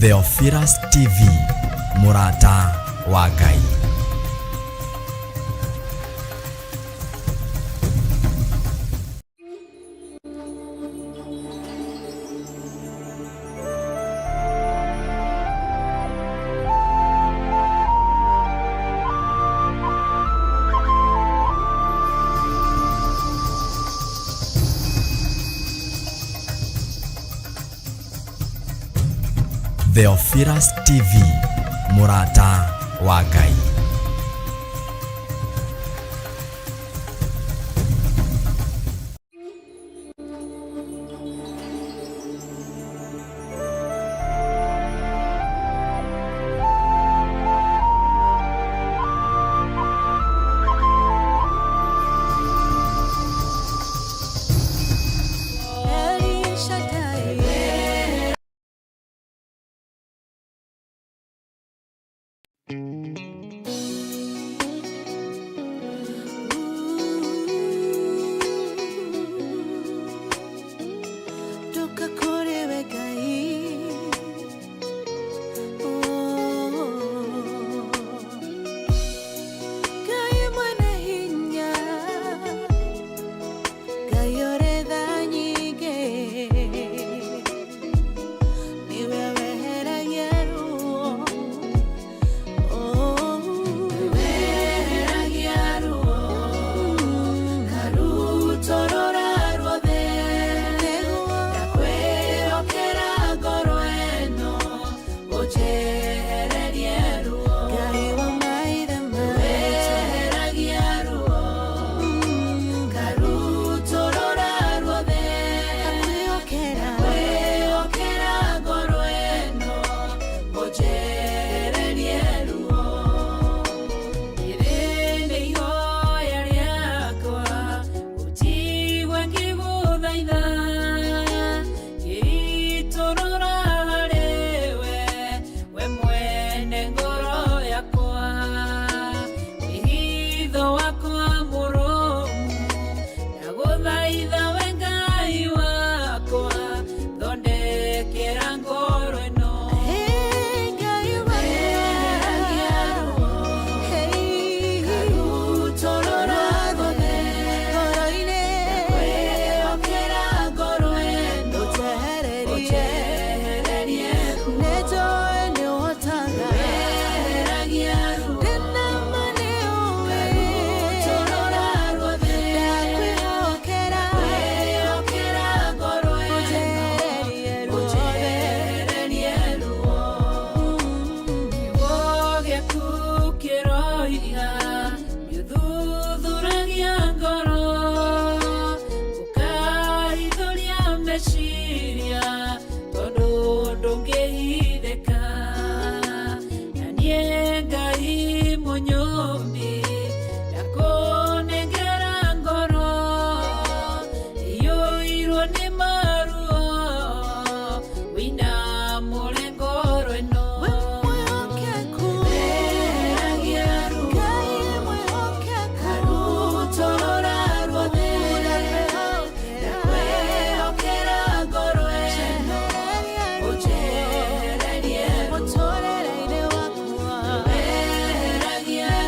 Theophilus TV, Murata wa Ngai. Theophilus TV, Murata wa Ngai.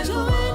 Joy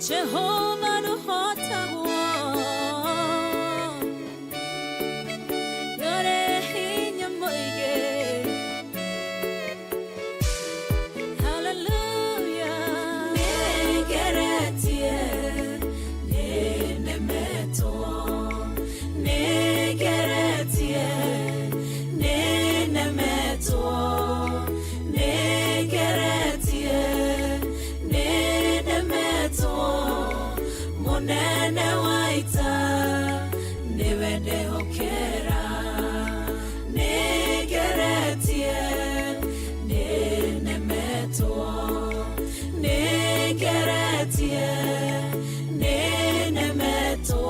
Jehovah no hota yore hinya moige. Hallelujah. Negeretie nenemeto, negeretie nenemeto, negeretie nenemeto. Monene waita niwende hokera, negeretie nenemeto, negeretie nenemeto,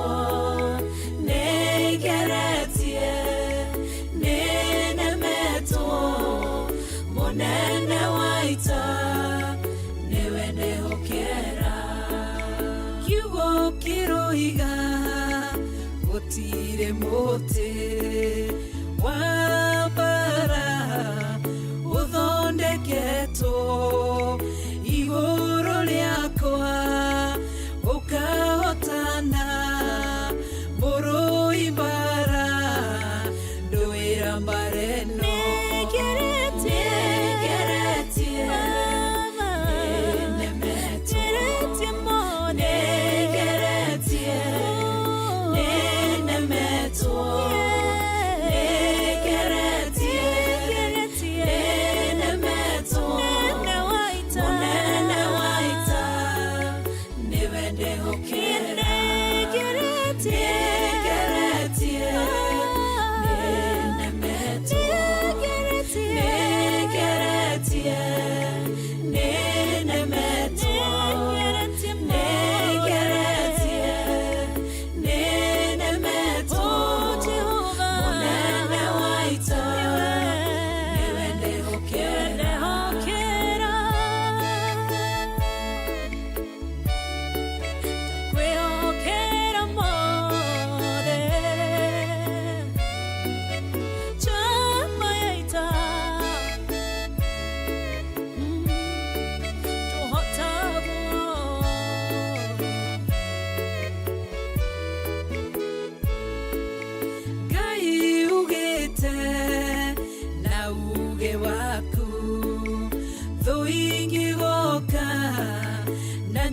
negeretie nenemeto. Monene waita niwende hokera. Kiroiga gutire mote wabara uthondeketo iguru riakwa ukahotana muruibara nduira mbareno.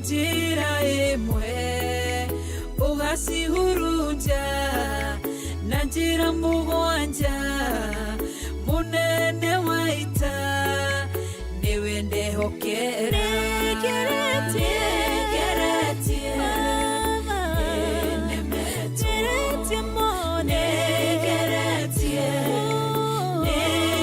Njira imwe ugasihurunja na njira mugwanja. Munene waita niwende hokera, negeretie nenemeto, negeretie nenemeto,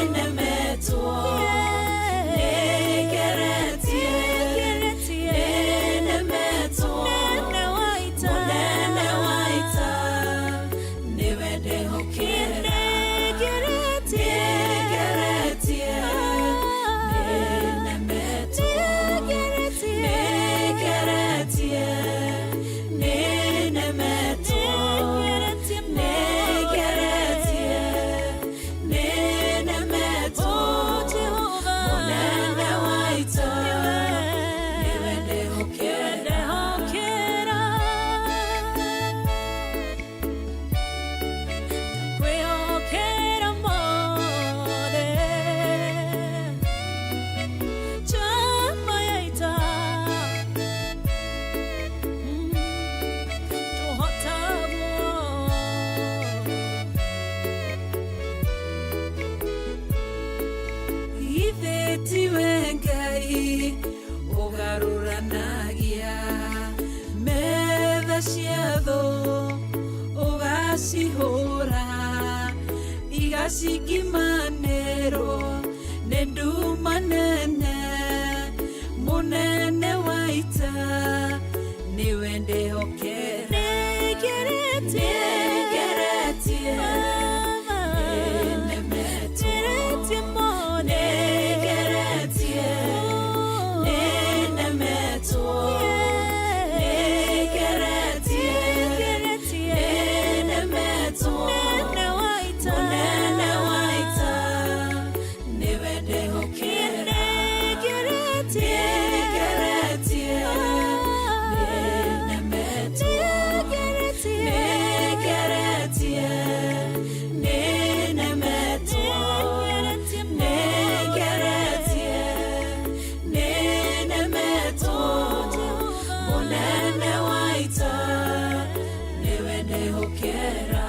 ugaruranagia metha ciatho ugacihura igacikimanĩrwo nĩ nduma nene. Munene waita niwe ndĩhokera, negeretie nenemeto, negeretie nenemeto, negeretie nenemeto. Munene waita niwe ndĩhokera, negeretie nenemeto. ndehokera.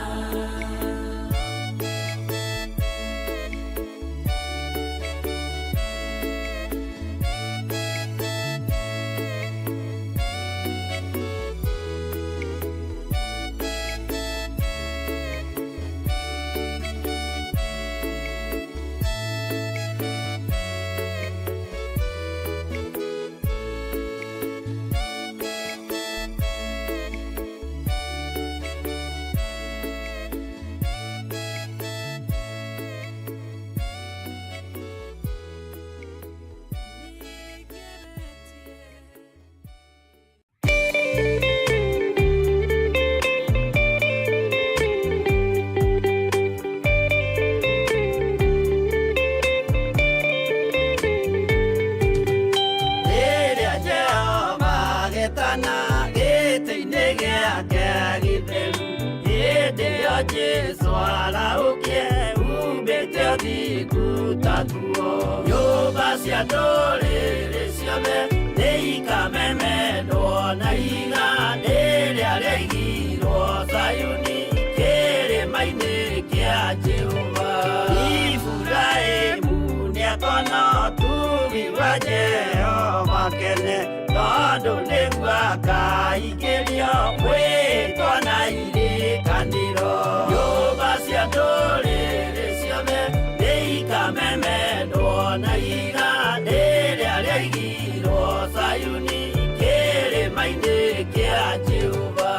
Jesu ala ukie ubete odiku tatuo yoba cia ndũrĩrĩ ciothe nĩikameme ndona iga rĩrĩa rĩaigirwo Zayuni kĩrĩma-inĩ kĩa Jehova. Iburahĩmu nĩakona ũtugi wa Jehova kene tondũ nĩguo akaingĩrio gwĩtwo na irikanĩro. Nyũmba cia ndũrĩrĩ ciothe nĩikamemendwo na iga rĩrĩa rĩaigirwo Zayuni kĩrĩma-inĩ kĩa Jehova.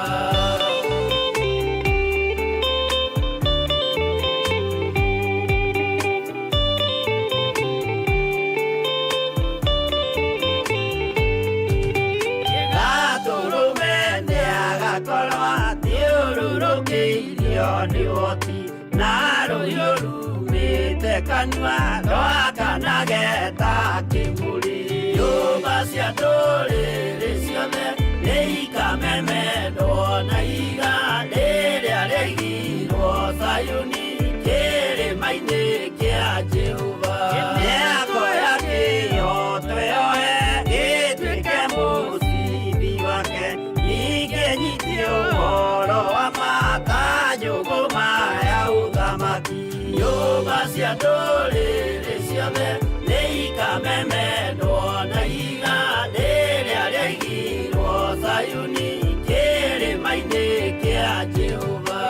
Nĩwoti na rũhiũ rumĩte kanua rwakanageta kĩmũrĩ. Nyũmba cia ndũrĩrĩ ciothe nĩikamemendwo na iga rĩrĩa rĩaigirwo Zayuni kĩrĩma-inĩ kĩa Jehova. Mĩako ya kĩyo twĩyohe gĩtuĩke mũcibi wake, ningĩ nyitie ũhoro wa nyũngũma ya ũthamaki. Nyũmba cia ndũrĩrĩ ciothe nĩikamemendwo na iga rĩrĩa rĩaigirwo Zayuni kĩrĩma-inĩ kĩa Jehova.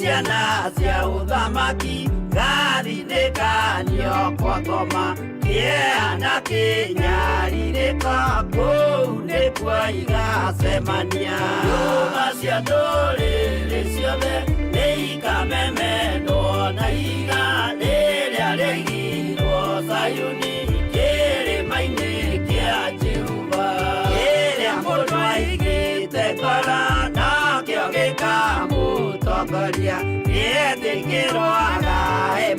Ciana cia ũthamaki gathinĩkanio kwa ngoma, kĩeha kĩnyarirĩka kũu nĩkuo igacemania. Nyũmba cia ndũrĩrĩ ciothe nĩikamemendwo na iga rĩrĩa rĩaigirwo Zayuni kĩrĩma-inĩ kĩa Jehova. Kĩrĩa mũndũ aigĩte ngoro nakĩo gĩkamũtongoria, gĩetĩkĩrwaga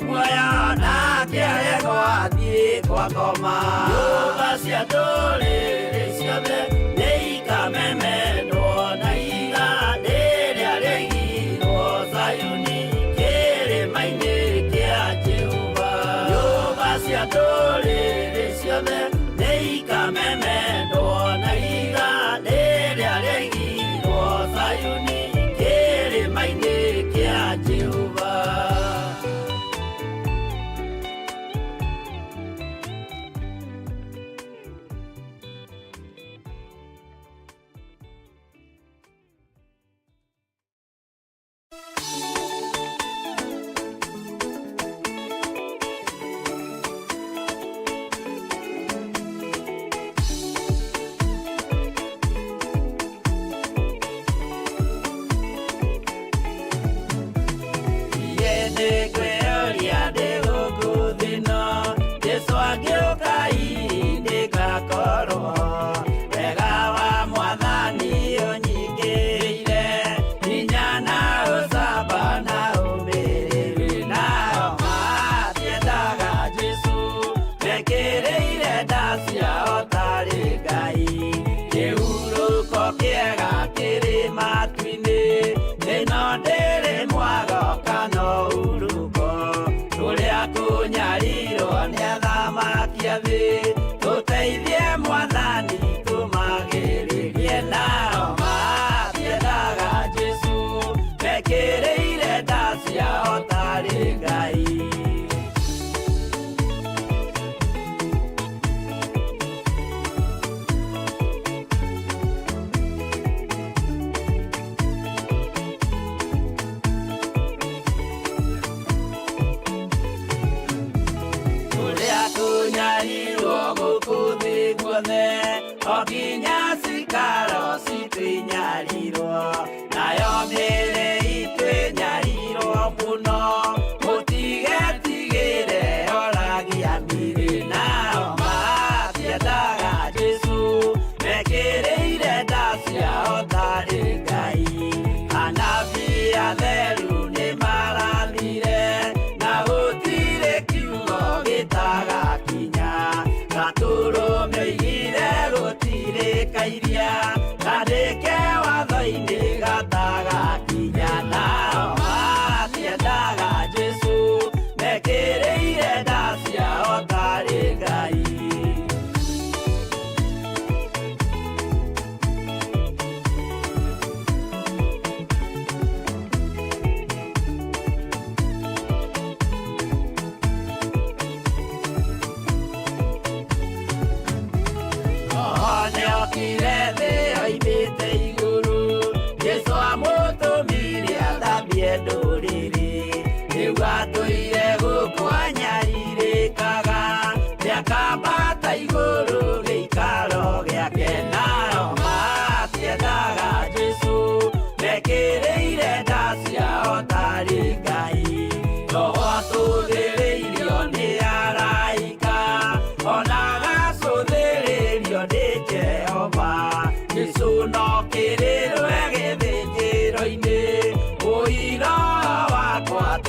muoyo nake aregwo athiĩ kwa ngoma. Nyũmba cia ndũrĩrĩ ciothe nĩikamemendwo na iga rĩrĩa rĩaigirwo Zayuni kĩrĩma-inĩ kĩa Jehova. Nyũmba cia ndũrĩrĩ ciothe nĩikamemendwo na iga rĩrĩa rĩaigirwo Zayuni kĩrĩma-inĩ kĩa Jehova. Kĩega kĩrĩ matu-inĩ, ĩno ndĩrĩ mwago kana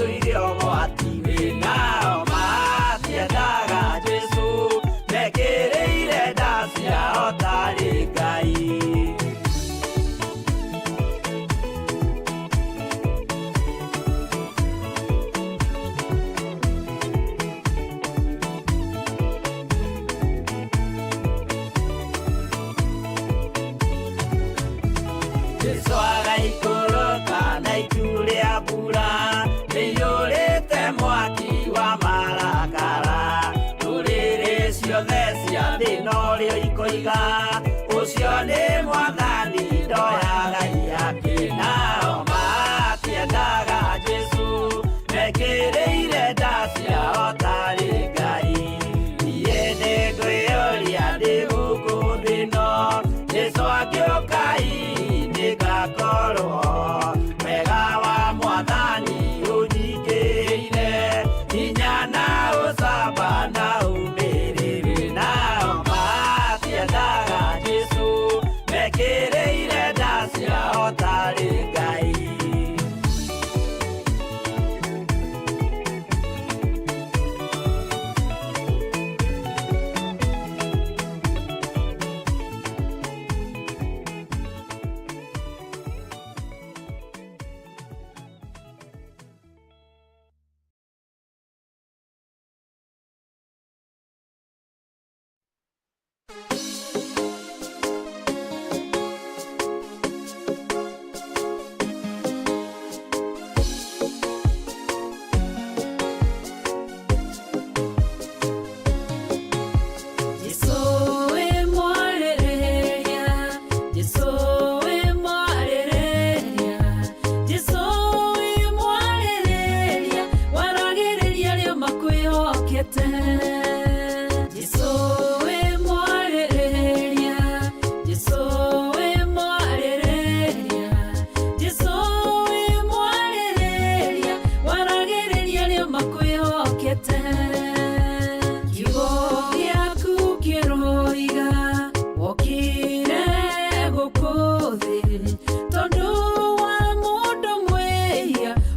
makuire ogwati nao matiendaga Jesu mekĩrĩire nda ciao tarĩ Ngai. Jesu agaikũrũka na itu rĩa mbura rĩiyũrĩte mwaki wa marakara, ndũrĩrĩ ciothe cia thĩ norĩo ikoiga ũcio nĩ Mwathani ndoya Ngai yake. Nao matiendaga Jesu mekĩrĩire nda ciao tarĩ Ngai. Niĩ nĩngwĩyũria ndĩ gũkũ thĩ ĩno Jesu angĩũka ngakorwo wega wa Mwathani ũnyingĩrĩire hinya na ũcamba na ũmĩrĩru. Nao matiendaga Jesu mekĩrĩire nda ciao tarĩ Ngai.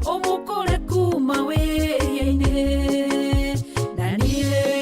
Umukore kuma weriaine na niĩ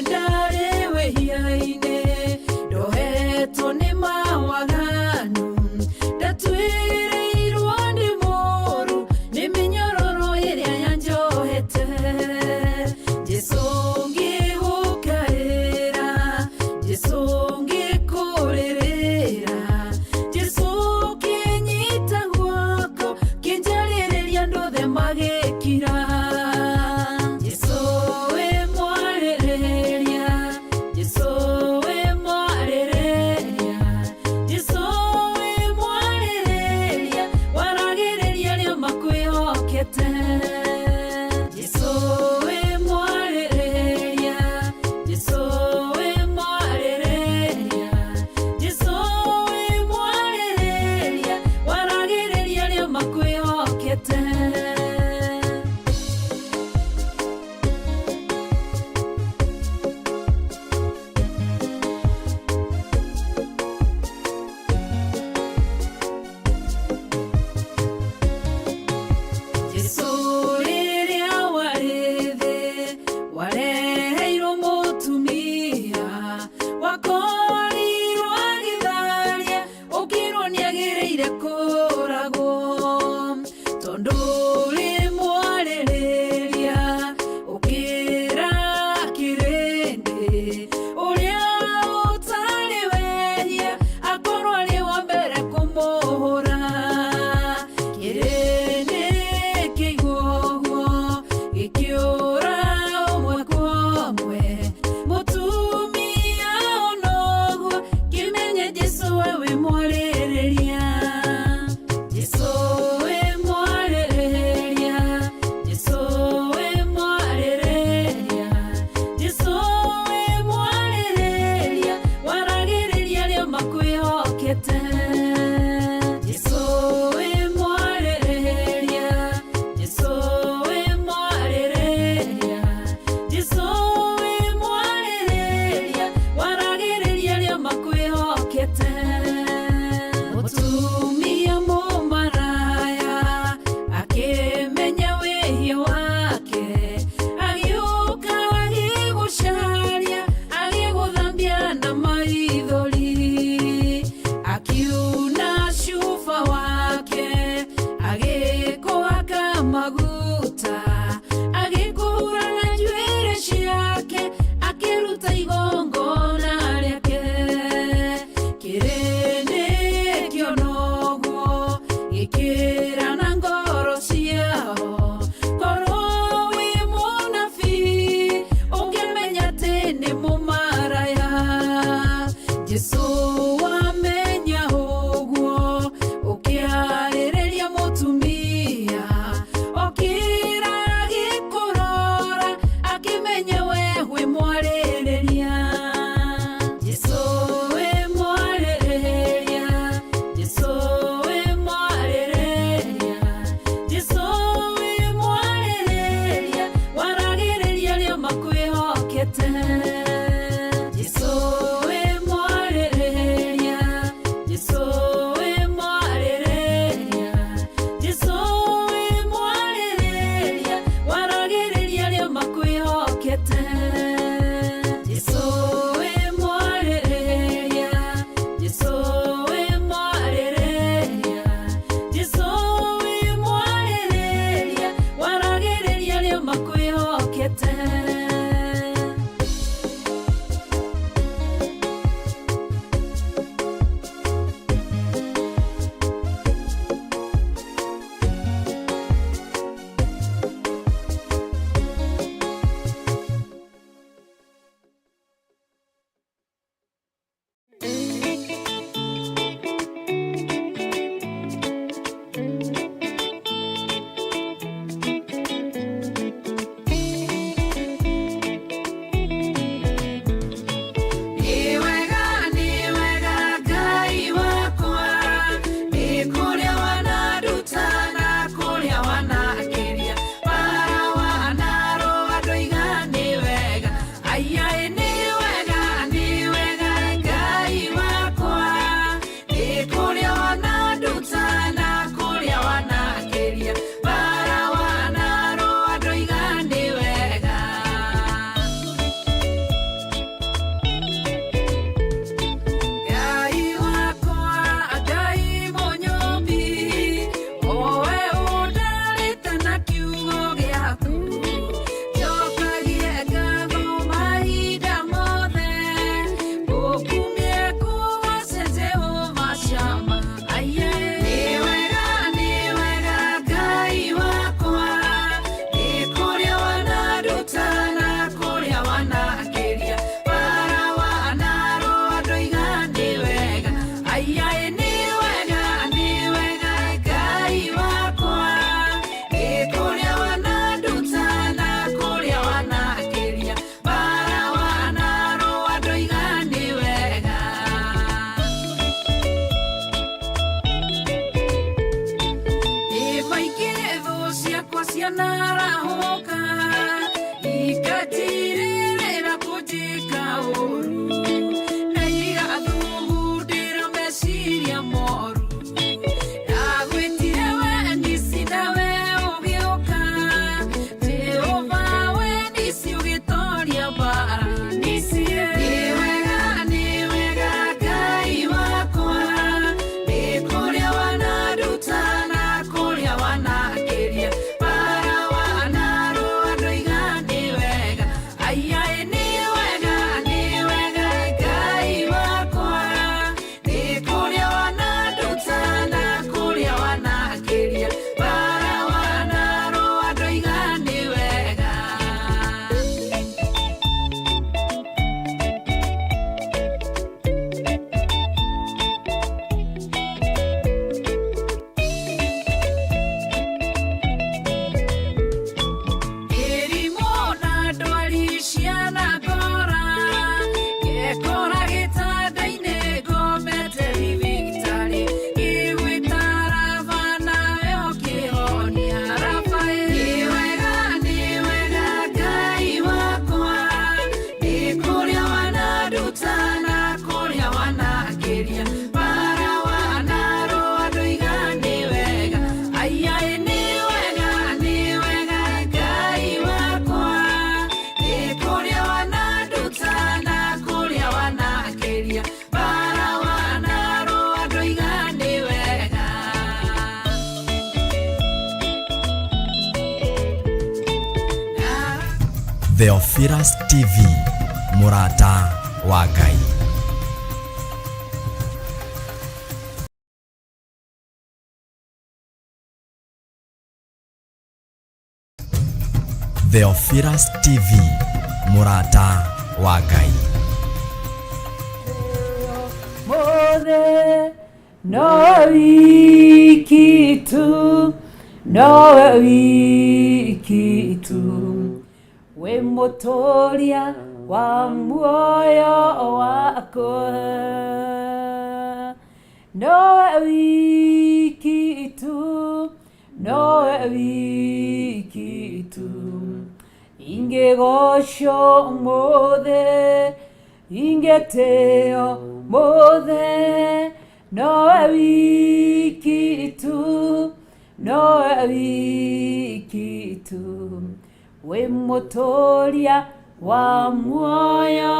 makwĩhokete. Theophilas TV, Murata wa Ngai. Theophilas TV, Murata wa Ngai. Mothe no wiki tu, no wiki tu, we mutoria wa muoyo wakwa. No wiki tu, no wiki tu, ingegosho mothe, ingeteo mothe. No wiki tu, no wiki tu, we mutoria wa muoyo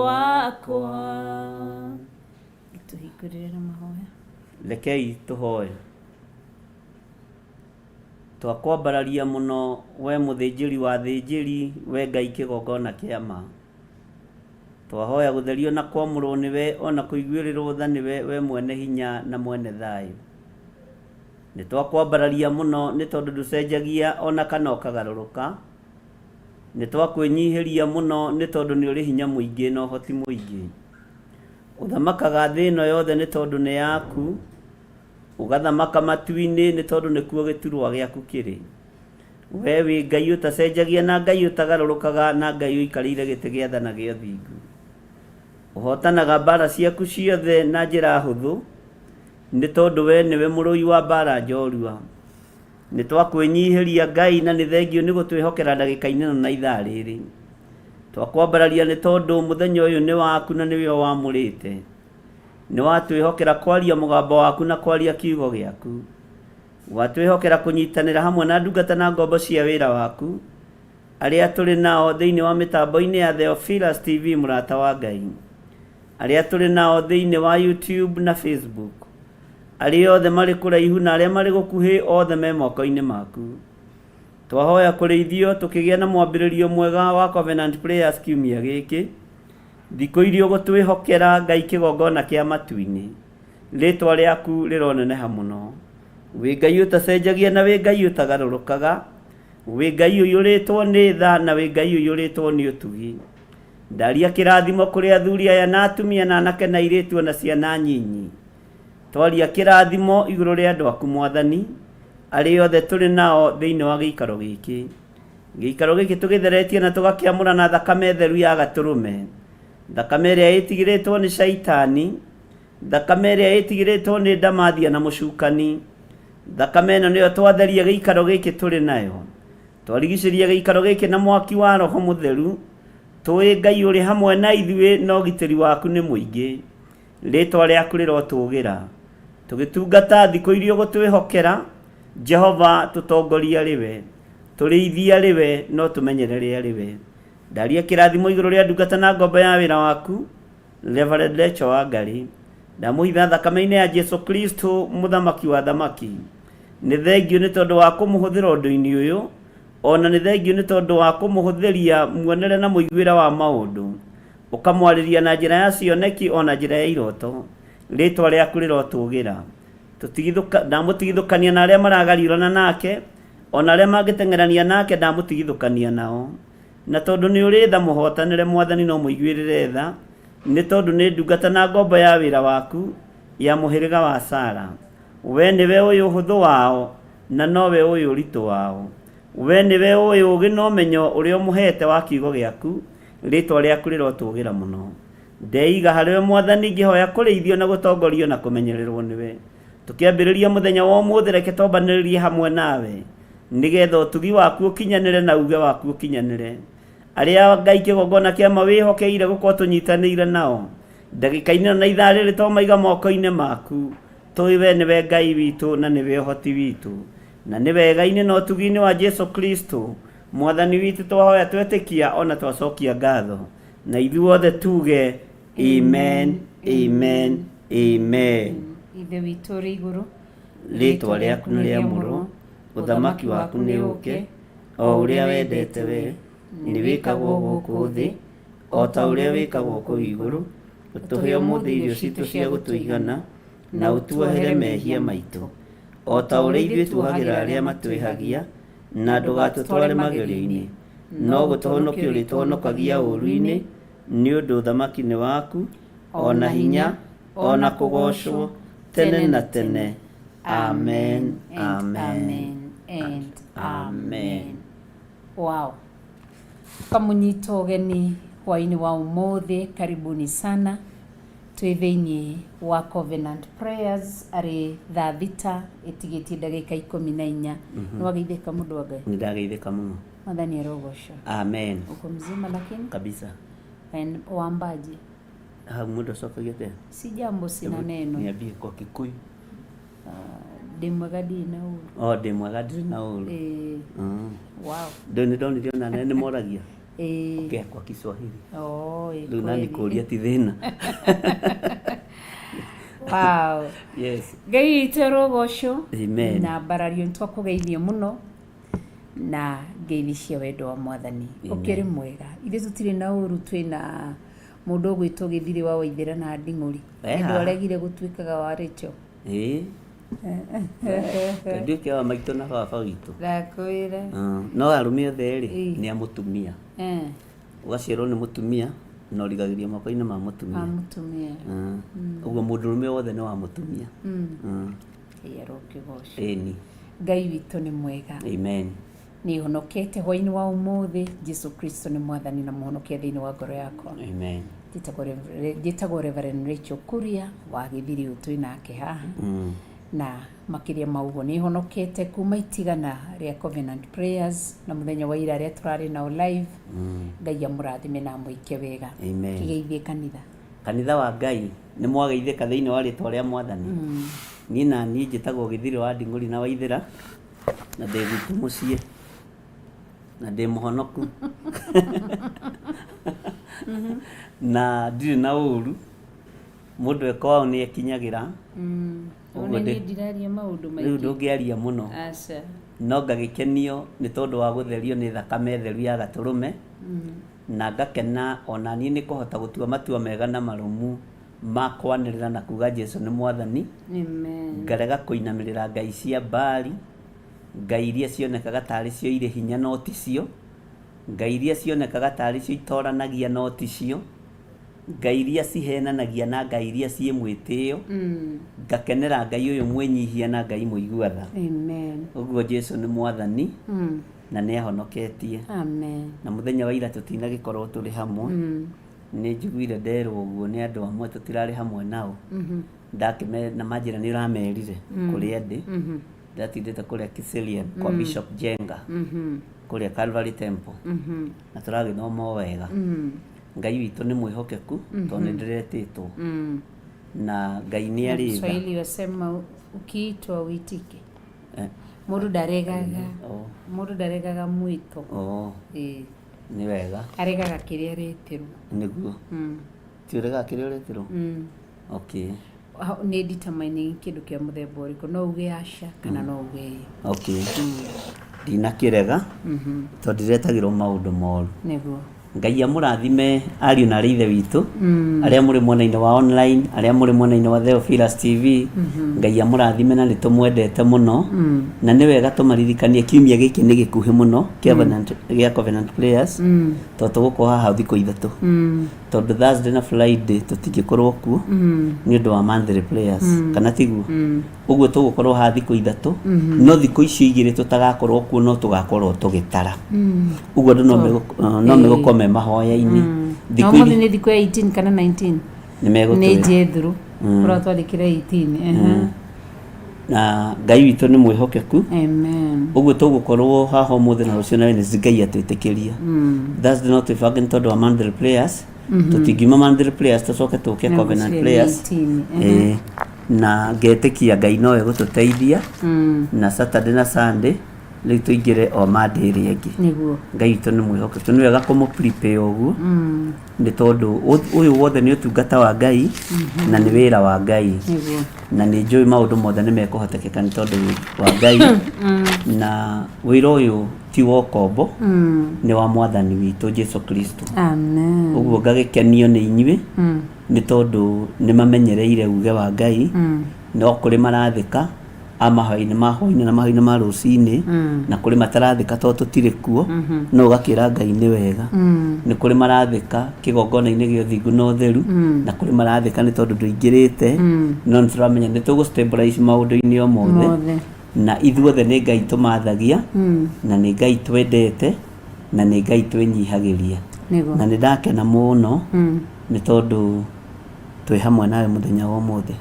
wakwa. Tuhingũrĩre na mahoya. Rekei tũhoe. twakwambararia muno we muthinjiri wa thinjiri we Ngai kigongona kiama twahoya gutherio na kwamurwo niwe ona kuiguirirwo tha niwe we mwene hinya na mwene thayu ni twakwambararia muno ni tondu nducenjagia ona kana ukagaruruka ni twakwinyihiria muno ni tondu ni uri hinya muingi na uhoti muingi uthamakaga thi ino yothe ni tondu ni yaku ugathamaka matu-ini ni tondu nikuo giturwa giaku kiri we wi Ngai utacenjagia na Ngai utagarurukaga na Ngai uikarire giti gia tha na gia thingu uhotanaga mbara ciaku ciothe na njira huthu ni tondu we niwe murui wa mbara njorua ni twakwinyihiria Ngai na ni thengio ni gutwihokera ndagika-ini na ithaa riri twakwambararia ni tondu muthenya uyu ni waku na niwe wamurite ni watwihokera kwaria mugambo waku na kwaria kiugo giaku watwihokera kunyitanira hamwe na ndungata na ngombo cia wira waku aria turi nao thiini wa mitambo-ini ya Theophilus TV murata wa Ngai aria turi nao thiini wa YouTube na Facebook aria othe mari kuraihu na aria mari gukuhi othe me moko-ini maku twahoya kureithio tukigia na mwambiririo mwega wa Covenant Prayers kiumia giki thikũ iria ũgũtwĩhokera Ngai kĩgongona kĩa matu-inĩ rĩtwa rĩaku rĩroneneha mũno wĩ Ngai ũtacenjagia na wĩ Ngai ũtagarũrũkaga wĩ Ngai ũiyũrĩtwo nĩ tha na wĩ Ngai ũiyũrĩtwo nĩ ũtugi ndaria kĩrathimo kũrĩ athuri aya na atumia na anake na airĩtu na ciana nyinyi twaria kĩrathimo igũrũ rĩa andũ aku Mwathani arĩa othe tũrĩ nao thĩinĩ wa gĩikaro gĩkĩ tũgĩtheretie na tũgakĩamũra na thakame theru ya gatũrũme thakame ĩrĩa ĩtigĩrĩtwo nĩ caitani thakame ĩrĩa ĩtigĩrĩtwo nĩ ndamathia na mũcukani thakame ĩno nĩyo twatheria gĩikaro gĩkĩ tũrĩ nayo twarigicĩria gĩikaro gĩkĩ na mwaki wa roho mũtheru tũĩ Ngai ũrĩ hamwe na ithuĩ na ũgitĩri waku nĩ mũingĩ rĩtwa rĩaku rĩrotũgĩra tũgĩtungata thikũ iria ũgũtwĩhokera Jehova tũtongoria rĩwe tũrĩithia rĩwe no tũmenyerere rĩwe ndaria kĩrathimo igũrũ rĩa ndungata na ngombo ya wĩra waku Reverend Lecho wa Ngarĩ ndamũhitha thakame-inĩ ya Jesu Kristo mũthamaki wa thamaki nĩ thengio nĩ tondũ wa kũmũhũthĩra ũndũ-inĩ ũyũ ona nĩ thengio nĩ tondũ wa kũmũhũthĩria muonere na mũiguĩra wa maũndũ ũkamwarĩria na njĩra ya cioneki ona njĩra ya iroto rĩtwa rĩaku rĩrotũgĩra ndamũtigithũkania na arĩa maragariũrana nake ona arĩa mangĩteng'erania nake ndamũtigithũkania nao na tondu ni uri tha muhotanire Mwathani no muiguirire tha ni tondu ni ndungata na ngombo ya wira waku ya muhiriga wa Sara we niwe uyu huthu wao na nowe uyu ritu wao we niwe uyu ugi no menyo uria umuhete wa kiugo giaku ritwa riaku rirotugira muno ndeiga hariwe Mwathani ngihoya kureithio na gutongorio na kumenyererwo niwe tukiambiriria muthenya wa umuthi reke tombaniririe hamwe nawe nigetha utugi waku ukinyanire na uge waku ukinyanire aria Ngai kĩgongona kĩa mawĩhokeire gũkorwo tũnyitanĩire nao ndagĩka-inĩ na ithaa rĩrĩ tomaiga moko-inĩ maku tũĩ we nĩwe Ngai witũ na nĩwe ũhoti witũ na nĩ wega-inĩ na ũtugi-inĩ wa Jesu Kristo Mwathani witũ twahoya twetĩkia ona twacokia ngatho na ithuothe tuge amen amen amen. Ithe witũ ũrĩ igũrũ rĩtwa rĩaku nĩ rĩamũrwo ũthamaki waku nĩ ũke o ũrĩa wendete we nĩ wĩkagwo gũkũ thĩ o ta ũrĩa wĩkagwo kũu igũrũ ũtũhe ũmũthĩ irio citũ cia gũtũigana na ũtuohere mehia maitũ o ta ũrĩa ithuĩ tuohagĩra arĩa matwĩhagia na ndũgatũtware magerio-inĩ no gũtũhonokia ũrĩtũhonokagia ũũru-inĩ nĩ ũndũ ũthamaki nĩ waku ona hinya ona kũgocwo tene na tene amen amen and amen. Wow. Kamunyita ũgeni hwainĩ wa ũmũthĩ karibuni sana twĩ thĩinĩ wa Covenant Prayers arĩ thaa thita ĩtigĩtie ndagĩka 14 nĩwageithĩka mũndũ wa Ngai? Nĩndageithĩka mũno. Mwathani arogocwo. Amen. Uko mzima lakini? Kabisa. Waambaje? Mũndũ acokagia tena? Si jambo sina neno. Niambie kwa Kikuyu. Ndĩ mwega ndirĩ na ũũru. Ndĩ mwega ndirĩ na ũũru. Wow. Ndonire ona nene moragia. Okay, kwa Kiswahili. Oh, ndio nani kuria ti thina. Wow. Yes. Ngai itero gosho. Amen. Na barario ntwakugeithia muno na ngeithia wendo wa Mwathani. Ukiri mwega. Ithe tutire na uru twina mundu gwitwo githiri wa Waithira na Nding'uri. Ndu aregire gutwikaga wa Rachel. Nduke wa maitũ na baba witũ. Ndakwire. No arume othe ri ni amutumia. Ugaciarwo ni mutumia no rigagĩria moko-inĩ ma mutumia. Mutumia. Ũguo mũndũrũme wothe no wa mutumia. Yeroke gosho. Eni. Ngai witũ nĩ mwega. Amen. Ni honokete hwaini wa umuthi. Jesu Kristo ni Mwathani na muhonokia thĩinĩ wa ngoro yakwa. Amen. Njĩtagwo Reverend Rachel Kuria wa Gĩthiri twĩ nake haha. Na makiria maugo ni honokete kuma itigana ria Covenant Prayers na muthenya wa ira ria turari nao live. Ngai amurathime na muike wega. Kigeithie kanitha wa Ngai ni mwageithĩka thĩinĩ wa rĩtwa rĩa Mwathani. Niĩ na niĩ njĩtagwo Gĩthiri wa Nding'uri na Waithĩra na ndĩ gwitũ mũciĩ na ndĩ mũhonoku na ndirĩ na ũru mũndũ ekwao nĩ ekinyagĩra. Ũguo ndiraria maũndũ maingĩ. Rĩu ndũngĩaria mũno. Aca. No ngagĩkenio nĩ tondũ wa gũtherio nĩ thakame theru ya Gatũrũme. Na ngakena ona niĩ nĩ kũhota gũtua matua mega na marũmu ma kwanĩrĩra na kuga Jesũ nĩ Mwathani. Amen. Ngarega kũinamĩrĩra ngai cia Baali, ngai iria cionekaga tarĩ cio irĩ hinya no ti cio, ngai iria cionekaga tarĩ cio itoranagia no ti cio, ngai iria cihenanagia na ngai iria ciĩ mwĩtĩo. Ngakenera ngai ũyũ mwĩnyihia na ngai mũigua tha. Amen. Ũguo Jesũ nĩ Mwathani na nĩ ahonoketie. Amen. Na mũthenya wa ira tũtinagĩkorwo tũrĩ hamwe. Nĩ njiguire nderwo ũguo nĩ andũ amwe tũtirarĩ hamwe nao. Na manjĩra nĩ ũramerire kũrĩa ndĩ. Ndatindĩte kũrĩa Kiserian kwa Bishop Jenga kũrĩa Calvary Temple. Na tũragĩthoma wega. Ngai witũ nĩ mwĩhokeku tondũ nĩ ndĩretĩtwo. Na Ngai nĩ arĩ tha. Swahili wasema ukiitwa uitike. Mũndũ ndaregaga mwĩto. Nĩ wega. Aregaga kĩrĩa aretirwo. Nĩguo. Ti ũregaga kĩrĩa ũretirwo? Okay. Nĩ determining kĩndũ kĩa mũthemba ũrĩkũ. No uge aca kana no uge. Okay. Ndinakĩrega tondũ ndiretagĩrwo maũndũ moru. Nĩguo. Ngai amũrathime ariũ na ithe witũ arĩa mũrĩ mwena-inĩ wa online, arĩa mũrĩ mwena-inĩ wa Theophilus TV. Ngai amũrathime na nĩ tũmwendete mũno na nĩ wega tũmaririkanie kiumia gĩkĩ nĩ gĩkuhĩ mũno gĩa Covenant Prayers tondũ tũgũkorwo haha thikũ ithatũ. Tondũ Thursday na Friday tũtingĩkorwo kuo nĩ ũndũ wa monthly prayers kana tiguo. Ũguo tũgũkorwo haha thikũ ithatũ no thikũ icio igĩrĩ tũtagakorwo kuo no tũgakorwo tũgĩtara. Ũguo andũ no megũkorwo mahoya-inĩ. Thikũ ici nĩ thikũ ya 18 kana 19 nĩ njethuru ũratwandĩkĩra 18. Na Ngai witũ nĩ mwĩhokeku. Amen. Ũguo tũgũkorwo haha ũmũthĩ na rũciũ na Wednesday Ngai atwĩtĩkĩria. Thursday no twĩbange nĩ tondũ wa monthly prayers. Tũtingiuma monthly prayers tũcoke tũke Covenant Prayers. Na ngetĩkia Ngai no egũtũteithia na Saturday na Sunday rĩu tũingĩre o Monday ĩrĩa ĩngĩ. Ngai witũ nĩ mwĩhokeku. Nĩ wega kũmũ-prepare ũguo nĩ tondũ ũyũ wothe nĩ ũtungata wa Ngai na nĩ wĩra wa Ngai. Na nĩ njũĩ maũndũ mothe nĩ mekũhotekeka nĩ tondũ wa Ngai. Na wĩra ũyũ ti wa ũkombo nĩ wa Mwathani witũ Jesũ Kristo. Amen. Ũguo ngagĩkenio nĩ inyuĩ nĩ tondũ nĩ mamenyereire uge wa Ngai. No kũrĩ marathĩka amahoya-inĩ ma hwainĩ na mahoya-inĩ ma rũcinĩ na kũrĩ matarathĩka tondũ tũtirĩ kuo no ũgakĩra Ngai nĩ wega. Nĩ kũrĩ marathĩka kĩgongona-inĩ gĩa ũthingu na ũtheru na kũrĩ marathĩka nĩ tondũ ndũingĩrĩte no nĩ tũramenya nĩ tũgũ-stabilize maũndũ-inĩ o mothe na ithuothe nĩ Ngai tũmathagia na nĩ Ngai twendete na nĩ Ngai twĩnyihagĩria. Na nĩ ndakena mũno nĩ tondũ twĩ hamwe nawe mũthenya wa ũmũthĩ.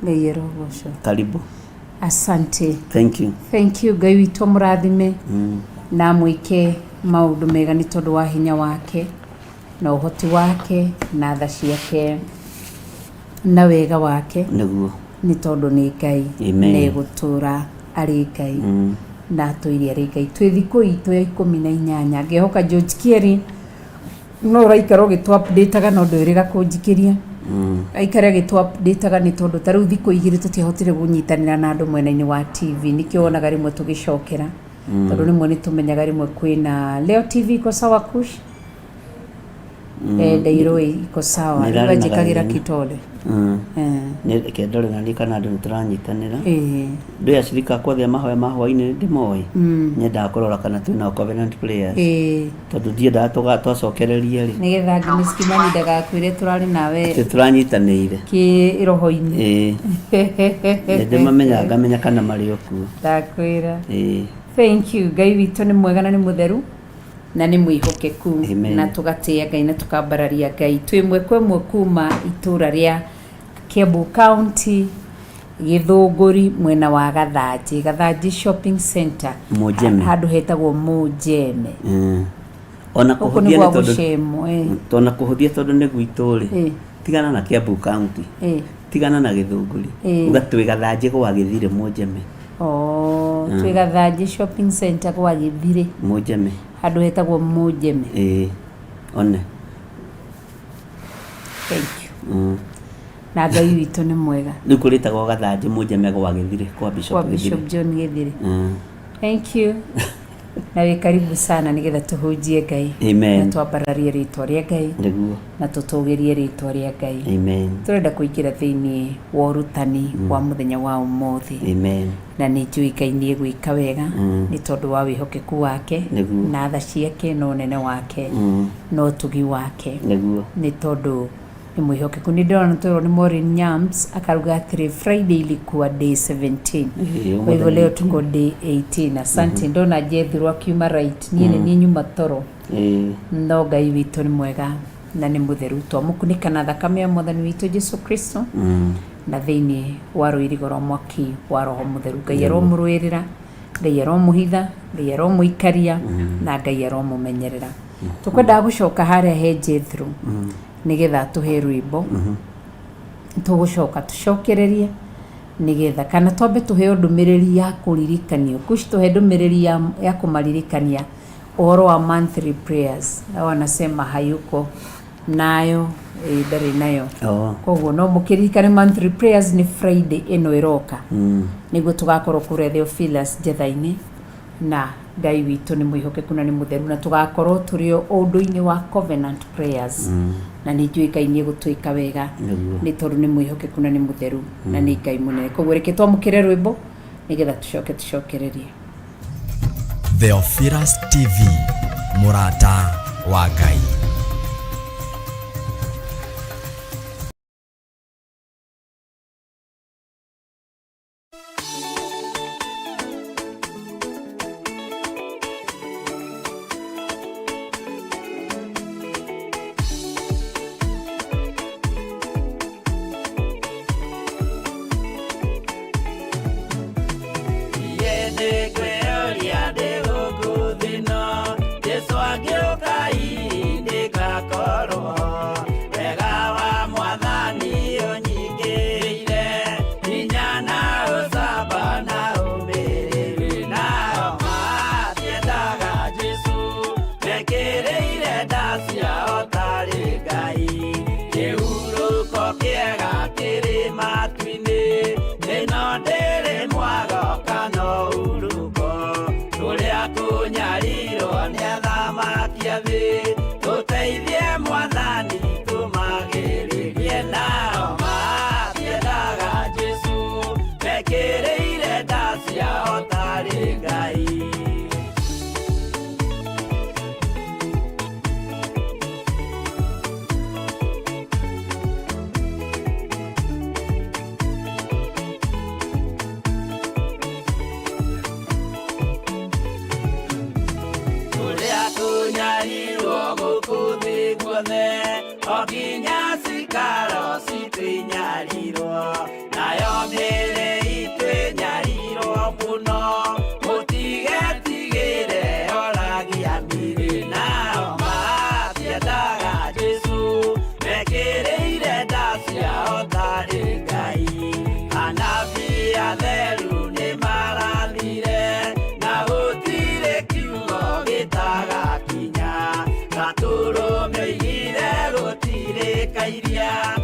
Ngai erogocwo. Karibu. Asante. Thank you. Thank you. Ngai witũ mũrathime na mwĩke maũndũ mega nĩ tondũ wa hinya wake na ũhoti wake na tha ciake na wega wake. Nĩguo. Nĩ tondũ nĩ Ngai na egũtũra arĩ Ngai na atũire arĩ Ngai. Twĩ thikũ itũ ya 18 ngĩhoka George Kieri no ũraikara ũgĩtũ update-aga no ndwĩrĩga kũnjikĩria. aikare agĩtũ update-aga nĩ tondũ ta rĩu thikũ igĩrĩ tũtiahotire gũnyitanĩra na andũ mwena-inĩ wa TV, nĩkĩo wonaga rĩmwe tũgĩcokera tondũ rĩmwe nĩ tũmenyaga rĩmwe kwĩna Leo TV iko sawa Kush, Ndairũ iko sawa, rĩu njĩkagĩra Kitole nä ndore nani kana andå nä tå ranyitanä ra ndå ya cirika kwothe mahoya ma hwainä ndä moä nyendaga kå rora kana twä na Covenant Prayers tondå ndiendaga twacokererie rä nä getha ngimiskimani ndagakwä re tå rarä nawe tå ranyitanä ire kä roho-inä nä ndä mamenya ngamenya kana marä o kuo ndakwä ra. Thank you. Ngai witå nä mwega na nä må theru na nä mwä hokeku na tå gatä a Ngai na tå kambararia Ngai twä mwe kwa mwe kuma itå ra rä a Kiambu County Githunguri mwena wa Gathanji Shopping Center handå hetagwo Mujeme ona kå hå thia tondå nä gwitå rä tigana na Kiambu County tigana na Githunguri uga twä Gathanji gwa Githire Mujeme twä Gathanji Shopping Center gwa Githire Mujeme handå hetagwo Mujeme one. Thank you. Na Ngai witå nĩ mwega rĩu kũrĩtagwo Gathanji Mujeme gwa Gĩthire kwa Bishop John Gĩthire. Thank you. Na wĩ karibu sana nĩgetha tũhunjie Ngai na twambararie rĩtwa rĩa Ngai na tũtũgĩrie rĩtwa rĩa Ngai. Tũrenda kũingĩra thĩinĩ wa ũrutani wa mũthenya wa ũmũthĩ na nĩ njũĩ Ngai nĩ egwĩka wega nĩ tondũ wa wĩhokeku wake na tha ciake na ũnene wake na ũtugi wake nĩ tondũ ni mwihokeku. Ni ndona twĩrwo nĩ Maureen Nyams akaruga atĩrĩ Friday ilikuwa day 17 kwa hivyo leo tuko day 18. Asante. Ndona Jethro akiuma right niĩ nĩ nyuma toro no Ngai witũ nĩ mwega na nĩ mũtheru twamũkunĩka na thakame ya Mwathani witũ Jesu Kristo na thĩinĩ wa rũirigo rwa mwaki wa Roho Mũtheru. Ngai aromũrũĩrĩra, Ngai aromũhitha, Ngai aromũikaria na Ngai aromũmenyerera. Tũkwendaga gũcoka harĩa he Jethro nigetha tuhe rwimbo tugucoka tucokererie nigetha kana twambe tuhe ndumiriri ya kuririkanio kushi tuhe ndumiriri ya kumaririkania uhoro wa monthly prayers na wanasema hayuko nayo ndari nayo koguo no mukiririkane monthly prayers ni Friday ino iroka niguo tugakorwo kuria Theophilus Jethaini na Ngai witũ nĩ mwĩhokeku na nĩ mũtheru na tugakorwo tũrĩ ũndũ-inĩ wa Covenant Prayers na nĩ njũĩ Ngai nĩ egũtwĩka wega nĩ tondũ nĩ mwĩhokeku na nĩ mũtheru na nĩ Ngai mũnene. Koguo reke twamũkĩre rwĩmbo nĩgetha tucokererie. Theophilus TV mũrata wa Ngai. Iria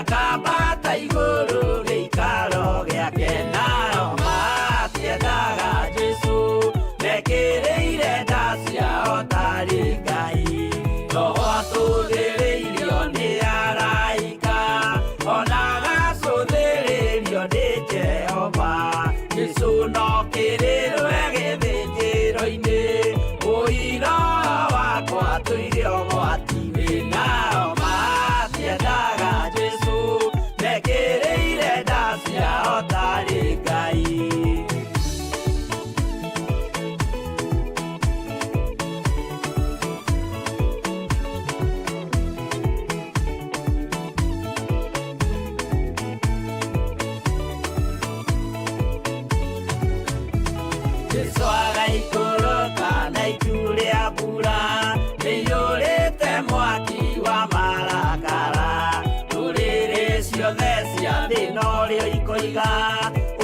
gĩakambata igũrũ gĩikaro gĩake nao matiendaga Jesũ mekĩrĩire nda ciao tarĩ Ngai roho atũthĩrĩirio nĩ araika ona gacũthĩrĩrio nĩ Jehova Jesũ no kĩrĩrwe gĩthĩnjĩro-inĩ ũira wakwa tũire ũgwati wĩnao matiendaga Jesũ mekĩrĩire nda ciao tarĩ Ngai Jesũ agaikũrũka na itu rĩa mbura rĩiyũrĩte mwaki wa marakara ndũrĩrĩ ciothe cia thĩ norĩo ikoiga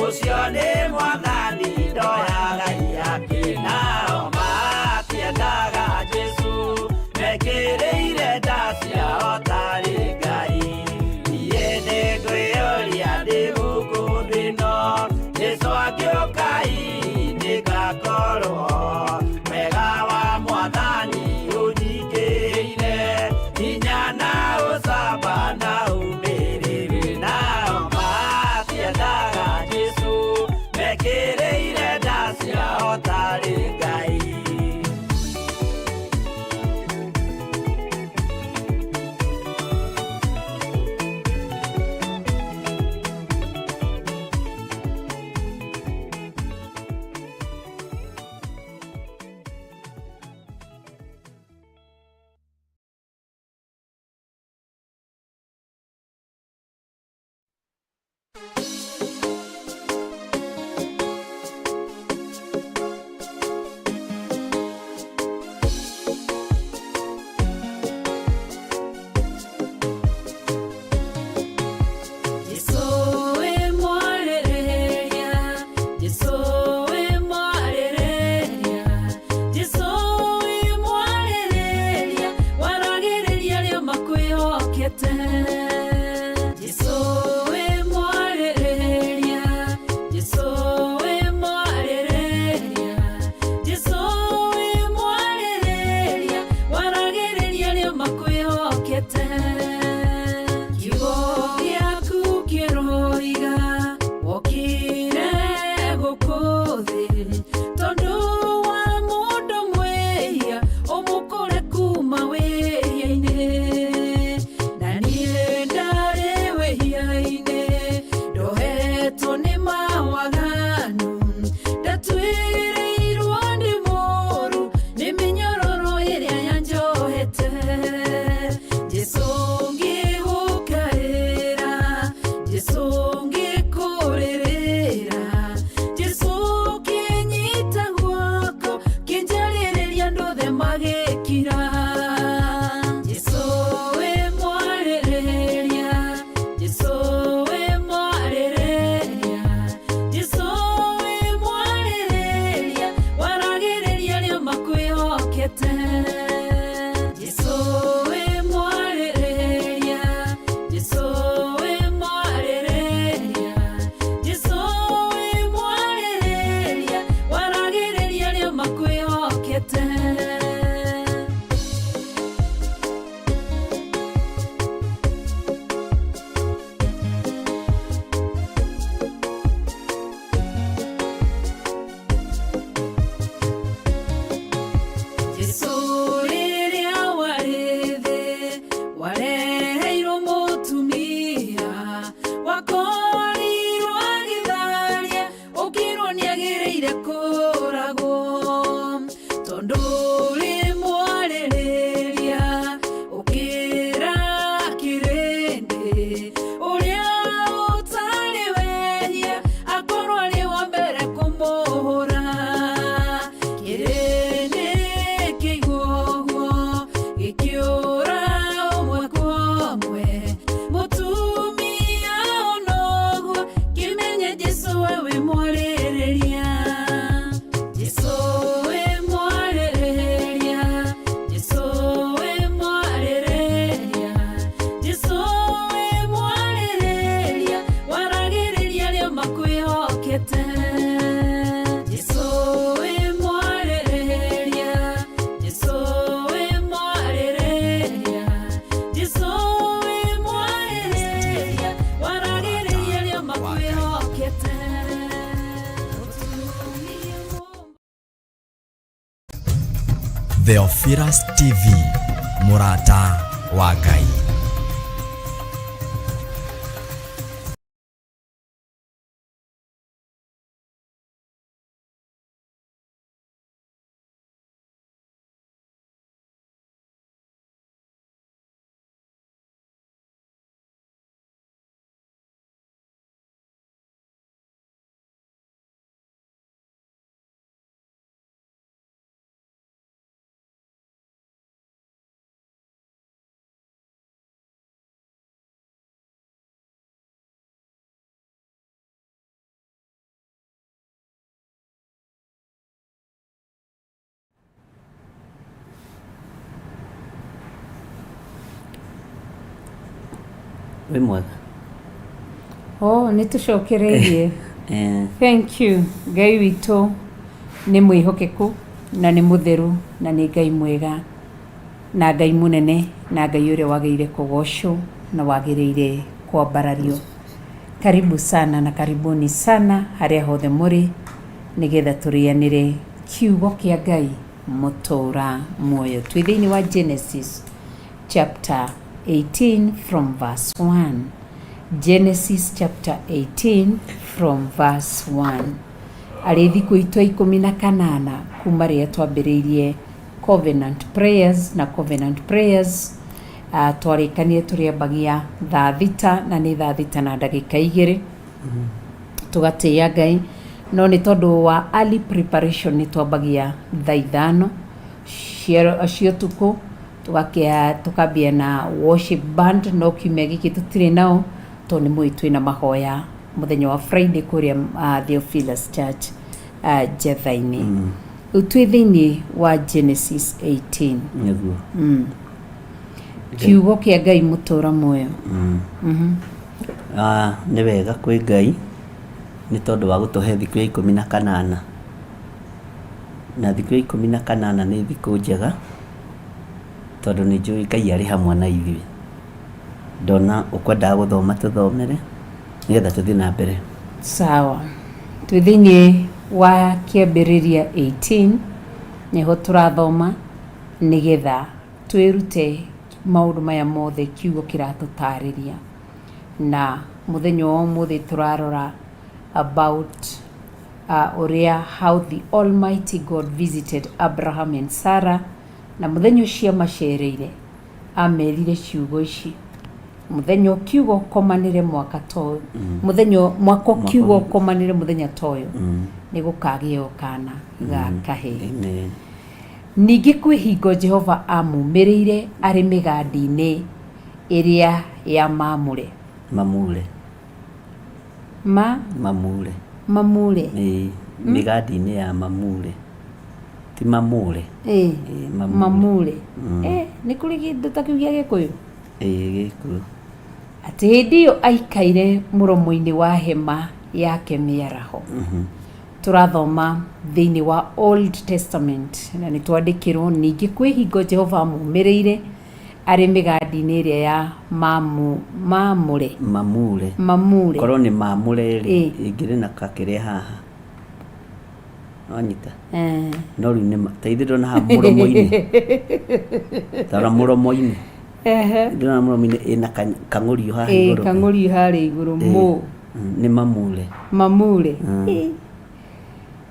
ũcio nĩ Mwathani ndoya Ngai akĩnao matiendaga Jesũ mekĩrĩire nda ciao tarĩ Ngai niĩ nĩngwĩyũria ndĩ gũkũ thĩ ĩno Jesũ angĩũka ngakorwo wega wa Mwathani ũnyingĩrĩire hinya na ũcamba na umĩrĩru nao matiendaga Jesũ mekĩrĩire nda ciao tarĩ Ngai Theophilus TV, mũrata wa Ngai. Wĩ mwega? Nĩ tũcokereirie. Thank you. Ngai witũ nĩ mwĩhokeku na nĩ mũtheru na nĩ Ngai mwega na Ngai mũnene na Ngai ũrĩa wagĩrĩire kũgocwo na wagĩrĩire kwambarario. Karibu sana na karibuni sana harĩa hothe mũrĩ nĩgetha tũrĩanĩre kiugo kĩa Ngai mũtũra muoyo. Twĩ thĩinĩ wa Genesis chapter 18 from verse 1. Genesis chapter 18 from verse 1. Arĩ thikũ itwa 18 kuma rĩrĩa twambĩrĩirie covenant prayers na covenant prayers. Twarĩkanire tũrĩambagia thaa thita na nĩ thaa thita na ndagĩka 2 tũgatĩĩa Ngai, no nĩ tondũ wa early preparation nĩ twambagia thaa 5 cia ũtukũ tukambia na worship band. No kiumia gĩkĩ tũtirĩ nao tondũ nĩ mũĩ twĩna mahoya mũthenya wa Friday kũrĩa Theophilus Church Jetha-inĩ. Rĩu twĩ thĩinĩ wa Genesis 18. Kiugo kĩa Ngai mũtũra muoyo. Nĩ wega kwĩ Ngai nĩ tondũ wa gũtũhe thikũ ya 18 na thikũ ya 18 nĩ thikũ njega tondũ nĩ njũĩ Ngai arĩ hamwe na ithuĩ. Ndona ũkwendaga gũthoma tũthomere nĩgetha tũthiĩ na mbere. Sawa. Twĩ thĩinĩ wa kĩambĩrĩria 18 nĩho tũrathoma nĩgetha twĩrute maũndũ maya mothe kiugo kĩratũtarĩria. Na mũthenya wa ũmũthĩ tũrarora about how the Almighty God visited Abraham and Sarah. Na mũthenya ũcio macereire amerire ciugo ici. Mũthenya ũkiugo komanire mwaka toyo. Mũthenya mwaka ũkiugo komanire mũthenya toyo. Nĩ gũkagĩa kana ga kahĩ. Ningĩ kwĩ hingo Jehova amumĩrĩire arĩ mĩgandi-inĩ ĩrĩa ya Mamure. Mamure. Mĩgandi-inĩ ya Mamure. Ti Mamure. Mamure. Nĩ kũrĩ kĩndũ ta kĩu gĩa Gĩkũyũ? Gĩkũyũ. Atĩ hĩndĩ ĩyo aikaire mũromo-inĩ wa hema yake mĩaraho. Tũrathoma thĩinĩ wa Old Testament na nĩ twandĩkĩrwo ningĩ kwĩ hingo Jehova amumĩrĩire arĩ mĩgandi-inĩ ĩrĩa ya Mamure. Korwo nĩ Mamure rĩ ĩngĩrĩ na kakĩrĩa haha. Nonyita. No rĩu nĩ teithĩrwo na mũromo-inĩ. Tara mũromo-inĩ. Ndĩrona mũromo-inĩ ĩna kang'ũriũ haha igũrũ. Kang'ũriũ harĩa igũrũ nĩ Mamure. Mamure.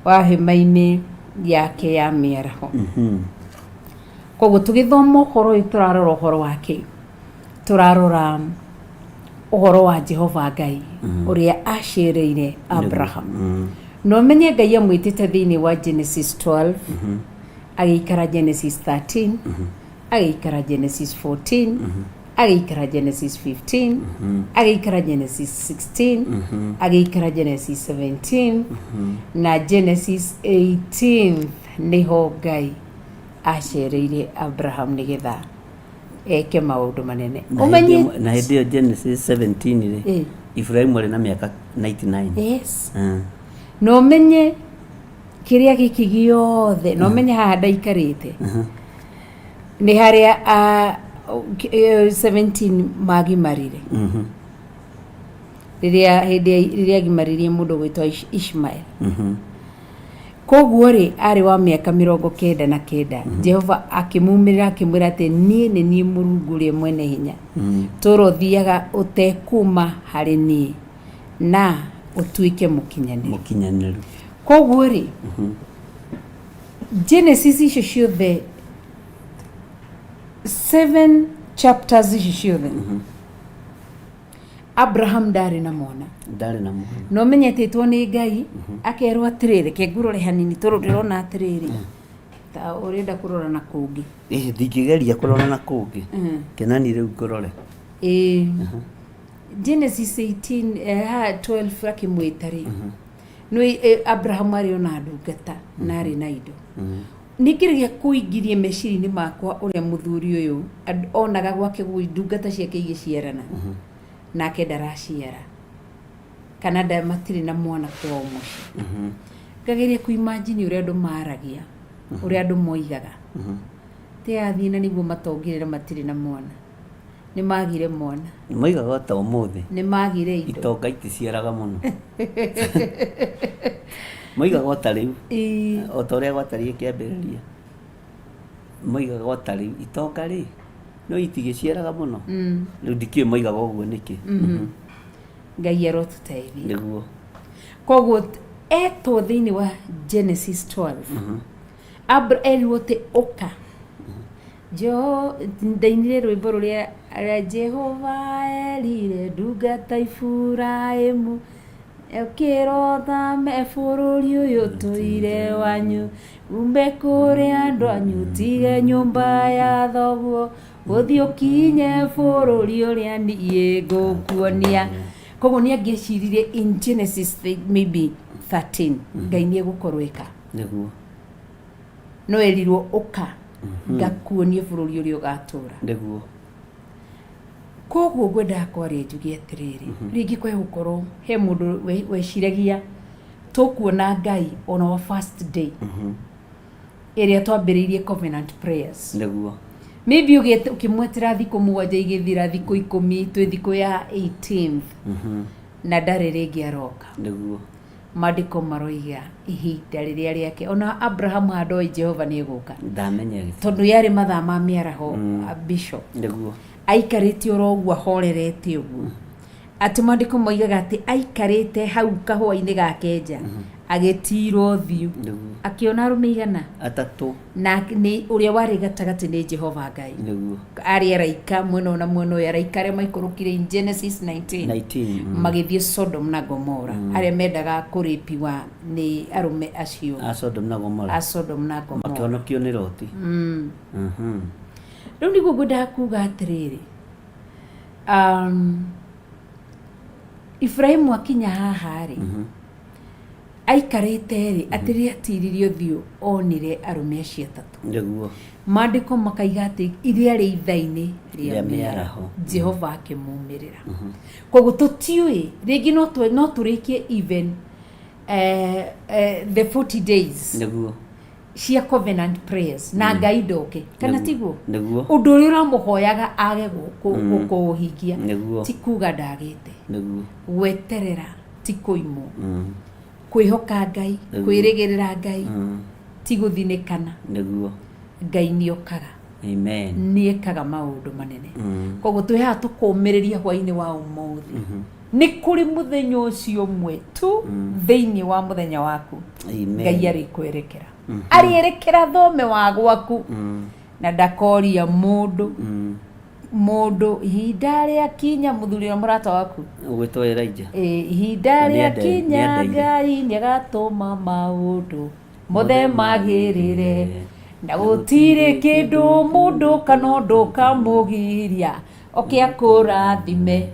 Wa hema-inĩ yake ya mĩaraho. Koguo tũgĩthoma ũhoro ũyũ tũrarora ũhoro wake. Tũrarora ũhoro wa Jehova Ngai ũrĩa acereire Abraham. No menye Ngai amwĩtĩte thĩinĩ wa Genesis 12, agĩikara Genesis 13, agĩikara Genesis 14, agĩikara Genesis 15, agĩikara Genesis 16, agĩikara Genesis 17 na Genesis 18 nĩho Ngai acereire Abraham nĩgetha eke maũndũ manene. Na hĩndĩ ĩyo Genesis 17 rĩ Ibrahimu arĩ na mĩaka 99. Yes. No menye kĩrĩa gĩkĩ gĩothe, no menye haha ndaikarĩte nĩ harĩa 17 magimarire. Rĩrĩa agimaririe mũndũ gwĩtwo Ishmael. koguo ri ari wa miaka 99 Jehova akimumirira akimwira ati nie ni nie Murungu ri mwene hinya toro thiaga utekuma hari nie na utuike mukinyaniru koguo ri Genesis icio ciothe 7 chapters icio ciothe Abraham ndari na mwana no menyetetwo ni Ngai akerwa atiriri kengurore hanini toro ndirona atiriri ta urenda kurora na kungi ndingigeria kurora na kungi kenani riu ngorore Genesis 18:12 akimwita ri no Abraham ari ona ndungata na ari na indo nikirigia kuingirie mecirini makwa uria muthuri uyu onaga gwake ndungata ciake igiciarana nake ndaraciara kana ndamatiri na mwana kwa muci ngageria kuimagine uria andu maragia uria andu moigaga te athina niguo matongirira matiri na mwana ni magire mwana ni moigaga ta umuthi ni magire indo itonga iticiaraga muno moigaga ta riu o ta uria gwatarie kiambiriria moigaga ta riu itonga ri no itigiciaraga muno riu ndikiwe moigaga uguo niki Ngai arotuteithia niguo koguo eto thiini wa Genesis 12 Abraham te oka jo ndainire rwimbo ruria Jehova erire ndungata Iburaimu ekirotha me bururi uyu tuire wanyu umbe kuri andu anyu tige nyumba ya thoguo uthi ukinye bururi uria nie ngukuonia koguo ni angicirie in Genesis maybe 13 Ngai ni egukorwo ika niguo no erirwo uka ngakuonie bururi uria ugatura niguo koguo gwenda kwari njugi atiriri ringi kwa gukorwo he mundu weciragia tukuona Ngai on our first day iria twambiriirie covenant prayers niguo maybe ukimwetera thiku 7 igithira thiku 10 twi thiku ya 18th na ndari ringi aroka niguo mandiko maroiga ihinda riria riake ona Abraham andoi Jehova ni guka ndamenyere tondu yari mathaa ma miaraho bishop niguo aikarite orogwo horerete uguo ati mandiko moigaga ati aikarite hau kahwa-ini gakenja agetirwo thiu akiona arume igana atatu na ni uria wari gatagati ni Jehova Ngai niguo ari araika mwena na mwena ya araikare maikurukire in Genesis 19 magithie Sodom na Gomora aria mendaga kuripiwa ni arume acio a Sodom na Gomora makionokio ni Loti riu niguo ngwenda kuga atiriri Ibrahimu akinya haha ri aikarite ri atiri atiririo thiu onire arume acio atatu niguo mandiko makaiga ati iria ri ithaini ria miaraho Jehova akimumirira koguo tutiui ringi no turikie even the 40 days niguo cia covenant prayers na Ngai ndoke kana tiguo niguo undu uria uramuhoyaga age gukuhingia ti kuga ndagite niguo gweterera ti kuimu kwihoka Ngai kwirigirira Ngai ti guthinikana niguo Ngai ni okaga amen ni ekaga maundu manene koguo twiha tukumiriria hwaini wa umuthi ni kuri muthenya ucio mwe tu thiini wa muthenya waku Ngai ari kwerekera arierekera thome wa gwaku na ndakoria mundu ihinda ria kinya muthuri wa murata waku ugwitwo Elijah ihinda ria kinya Ngai ni agatuma maundu mothe magirire na gutire kindu mundu kana ndu kamugiria okiakurathime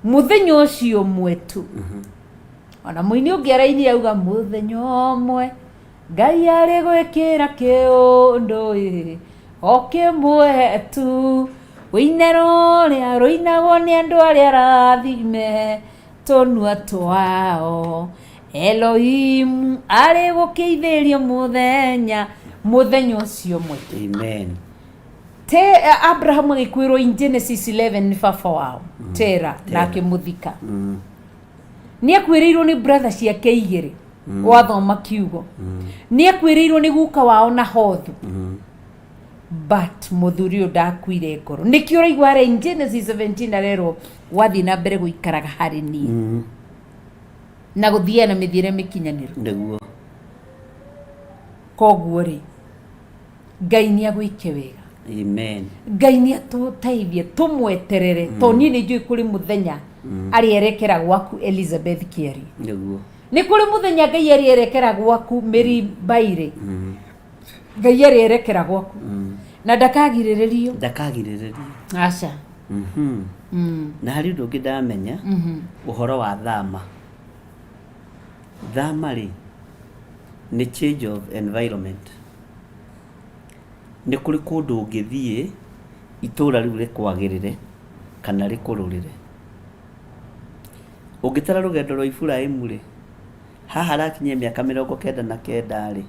muthenya ucio mwetu ona muini ungiaraini auga muthenya omwe Ngai ari gwikira kiundu okimwetu weinero ria roinagwo ni andu aria rathime tonua twao Elohim ari gukeithiria muthenya ucio mwetu amen te Abraham agikwirwo in Genesis 11 ni baba wao Tera na akimuthika ni akwirirwo ni brother ciake igiri wathoma kiugo ni akwiriirwo ni guka wao na hothu but muthuri uyu ndakuire ngoro nikio raigwa re Genesis 17 arero wathi na mbere guikaraga hari ni na guthia na mithire mikinyaniru niguo koguo ri Ngai ni agwike wega. Amen. Ngai ni atuteithie tumweterere to ni ni njui kuri muthenya arierekera gwaku Elizabeth Kieri niguo ni kuri muthenya Ngai arierekera gwaku Mary Baire Ngai arierekera gwaku na ndakagiriririo aca na hari undu ungi ndamenya uhoro wa thama ri ni change of environment ni kuri kundu ungithie itura riu rikwagirire kana rikururire ungitara rugendo rwa Ibrahimu ri haha rakinyia miaka 99 ri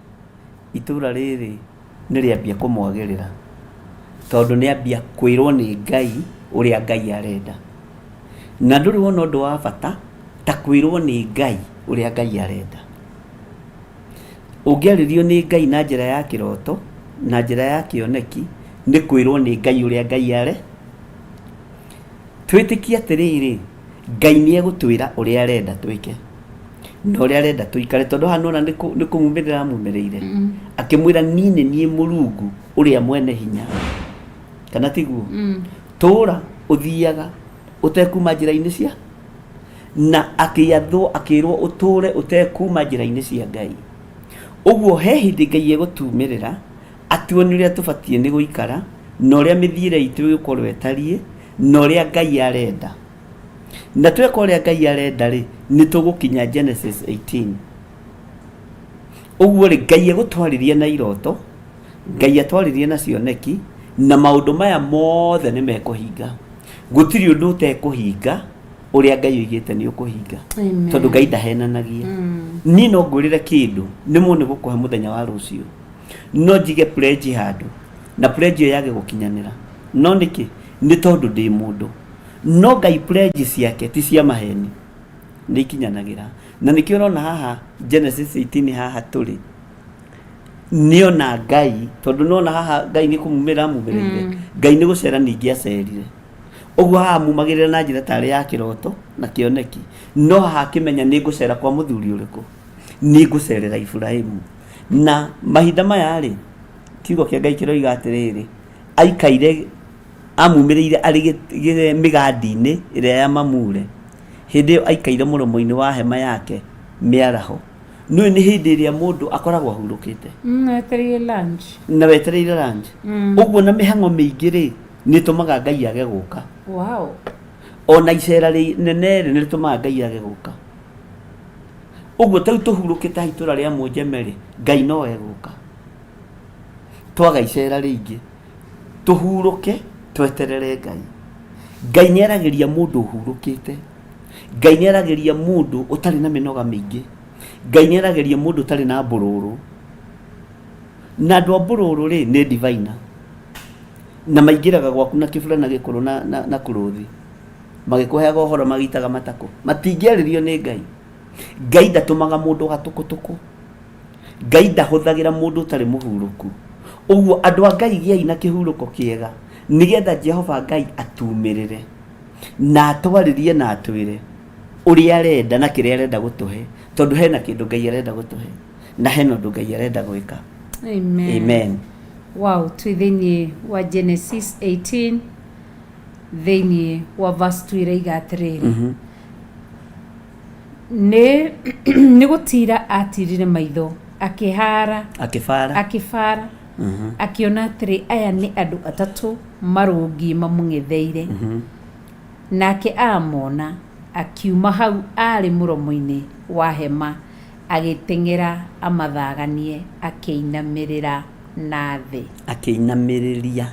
itura riri ni riambia kumwagirira tondu ni ambia kwirwo ni Ngai uria Ngai arenda na nduri wona undu wa bata ta kwirwo ni Ngai uria Ngai arenda ungiaririo ni Ngai na njira ya kiroto na njira ya kioneki ni kwirwo ni Ngai uria Ngai are twitikia atiriri Ngai ni egutwira uria arenda twike no uria arenda tuikare tondu hanona ni kumumirira mumireire akimwira nini nie Mulungu uria mwene hinya kana tiguo tura uthiaga utekuma njira-ini cia na akirwo uture utekuma njira-ini cia Ngai uguo he hindi Ngai egutumirira atuoni uria tubatie ni guikara no uria mithiire itu gukorwo etarie no uria Ngai arenda na tweka uria Ngai arenda ri ni tugukinya Genesis 18 uguo ri Ngai egutwaririe na iroto Ngai atwaririe na cioneki na maundu maya mothe ni mekuhinga gutiri undu utekuhinga uria Ngai oigite ni ukuhinga tondu Ngai ndahenanagia ni no ngurire kindu ni mu ni gukuhe muthenya wa rucio no njige pledge handu na pledge iyo yage gukinyanira no niki ni tondu ndi mundu no Ngai pledge ciake ti cia maheni ni ikinyanagira na nikio urona haha Genesis 18 haha turi niona Ngai tondu nona haha Ngai ni kumumira mumirire Ngai ni gucera ningi acerire uguo haha mumagirira na njira tari ya kiroto na kioneki no haha kimenya ni gucera kwa muthuri uriku ni gucerera Ibrahimu na mahinda maya ri kiugo kia Ngai kiroiga atiriri aikaire amumirire ari migandi-ini iria ya Mamure hindi iyo aikaire muromo-ini wa hema yake miaraho no ni hindi iria mundu akoragwo ahurukite wetereire lunch na wetereire lunch uguo na mihango miingi ri ni tumaga Ngai age guka wow ona icera ri nene ri ni tumaga Ngai age guka uguo tau tuhurukite hitura ria Munjemeri Ngai no eguka twaga icera ringi tuhuruke tweterere Ngai Ngai ni aragiria mundu uhurukite Ngai ni aragiria mundu utari na minoga mingi Ngai ni aragiria mundu utari na mbururu na andu a mbururu ri ni divine na maingiraga gwaku na kibura na gikuru na kuruthi magikuheaga uhoro magitaga matako matingiaririo ni Ngai Ngai ndatumaga mundu gatukutuku Ngai ndahuthagira mundu utari muhuruku uguo andu a Ngai giai na kihuruko kiega nigetha Jehova Ngai atumirire na atwaririe na atwire uria arenda na kiria arenda gutuhe tondu hena kindu Ngai arenda gutuhe na hena undu Ngai arenda gwika. Amen. Wow, twithini wa Genesis 18 thini wa verse 2 ireiga atiriri ni gutira atirire maitho akihara akifara akiona atiri aya ni andu atatu marungi mamung'etheire nake amona akiuma hau ari muromo-ini wa hema agiteng'era amathaganie akinamirira na thi akeinamiriria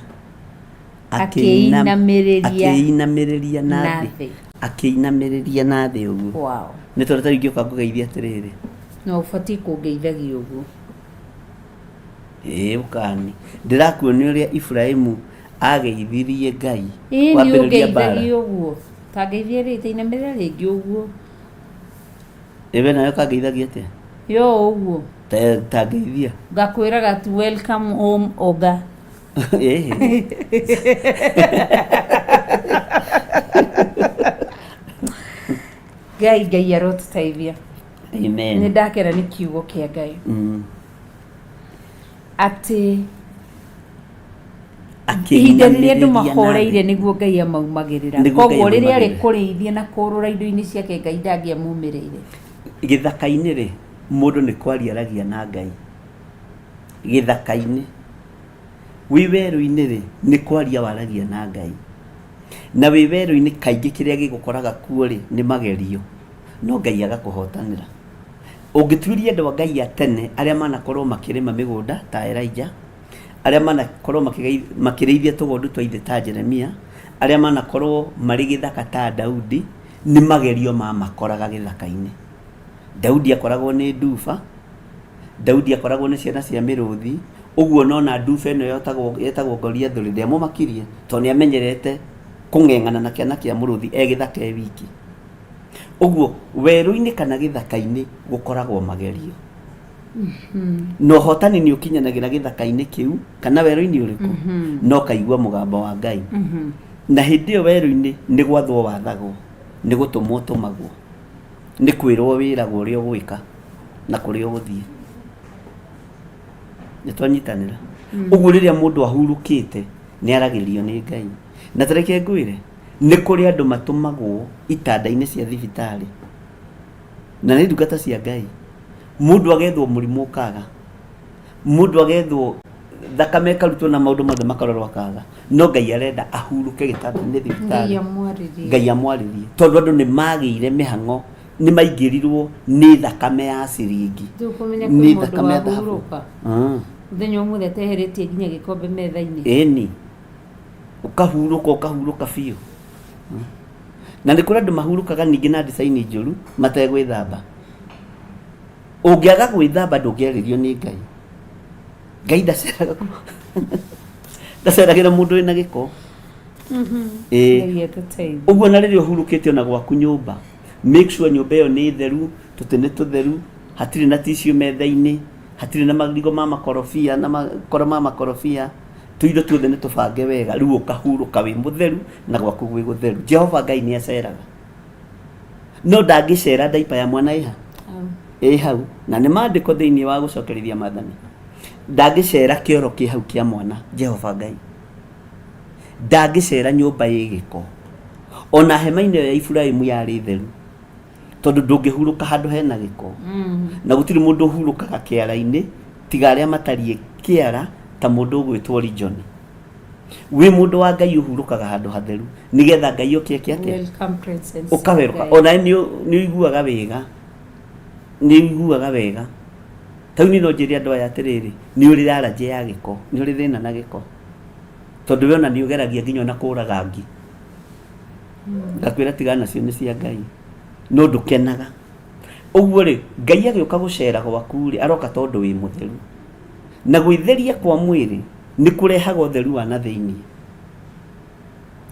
na thi uguo. Wow. Ni tondu tari ngioka ngugeithia atiriri no ubati kungeithagia uguo ukani ndirakuonia uria Ibrahimu ageithirie Ngai wambiriria bara uguo tangeithia ri tainamirira ringi uguo ebe nayo kangeithagia atia yo uguo Tageithia. ngakwiraga tu welcome home Oga. Ngai arotũteithia. Amen. Nĩ ndakena nĩ kiugo kĩa Ngai atĩ ihinda rĩrĩa andũ mahoreire nĩguo Ngai amaumagĩrĩra. Koguo rĩrĩa arĩ kũrĩithia na kũrũra indo-inĩ ciake Ngai ndangĩamumĩrĩire. Gĩthaka-inĩ rĩ, mũndũ nĩ kwaria aragia na Ngai. Gĩthaka-inĩ wĩ werũ-inĩ rĩ, nĩ kwaria waragia na Ngai. Na wĩ werũ-inĩ kaingĩ kĩrĩa gĩgũkoraga kuo rĩ nĩ magerio, no Ngai agakũhotanĩra. Ũngĩtuĩria andũ a Ngai a tene arĩa manakorwo makĩrĩma mĩgũnda ta Elijah, arĩa manakorwo makĩrĩithia tũgondu twa ithe ta Jeremia, arĩa manakorwo marĩ gĩthaka ta Daudi, nĩ magerio makoraga gĩthaka-inĩ. Daudi akoragwo nĩ nduba, Daudi akoragwo nĩ ciana cia mĩrũthi, ũguo nona nduba ĩno yetagwo Goliath ndĩamũmakirie tondũ nĩ amenyerete kũng'eng'ana na kĩana kĩa mũrũthi gĩthaka wiki. Ũguo werũ-inĩ kana gĩthaka-inĩ gũkoragwo magerio. No hotani nĩ ũkinyanagĩra gĩthaka-inĩ kĩu kana werũ-inĩ ũrĩkũ, no kaigua mũgambo wa Ngai. Na hĩndĩ ĩyo werũ-inĩ nĩ gwathwo wathagwo, nĩ gũtũmwo tũmagwo, nĩ kwĩrwo wĩragwo ũrĩa ũgwĩka na kũrĩa ũgũthiĩ. Nĩ twanyitanĩra. Ũguo rĩrĩa mũndũ ahurũkĩte nĩ aragĩrio nĩ Ngai. Na tareke ngwĩre nĩ kũrĩ andũ matũmagwo itanda-inĩ cia thibitarĩ na nĩ ndungata cia Ngai. Mũndũ agethwo mũrimũ ũkaga, mũndũ agethwo thakame ĩkarutwo na maũndũ mothe makarorwo akaga, no Ngai arenda ahurũke gĩtanda-inĩ thibitarĩ. Ngai amwarĩrie tondũ andũ nĩ magĩire mĩhang'o, nĩ maingĩrirwo nĩ thakame ya ciringi, nĩ thakame ya dhahabu. Mũthenya ũmwe teheretie nginya gĩkombe metha-inĩ. Ĩni ũkahurũka biũ. Na nĩ kũrĩ andũ mahurũkaga ningĩ na design njũru mategwĩthamba. Ũngĩaga gwĩthamba ndũngĩarĩrio nĩ Ngai. Ngai ndaceragĩra mũndũ wĩna gĩko. Ũguo na rĩrĩa ũhurũkĩte ona gwaku nyũmba, make sure nyũmba ĩyo nĩ theru, tũtĩ nĩ tũtheru, hatirĩ na tissue metha-inĩ, hatirĩ na marigo ma makorobia na makoro ma makorobia, tũindo tuothe nĩ tũbange wega, rĩu ũkahurũka wĩ mũtheru na gwaku gwĩ gũtheru. Jehova Ngai nĩ aceraga, no ndangĩcera ndaipa ya mwana hau, na nĩ maandĩko thĩinĩ wa gũcokerithia maathani. Ndangĩcera kĩoro kĩ hau kĩa mwana Jehova Ngai, ndangĩcera nyũmba ĩ gĩko, ona hema-inĩ ya Iburahĩmu yarĩ theru, tondũ ndũngĩhurũka handũ hena gĩko. Na gũtirĩ mũndũ ũhurũkaga kĩara-inĩ tiga arĩa matariĩ kĩara ta mũndũ ũgwĩtwo Region. Wĩ mũndũ wa Ngai ũhurũkaga handũ hatheru nĩgetha Ngai oke atĩa ũkaweruka. Ona nĩ ũiguaga wega, tauni no njĩre andũ aya atĩrĩrĩ, nĩ ũrĩ allergy ya gĩko, nĩ ũrĩ thĩna na gĩko, tondũ we ona nĩ ũgeragia nginya na kũũraga ngi. Ndakwĩra tigana nacio nĩ cia Ngai, no ndũkenaga. Ũguo rĩ, Ngai agĩũka gũcera gwaku rĩ, aroka tondũ wĩ mũtheru. Na gwĩtheria kwa mwĩrĩ nĩ kũrehaga ũtheru wa na thĩinĩ,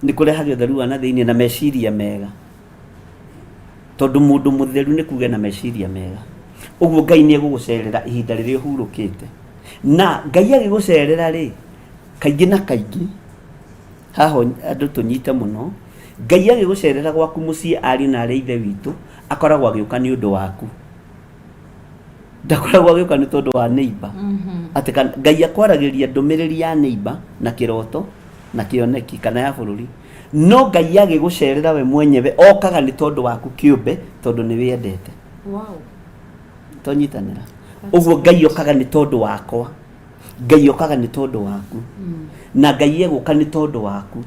nĩ kũrehaga ũtheru wa na thĩinĩ na meciria mega, tondũ mũndũ mũtheru nĩ kuge na meciria mega. Ũguo Ngai nĩ egũgũcerera ihinda rĩrĩa ũhurũkĩte. Na Ngai agĩgũcerera rĩ, kaingĩ na kaingĩ haha andũ tũnyite mũno, Ngai agĩgũcerera gwaku mũciĩ ariũ na arĩa ithe witũ akoragwo agĩũka nĩ ũndũ waku, ndakoragwo agĩũka nĩ tondũ wa neighbor. Atĩ Ngai akwaragĩria ndũmĩrĩri ya neighbor na kĩroto na kĩoneki kana ya bũrũri, no Ngai agĩgũcerera we mwenyewe okaga nĩ tondũ waku kĩũmbe, tondũ nĩ wendete. Tũnyitanĩra. Ũguo Ngai okaga nĩ tondũ wakwa, Ngai okaga nĩ tondũ waku, na Ngai egũka nĩ tondũ waku.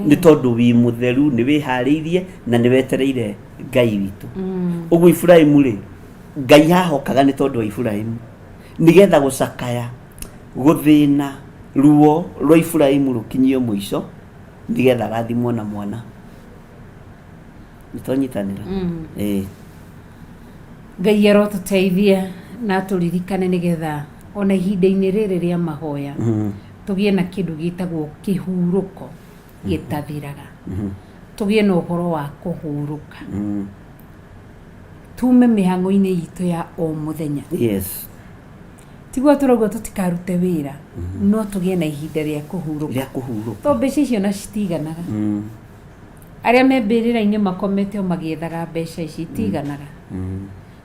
Nĩ tondũ wĩ mũtheru, nĩ wĩharĩirie na nĩ wetereire Ngai witũ. Ũguo Iburahĩmu rĩ, Ngai hahokaga nĩ tondũ wa Iburahĩmu, nĩgetha gũcakaya gũthĩna ruo rwa Iburahĩmu rũkinyio mũico, nĩgetha arathimwo na mwana. Nĩ twanyitanĩra. Ngai arotũteithia na tũririkane nĩgetha ona ihinda-inĩ rĩrĩ rĩa mahoya tũgĩe na kĩndũ gĩtagwo kĩhurũko gĩtathiraga, tũgĩe na ũhoro wa kũhurũka. tume mihango-ini itu ya o muthenya. Yes. Tigwa turauga tutikarute wira no tugie na ihinda ria kuhuruka. To mbeca icio na citiganaga. Aria membirira-ini makomete o magiethaga mbeca ici itiganaga.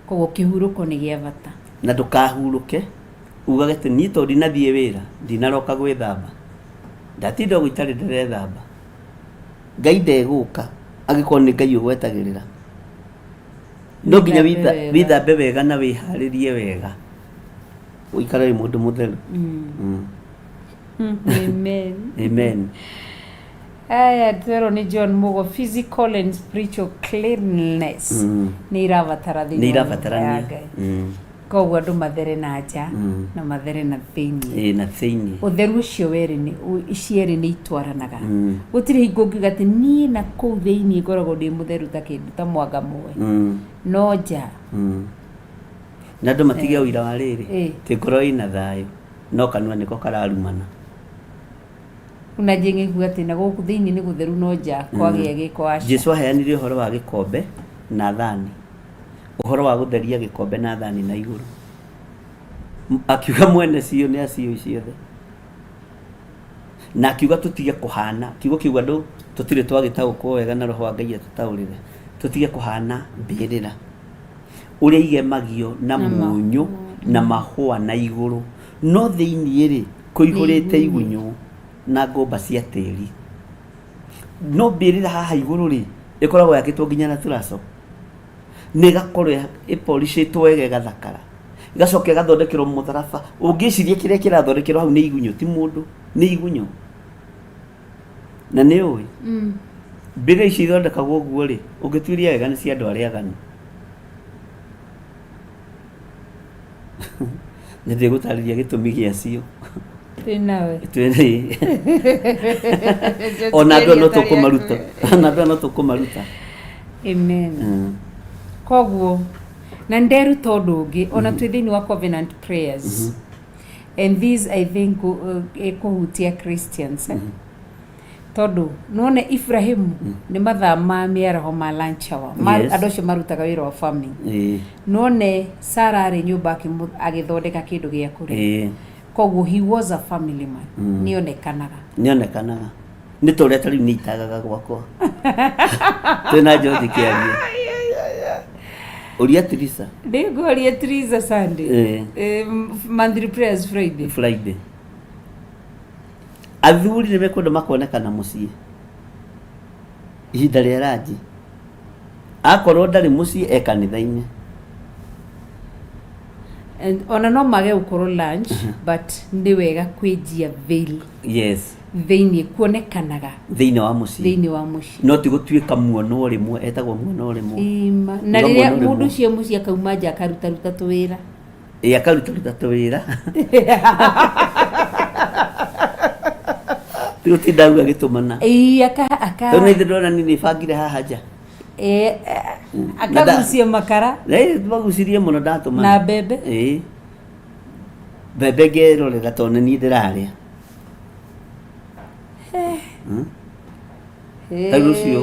Koguo kihuruko ni gia bata. Na ndukahuruke ugage ati ni to ndinathie wira ndinaroka gwithamba ndatinda gwitari ndirethamba Ngai ndeguka agikorwo ni Ngai ugwetagirira no nginya withambe wega na wiharirie wega uikara ri mundu mutheru. Amen. Amen. Aya twero ni John Mugo, physical and spiritual cleanliness ni irabatara thini. Ni irabatarania. Koguo andu mathere na nja na mathere na thiini. Na thiini. Utheru ucio weri ni icieri ni itwaranaga. Gutiri hingo ngiuga ati nie na kuu thiini ngoragwo ndi mutheru ta kindu ta mwanga mwe. No nja. Na andu matige uira wa riri ti ngoro ina thayo no kanua niko kararumana. Una jengi kuga ati na guku thiini ni gutheru no nja kwagia giko aca. Jesu aheanire uhoro wa gikombe na thani. Uhoro wa gutheria gikombe na thani na iguru. Akiuga mwene cio ni acio ciothe. Na akiuga tutige kuhana, kiugo kiuga andu tutire twagitaukwo wega na roho wa Ngai atutaurire. Tutige kuhana mbirira. Uria igemagio na munyu na mahua na iguru. No thiini ri kuihurite igunyu na ngomba cia tiri. No mbirira haha iguru ri ikoragwo yakitwo nginya na turaco. Negakorwo ipolishitwo wega gathakara. Igacoka gathondekerwo mutharaba. Ungicirie kiria kirathondekerwo hau ni igunyu ti mundu, ni igunyu. Na ni oi. Mbirira ici ithondekagwo uguo ri ungituiria wega ni cia andu aria aganu. Nĩ gũtarĩria gĩtũmi gĩacio. Twĩnawe. Twĩrĩ. Ona andũ no tũkũmaruta. Ona andũ no tũkũmaruta. Amen. Koguo na nderuta ũndũ ũngĩ ona twĩ thĩinĩ wa covenant prayers. And these I think ikuhutia Christians. Tondu none Ibrahim ni mathaa ma mĩaraho ma lunch hour. Andũ acio marutaga wĩra wa farming. None Sarah arĩ nyũmba agĩthondeka kĩndũ gĩa kũrĩa. Koguo he was a family man. Nĩonekanaga. Nĩ tũrĩa tarĩ nĩ itagaga gwakwa. Twĩna George Kĩaria. Uria Teresa. Uria Teresa Sunday. Monthly prayers Friday. Athuri nĩ mekwenda makonekana mũciĩ. Ihinda rĩa ranji. Akorwo ndarĩ mũciĩ kanitha-inĩ. And ona no mage ukorwo lunch but ndi wega kwijia veil. Yes. Thĩinĩ kuonekanaga thĩinĩ wa mũciĩ. No ti gũtuĩka muono rimwe etagwo muono rimwe. Na rĩrĩa mũndũ ũcio mũciĩ akauma nja akaruta tũwĩra. Akaruta tũwĩra. Tutinda uga gĩtũmana. Aka. Tona ithe ndona nini bangire haha nja. Akagucia makara. Magucirie mũno ndatũmana. Na mbembe. Mbembe ngerorera tondũ niĩ ndĩrarĩa. Tayo cio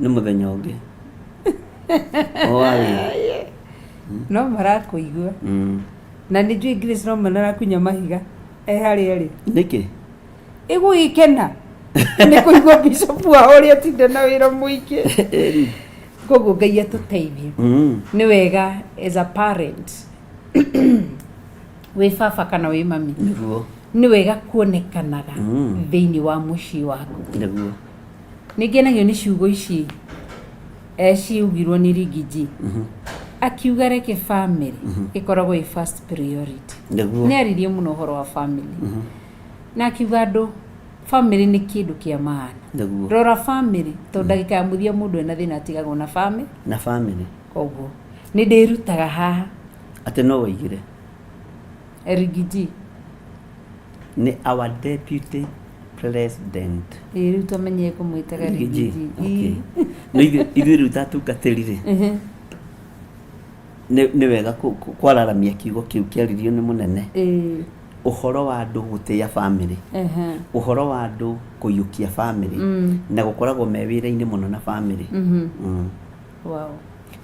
nĩ mũthenya ũngĩ. No marakũigua. Na nĩ njũĩ Grace no marakunya mahiga. Harĩa nĩkĩ? Igũgĩkena. Nĩ kũigua Bishop wao ũrĩa tinda na wĩra mũingĩ. Koguo Ngai atũteithie. Nĩ wega as a parent. Wĩ baba kana wĩ mami. Nĩ wega kuonekanaga thĩinĩ wa mũciĩ waku. Nĩngenagio nĩ ciugo ici ciugirwo nĩ Rigiji. Akiuga reke family ĩkoragwo ĩ first priority. Nĩ aririe mũno ũhoro wa family. Na akiuga andũ family nĩ kĩndũ kĩa maana. Rora family tondũ ndagĩka ya mũthia mũndũ ena thĩna atigagwo na family. Koguo nĩ ndĩrutaga haha. Atĩ no waigire. Rigiji ni our deputy president. Rĩu tũmenye kũmwĩtaga Rigiji. No ithuĩ rĩu tatungatĩrire. Nĩ wega kwararamia kiugo kĩu kĩaririo nĩ mũnene. Ũhoro wa andũ gũtĩa family. Ũhoro wa andũ kũiyũkia family. Na gũkoragwo me wĩra-inĩ mũno na family. Wow.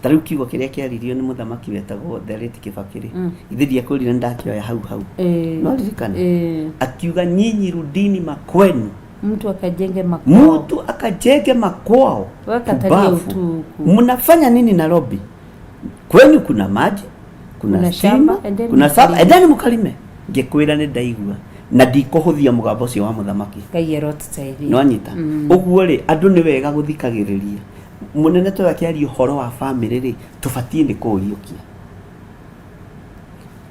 Tariu kiugo kiria kiaririo ni muthamaki wetagwo Dereti Kibakiri ithe dia kwirire ndakioya hau no ririkana akiuga nyinyi rudini makwenu, mtu akajenge makwao, wakatalia mnafanya nini Nairobi? Kwenu kuna maji, kuna stima, kuna saba, endeni mukalime. Ngekwira ni ndaigua na ndikuhuthia mugambo ucio wa muthamaki no anyita uguo ri andu ni wega guthikagiriria munene to yakiaria uhoro wa family ri tubatie ni kuuriukia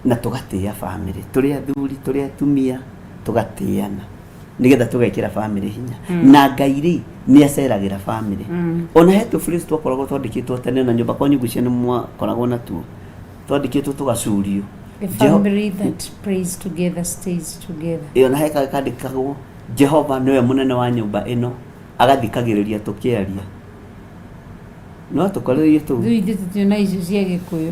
na tugatia family turi athuri turi atumia tugatiana nigetha tugekira family hinya na Ngai ri ni aceragira family ona hetu Kristo twakoragwo twandikitwo tene na nyumba kwa nyugu ciene mwakoragwo na tu twandikitwo tugacurio. The family that prays together stays together. Iyo na heka kandikagwo Jehova niwe munene wa nyumba ino agathikagiriria tukiaria no tukorerie tu na icio cia Gikuyu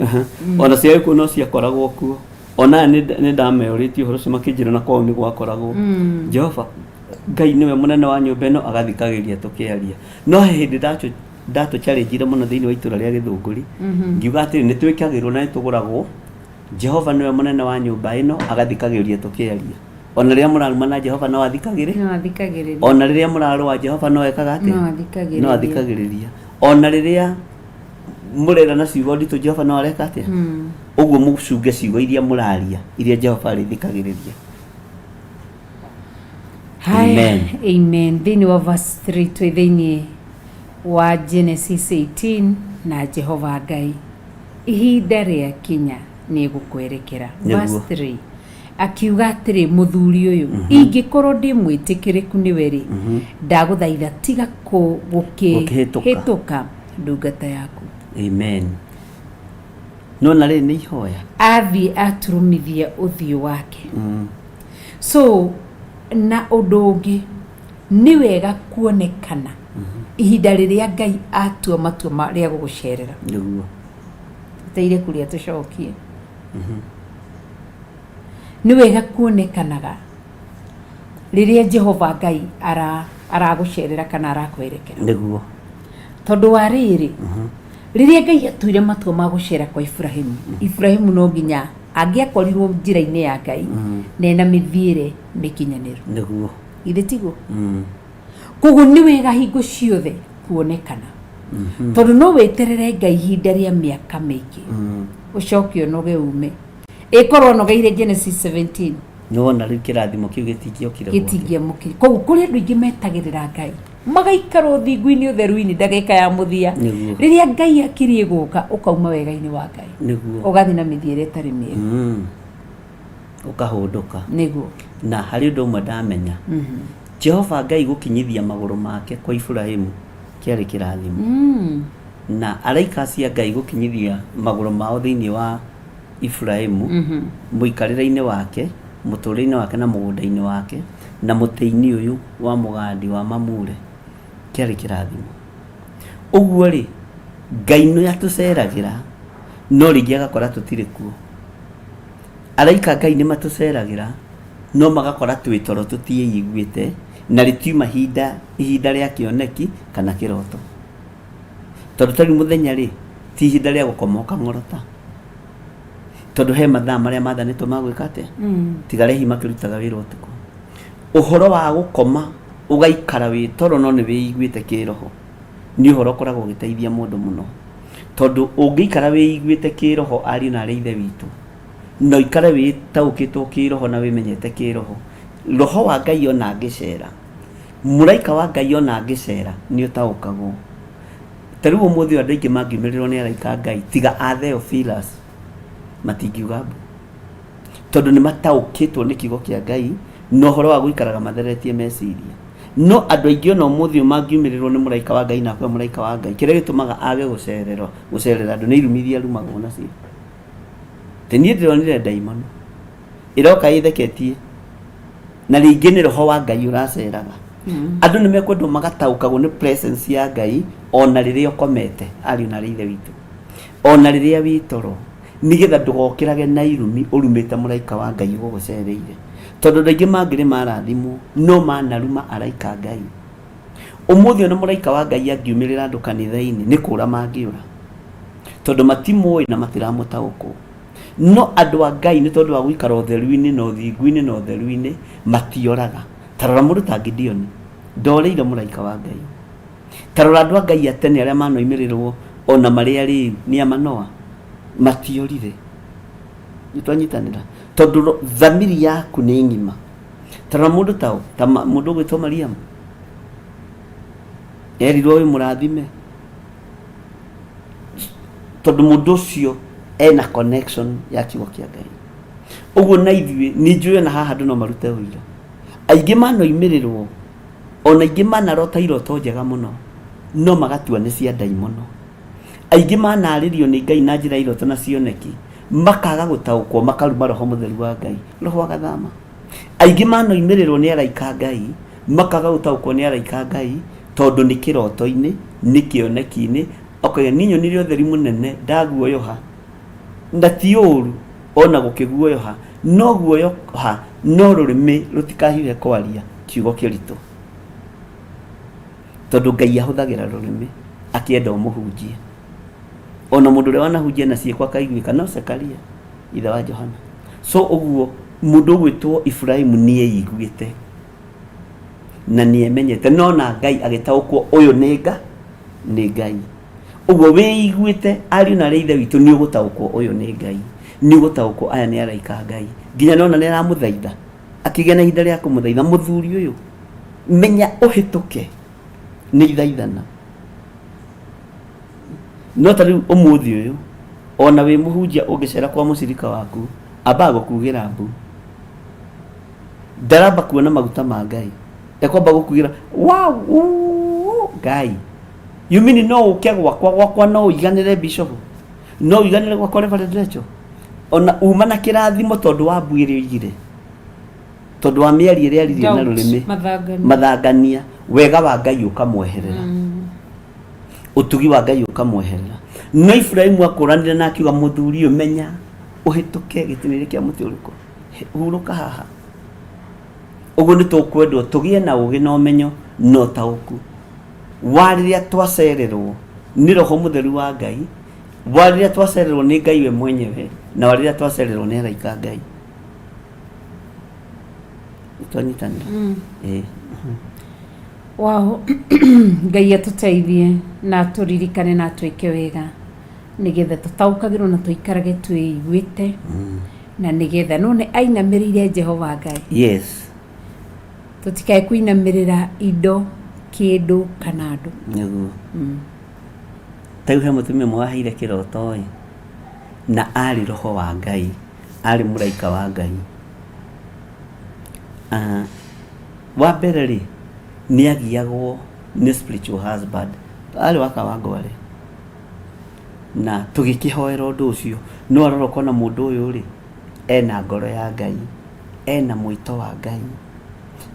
ona cia Gikuyu no ciakoragwo kuo ona ni ndameoritie horo cimakijira na kwao ni gwakoragwo Jehova Ngai niwe munene wa nyumba ino agathikagiriria tukiaria no hindi ndato challenge muno thiini wa itura ria Githunguri ngiuga ati ni twikagirwo na nituguragwo Jehova niwe munene wa nyumba ino agathikagiriria tukiaria ona riria muraruma na Jehova no athikagiriria ona riria murarwa Jehova no ekaga ati no athikagiriria ona riria murera na ciugo nditu Jehova no areka ati uguo mucunge ciugo iria muraria iria Jehova arithikagiriria. Amen. Thiini wa verse 3 twithiini wa Genesis 18 na Jehova Ngai ihinda ria kinya ni gukwerekera. Verse 3 akiuga atiri muthuri uyu ingikorwo ndi mwitikiriku ni weri ndaguthaitha tiga gukihituka ndungata yaku. Amen. No na ri ni ihoya athi aturumithia uthio wake so na udungi ni wega kuonekana ihinda riria Ngai atua matua maria gugucerera niguo teire kuria tucokie ni wega kuonekanaga riria Jehova Ngai aragucerera kana arakwerekera niguo tondu wa riri riria Ngai atuire matua ma gucera kwa Ibrahimu no nginya angiakorirwo njira-ini ya Ngai nena mithiire mikinyaniru niguo ithe tiguo koguo ni wega hingo ciothe kuonekana tondu no weterere Ngai ihinda ria miaka mingi ucokio noge ume ikorwo nogeire Genesis 17 no na riu kirathimo kiu gitingiamukire koguo kuri andu ingi metagirira Ngai magaikara thingu-ini utheru-ini ndagika ya muthia riria Ngai akirie guka ukauma wega-ini wa Ngai niguo ugathi na mithiire tari miega ukahunduka niguo na hari undu umwe ndamenya Jehova Ngai gukinyithia maguru make kwa Ibrahimu kiari kirathimo na araika cia Ngai gukinyithia maguru mao thiini wa Ibrahimu muikarire-ini wake muturire-ini wake na mugunda-ini wake na muteini uyu wa mugandi wa Mamure kiari kirathimo uguo ri Ngai no yatuceragira no ringi agakora tutire kuo araika Ngai ni matuceragira no magakora twitoro tutiiguite na ritiuma ihinda ria kioneki kana kiroto tondu tari muthenya ri ti ihinda ria gukomoka ngorota tondu he mathaa maria mathanitwo magwika atia tigare hi makirutaga wira utuku uhoro wa gukoma ugaikara witoro no ni wiiguite kiroho ni uhoro koragwo giteithia mundu muno tondu ungiikara wiiguite kiroho ari na ari ithe witu no ikara witaukitwo kiroho na wimenyete kiroho roho wa Ngai ona angicera muraika wa Ngai ona angicera ni utaukagwo tariu umuthi andu aingi mangiumirirwo ni araika Ngai tiga a Theophilus matingiuga tondu ni mataukitwo ni kiugo kia Ngai no horo wa guikaraga matheretie meciria no andu aingi ona umuthi mangiumirirwo ni muraika wa Ngai na kwa muraika wa Ngai kire gitumaga age gucerera andu ni irumithia rumagwo nacio tenie ndironire ndaimano iroka itheketie na ringi ni roho wa Ngai uraceraga andu ni mekwendo magataukagwo ni presence ya Ngai ona riria ukomete ari na rithe witu ona riria witoro nigetha ndugokirage na irumi urumite muraika wa Ngai gugucereire tondu ndaingi mangire marathimo no manaruma araika Ngai umuthi ona muraika wa Ngai angiumirira andu kanitha-ini ni kura mangiura tondu matimoi na matiramutaũkwo. No andũ a Ngai nĩ tondũ wa gũikara ũtheru-inĩ na ũthingu-inĩ na ũtheru-inĩ matioraga. Tarora mũndũ ta Gideoni ndoreire mũraika wa Ngai. Tarora andũ a Ngai a tene arĩa manoimĩrĩrwo ona marĩa rĩu nĩ a Manoa matiorire. Nĩtwanyitanĩra tondũ thamiri yaku nĩ ng'ima. Tarora mũndũ ta mũndũ ũgwĩtwo Mariamu erirwo wĩ mũrathime tondũ mũndũ ũcio ena connection ya kiugo kĩa Ngai. Ũguo na ithuĩ nĩ njũĩ na haha andũ no marute ũira. Aingĩ manoimĩrĩrwo ona aingĩ manarota iroto njega mũno no magatua nĩ cia ndaimono. Aingĩ manarĩrio nĩ Ngai na njĩra iroto na cioneki makaga gũtaũkwo makaruma Roho Mũtheru wa Ngai, Roho agathama. Aingĩ manoimĩrĩrwo nĩ araika Ngai makaga gũtaũkwo nĩ araika Ngai tondũ nĩ kĩroto-inĩ nĩ kĩoneki-inĩ. Okay, niĩ nyonire ũtheri mũnene ndaguoyoha na ti ũru ona gũkĩguoyoha, no guoyoha no rũrĩmĩ rũtikahiũhe kwaria kiugo kĩritũ tondũ Ngai ahũthagĩra rũrĩmĩ akĩenda ũmũhunjie. Ona mũndũ ũrĩa wanahunjia na ciĩko akaiguĩka no Zekaria ithe wa Johana. So ũguo mũndũ ũgwĩtwo Ibrahimu nĩ eiguĩte na nĩ emenyete, no na Ngai agĩtaũkwo ũyũ nĩ Ngai. Ũguo wĩiguĩte ariũ na ithe witũ nĩ ũgũtaũkwo ũyũ nĩ Ngai, nĩ ũgũtaũkwo aya nĩ araika Ngai. Nginya nona nĩ aramũthaitha akĩgĩa na ihinda rĩa kũmũthaitha mũthuri ũyũ menya ũhĩtũke nĩ ithaithana. No ta rĩu ũmũthĩ ũyũ ona wĩ mũhunjia ũngĩcera kwa mũcirika waku ambaga gũkuugĩra mbu, ndaramba kuona maguta ma Ngai, ekwamba gũkuugĩra wow Ngai. You mean no ũke gwakwa no ũiganĩre bishop, no ũiganĩre gwakwa Reverend Rachel, ona uma na kĩrathimo tondũ wa mbu ĩrĩa ũigire, tondũ wa mĩario ĩrĩa aririe na rũrĩmĩ mathangania. Wega wa Ngai ũkamweherera, ũtugi wa Ngai ũkamweherera. No Ibrahimu akũranire na akiuga mũthuri ũyũ menya ũhĩtũke gĩtĩ-inĩ kĩa mũtĩ ũrĩkũ, hurũka haha. Ũguo nĩ tũkwendwo tũgĩe na ũgĩ na ũmenyo na ũtaũku wa rĩrĩa twacererwo nĩ Roho Mũtheru wa Ngai, wa rĩrĩa twacererwo nĩ Ngai we mwenyewe, na wa rĩrĩa twacererwo nĩ araika Ngai. Twanyitanĩra. Wow. Ngai atũteithie na tũririkane na twĩke wega nĩgetha tũtaũkagĩrwo na tũikarage twĩiguĩte na nĩgetha none ainamĩrĩire Jehova Ngai. Yes. Tũtikae kũinamĩrĩra indo, kĩndũ kana andũ. Nĩguo. Ta he mũtumia ũmwe waheire kĩroto na arĩ Roho wa Ngai, arĩ mũraika wa Ngai. Wa mbere rĩ nĩ agiagwo nĩ spiritual husband, arĩ wa Kawangware, na tũgĩkĩhoera ũndũ ũcio. No arora ũkona mũndũ ũyũ rĩ ena ngoro ya Ngai, ena mwĩto wa Ngai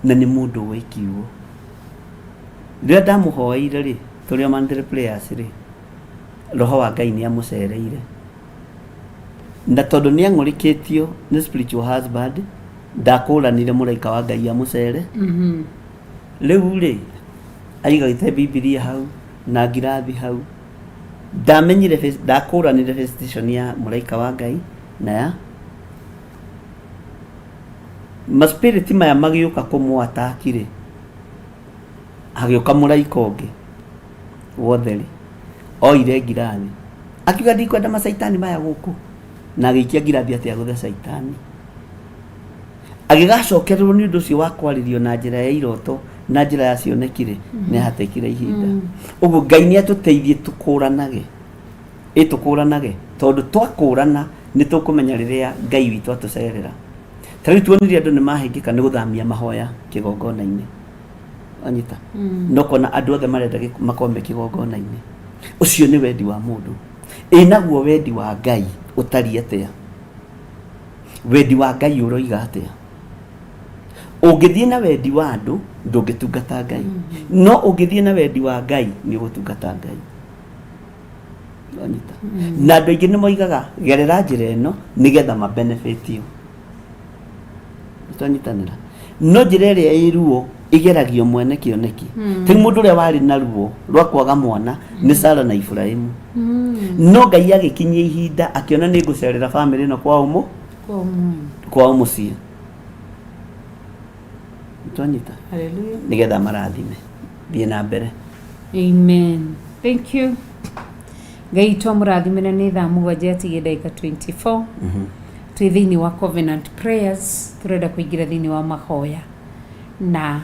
na nĩ mũndũ wa ikiugo. Rĩrĩa ndamũhoeire rĩ tũrĩ o Mandela Players rĩ, Roho wa Ngai nĩ amũcereire, na tondũ nĩ ang'ũrĩkĩtio nĩ spiritual husband ndakũranire mũraika wa Ngai amũcere. Rĩu rĩ aigaĩte Bibilia hau na ngirathi hau, ndamenyire ndakũranire face station ya mũraika wa Ngai na ya maspiriti maya magĩũka kũmwataki rĩ, hagĩũka mũraika ũngĩ wothe rĩ oire ngirathi akiuga ndikwenda macaitani maya gũkũ, na agĩikia ngirathi atĩ agũthe caitani. Agĩgacokererwo nĩ ũndũ ũcio wa kwarĩrio na njĩra ya iroto na njĩra ya cionekire nĩ hatekire ihinda. Ũguo Ngai nĩ atũteithie tũkũranage, tũkũranage tondũ twakũrana nĩ tũkũmenya rĩrĩa Ngai witũ atũcerera. Ta rĩu tuonire andũ nĩ mahĩngĩka nĩ gũthamia mahoya kĩgongona-inĩ, anyita no kona andũ othe marenda makome kĩgongona-inĩ. Ũcio nĩ wendi wa mũndũ, naguo wendi wa Ngai ũtariĩ atĩa? Wendi wa Ngai ũroiga atĩa? Ũngĩthiĩ na wendi wa andũ ndũngĩtungata Ngai, no ũngĩthiĩ na wendi wa Ngai nĩ ũgũtungata Ngai. Anyita na andũ aingĩ nĩ moigaga gerera njĩra ĩno nĩgetha mabenefitio. Twanyitanĩra no njĩra ĩrĩa ĩruo igeragio mwene kioneki ti mundu uria wari na ruo rwa kwaga mwana ni Sara na Ibrahimu no Ngai agikinyia ihinda akiona ni gucerera family no kwa mucie twanyita hallelujah nigetha marathime thie na mbere. Amen. Thank you. Ngai twamurathimira ni thaa 7:24 twi thiini wa covenant prayers turenda kuingira thiini wa mahoya na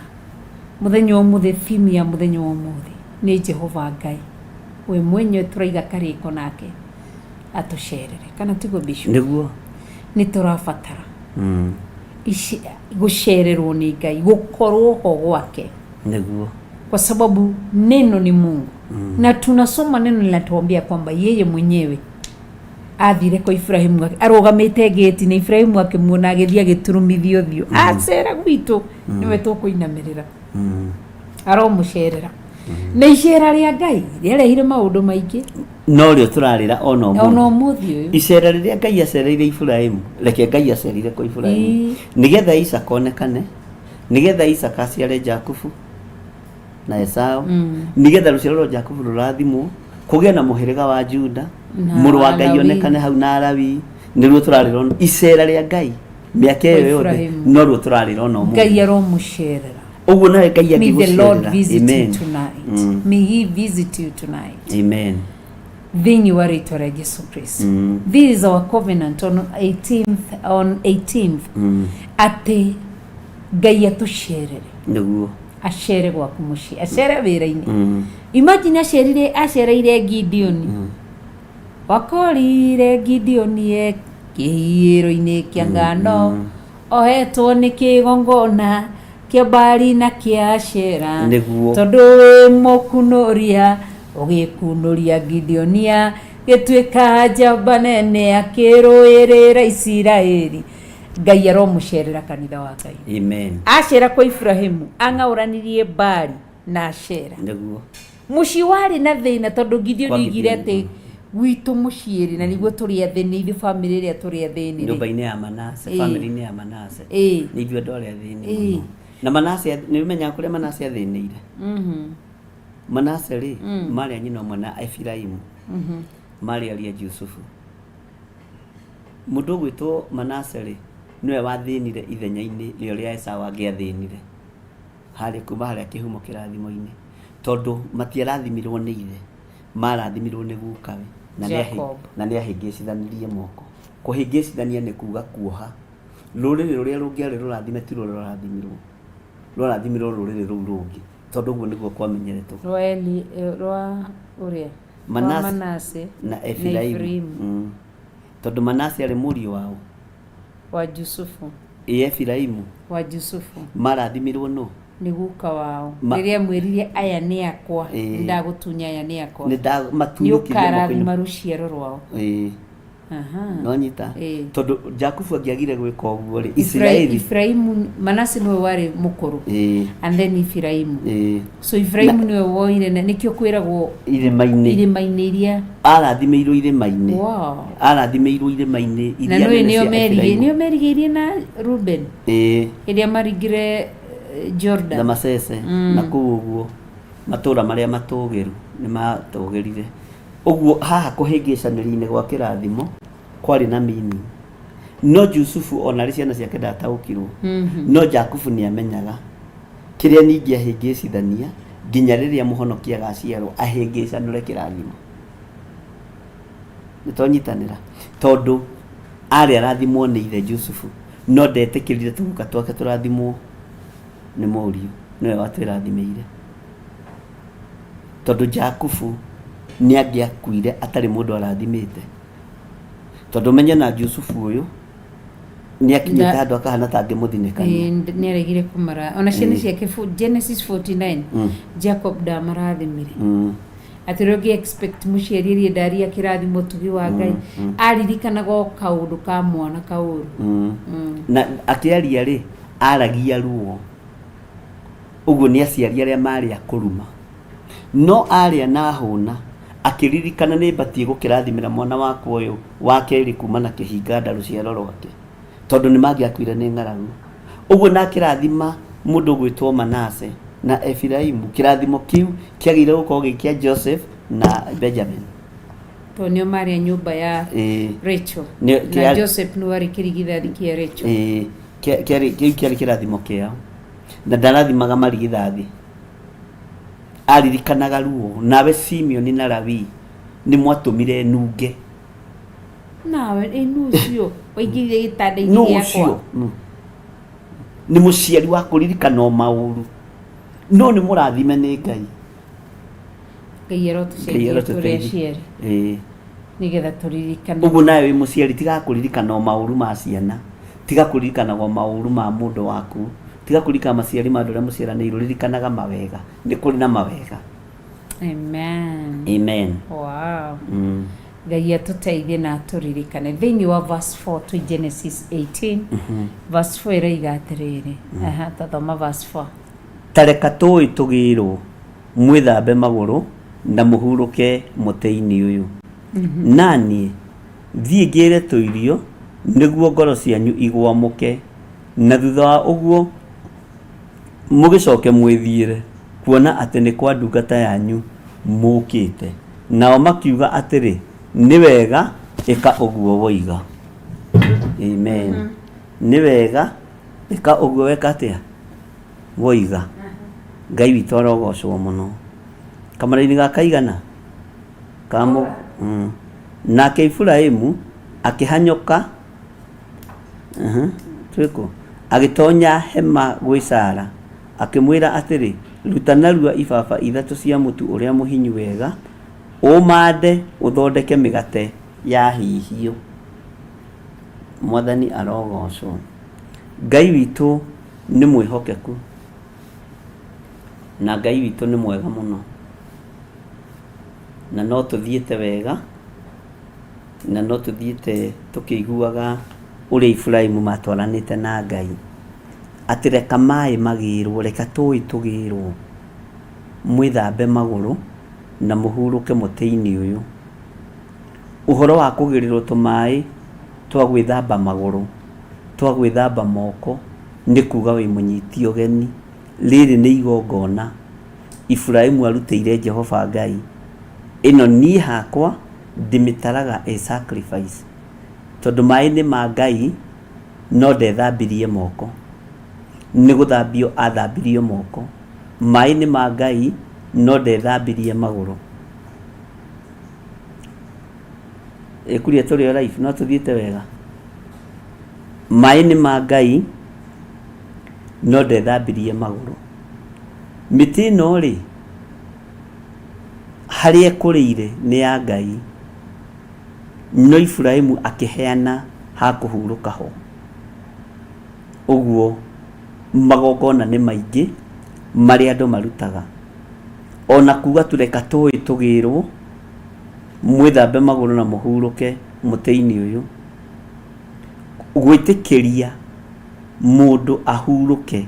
muthenya umuthe theme ya muthenya umuthe ni Jehova Ngai we mwenye turaiga kariko nake atucerere kana tigo bisho niguo ni turabatara gucererwo ni Ngai gukorwo ho gwake niguo kwa sababu neno ni Mungu na tunasoma neno linatuambia kwamba yeye mwenyewe athire kwa Ibrahimu arogamite geti na Ibrahimu akimuona agithia giturumithio thio acera gwitu niwe tukuinamirira aromucerera na icera ria Ngai rierehire maundu maingi no rio turarira ona umuthi uyu icera riria Ngai acereire Ibrahimu reke Ngai acerire kwa Ibrahimu nigetha Isaka onekane nigetha Isaka aciare Jakubu na Esau nigetha ruciaro rwa Jakubu rurathimwo kugia na muhiriga wa Juda muru wa Ngai onekane hau na Alawi niruo turarira icera ria Ngai miaka iyo yothe no ruo turarira no Ngai aromucerera uguo nawe Ngai may the Lord visit amen you tonight may he visit you tonight amen thiini wa ritwa ria Jesu Kristo this is our covenant on 18th ati Ngai atucerere niguo acere gwaku muci acere wira-ini imagine acereire Gideoni wakorire Gideoni kihiro-ini kia ngano ohetwo ni kigongona kia Baali na kia Ashera tondu wi mukunuria ugikunuria Gideonia gituika njamba nene akiruirira Isiraeli Ngai aromucerera kanitha wa Ngai amen acera kwa Ibrahimu ang'auranirie Baali na Ashera niguo muci wari na thina tondu Gideoni igire ati gwitu muciiri na niguo turi athini ithu family ria turi athini nyumba-ini ya Manase family-ini ya Manase ni ithuĩ andũ arĩa athĩni na Manase nĩ ũmenyaga kũrĩa Manase athĩnĩire Manase rĩ marĩ nyina ũmwe na Efiraimu marĩ aria Jusufu mũndũ ũgwĩtwo Manase rĩ niwe wathĩnire ithenya-inĩ rĩo rĩa Esau angĩathĩnire harĩ kuma harĩa kĩhumo kĩrathimo-inĩ tondu matiarathimirwo nĩ ithe marathimirwo nĩ gukawe na nĩ ahĩngĩcithanirie moko kũhĩngĩcithania nĩ kuga kuoha rũrĩrĩ rũrĩa rũngĩarĩ rũrathime ti rũrathimirwo rũrĩrĩ rũu rũngĩ tondu ũguo nĩguo kwamenyeretwo rwa uria Manase na Efiraimu tondu Manase arĩ mũriũ wao wa Jusufu Efiraimu wa Jusufu marathimirwo no ni guka wao riria mwiririe aya ni akwa ndagutunya aya ni akwa ni ukarathima ruciaro rwao no nyita tondu Jakubu angiagire gwika uguo ri Efiraimu Manase niwe wari mukuru and then Efiraimu so Efiraimu niwe woire nikio kwiragwo irima-ini iria arathimirwo irima-ini arathimirwo irima-ini iria na niyo merigeirie na Ruben iria marigire Jordan na Masese na kuguo matura maria matugiru ni matugirire uguo haha kuhĩngĩcanĩria-inĩ gwa kĩrathimo kwari na mini no Jusufu ona ciana ciake ndataũkirwo no Jakubu nĩ amenyaga kĩrĩa ningĩ ahĩngĩcithania nginya rĩrĩa mũhonokia agaciarwo ahĩngĩcanũre kĩrathimo nĩtwanyitanĩra tondu arĩ arathimwo nĩ ithe Jusufu no ndetĩkĩrire tũguka twake tũrathimwo nĩ mũriũ niwe watwĩrathimĩire tondu Jakubu ni angiakuire atari mundu arathimite tondu menye na Jusufu uyu ni akinyite handu akahana tangi muthinikania ni aregire kumara ona ciana ciake Genesis 49 Jacob ndamarathimire atirogi expect muciaririe ndari akirathimo tugi wa Ngai aririkanaga kaundu ka mwana kauru na akiaria ri aragia ruo uguo ni aciari aria mari akuruma no aria na huna akiririkana nĩ batie gũkĩrathimĩra mwana wakwa ũyũ wa kerĩ kuma na kĩhinga nda rũciaro rwake tondu nĩ mangĩakuire nĩ ng'aragu ũguo na akĩrathima mundu gwitwo Manase na Efiraimu kirathimo kiu kiagire gukorwo gikia Joseph na Benjamin to nio mari nyumba ya Rachel na Joseph no ari kirigithathi kia Rachel kiari kirathimo kiao na ndarathimaga marigithathi aririkanaga ruo nawe Simeon na Lawi ni mwatumire nunge nawe enucio waigire gitanda-ini giakwa ni muciari wa kuririkana o mauru no ni murathime ni Ngai Ngai erotuciari nigetha turirikana uguo nawe muciari tiga kuririkana o mauru ma ciana tiga kuririkana o mauru ma mundu waku tiga kuririkana maciari ma andu aria muciaranĩirwo ririkanaga mawega ni kuri na mawega. Amen. Wow. Ngai atuteithie na turirikane thiini wa verse 4 to Genesis 18 verse 4 ĩraiga atiriri tathoma verse 4 tareka tũĩ tũgĩrwo mwĩthambe magũrũ na mũhurũke mũtĩ-inĩ ũyũ naniĩ thiĩ ngĩre tũirio nĩguo ngoro cianyu igwamũke na thutha wa ũguo mũgĩcoke mwĩthiĩre kuona atĩ nĩ kwa ndungata yanyu mũkĩte. Nao makiuga atĩrĩ nĩ wega ĩka ũguo woiga. Amen. Nĩ wega ĩka ũguo weka atĩa woiga. Ngai witũ arogocwo mũno. Kamara-inĩ gakaigana kamu nake Iburahĩmu akĩhanyũka twĩkũ agĩtonya hema gwĩ Sara akĩmwĩra atĩrĩ ruta narua ibaba ithatũ cia mũtu ũrĩa mũhinyu wega ũmande ũthondeke mĩgate ya hihio. Mwathani arogocwo. Ngai witũ nĩ mwĩhokeku na Ngai witũ nĩ mwega mũno na no tũthiĩte wega na no tũthiĩte tũkĩiguaga ũrĩa Iburahĩmu matwaranĩte na Ngai atĩ reka maĩ magĩrwo reka tũĩ tũgĩrwo mwĩthambe magũrũ na mũhurũke mũtĩ-inĩ ũyũ. Ũhoro wa kũgĩrĩrwo tũmaĩ twa gwĩthamba magũrũ twa gwĩthamba moko nĩ kuga wĩ mũnyiti ũgeni. Rĩrĩ nĩ igongona Iburahĩmu arutĩire Jehova Ngai. Ĩno niĩ hakwa ndĩmĩtaraga a sacrifice tondũ maĩ nĩ ma Ngai no ndethambirie moko. Nĩ gũthambio athambirie moko. Maĩ nĩ ma Ngai no ndethambirie magũrũ. Ĩkuria tũrĩ o life no tũthiĩte wega. Maĩ nĩ ma Ngai no ndethambirie magũrũ. Mĩtĩ ĩno rĩ harĩa ĩkũrĩire nĩ ya Ngai no Iburahĩmu akĩheana ha kũhurũka ho. Ũguo magongona nĩ maingĩ marĩa andũ marutaga ona kuga tũreka tũĩ tũgĩrwo mwĩthambe magũrũ na mũhurũke mũtĩ-inĩ ũyũ. Gwĩtĩkĩria mũndũ ahurũke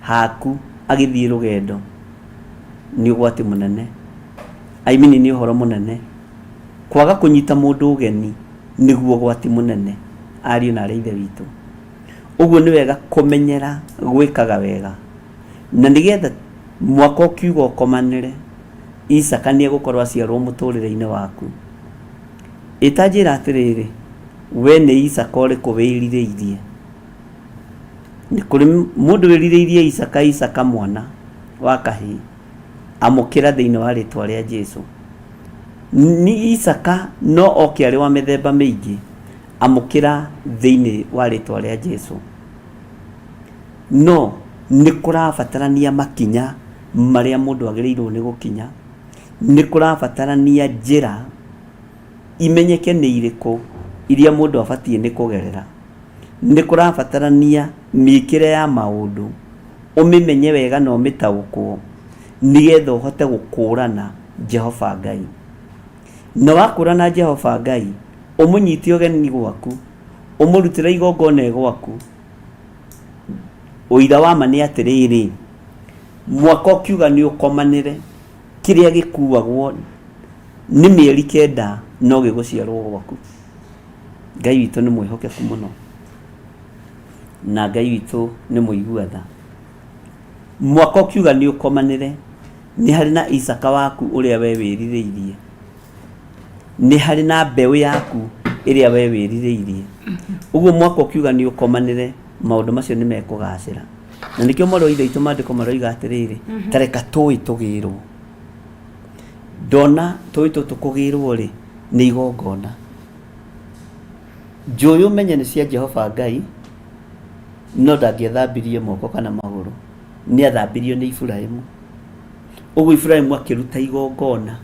haku agĩthiĩ rũgendo nĩ ũgwati mũnene. Nĩ ũhoro mũnene. Kwaga kũnyita mũndũ ũgeni nĩguo ũgwati mũnene ariũ na arĩa ithe witũ. Ũguo nĩ wega kũmenyera gwĩkaga wega na nĩgetha mwaka ũkiuga ũkomanĩre Isaka nĩ egũkorwo aciarwo mũtũrĩre-inĩ waku. Ĩtanjĩra atĩrĩrĩ we nĩ Isaka ũrĩkũ wĩrirĩirie. Nĩ kũrĩ mũndũ wĩrirĩirie Isaka mwana wa kahĩĩ amũkĩra thĩinĩ wa rĩtwa rĩa Jesũ. Ni Isaka no oke arĩ wa mĩthemba mĩingĩ amũkĩra thĩinĩ wa rĩtwa rĩa Jesũ. No nĩ kũrabatarania makinya marĩa mũndũ agĩrĩirwo nĩ gũkinya. Nĩ kũrabatarania njĩra imenyeke nĩ irĩkũ iria mũndũ abatiĩ nĩ kũgerera. Nĩ kũrabatarania mĩkĩre ya maũndũ ũmĩmenye wega na ũmĩtaũkwo nĩgetha ũhote gũkũrana Jehova Ngai. Na wakũrana Jehova Ngai ũmũnyite ũgeni gwaku ũmũrutĩre igongona gwaku. Ũira wa ma nĩ atĩrĩrĩ mwaka ũkiuga nĩ ũkomanĩre kĩrĩa gĩkuagwo nĩ mĩeri 9 no gĩgũciarwo gwaku. Ngai witũ nĩ mwĩhokeku mũno na Ngai witũ nĩ mũigua tha. mwaka ukiuga ni ukomanire ni hari na Isaka waku uria we wiririirie ni hari na mbeu yaku iria we wiririirie uguo mwaka ukiuga ni ukomanire maundu macio ni mekugacira na nikio maro ithe itu mandiko maroiga atiriri tareka tui tugirwo ndona tui tukugirwo ri ni igongona njuyu menye ni cia Jehova Ngai no ndangĩthambirie moko kana magũrũ nĩ athambirio nĩ Iburahĩmu ũguo Iburahĩmu akĩruta igongona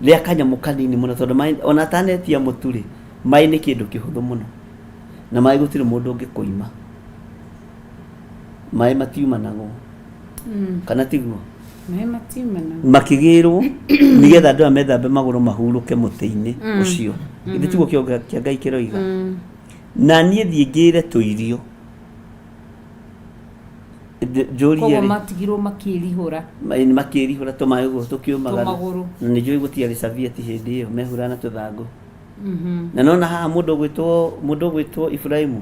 rĩa kanyamũ kanini mũno tondũ ona atanetia mũtu rĩ maĩ nĩ kĩndũ kĩhũthũ mũno na maĩ gũtirĩ mũndũ ũngĩkũima maĩ matiumanagwo kana tiguo maĩ matiumanagwo makĩgĩrwo nĩgetha andũ methambe magũrũ mahurũke mũtĩ-inĩ ũcio ithe tiguo kĩongo kĩa Ngai kĩroiga na niĩ thiĩ ngĩre tũirio koguo matigirwo makĩrihũra makĩrihũra tũmaĩ ũguo tũkĩũmagara na nĩ njũĩ gũtiarĩ Savieti hĩndĩ ĩyo mehuraga na tũthangũ na nona haha mũndũ ũgwĩtwo Iburahĩmu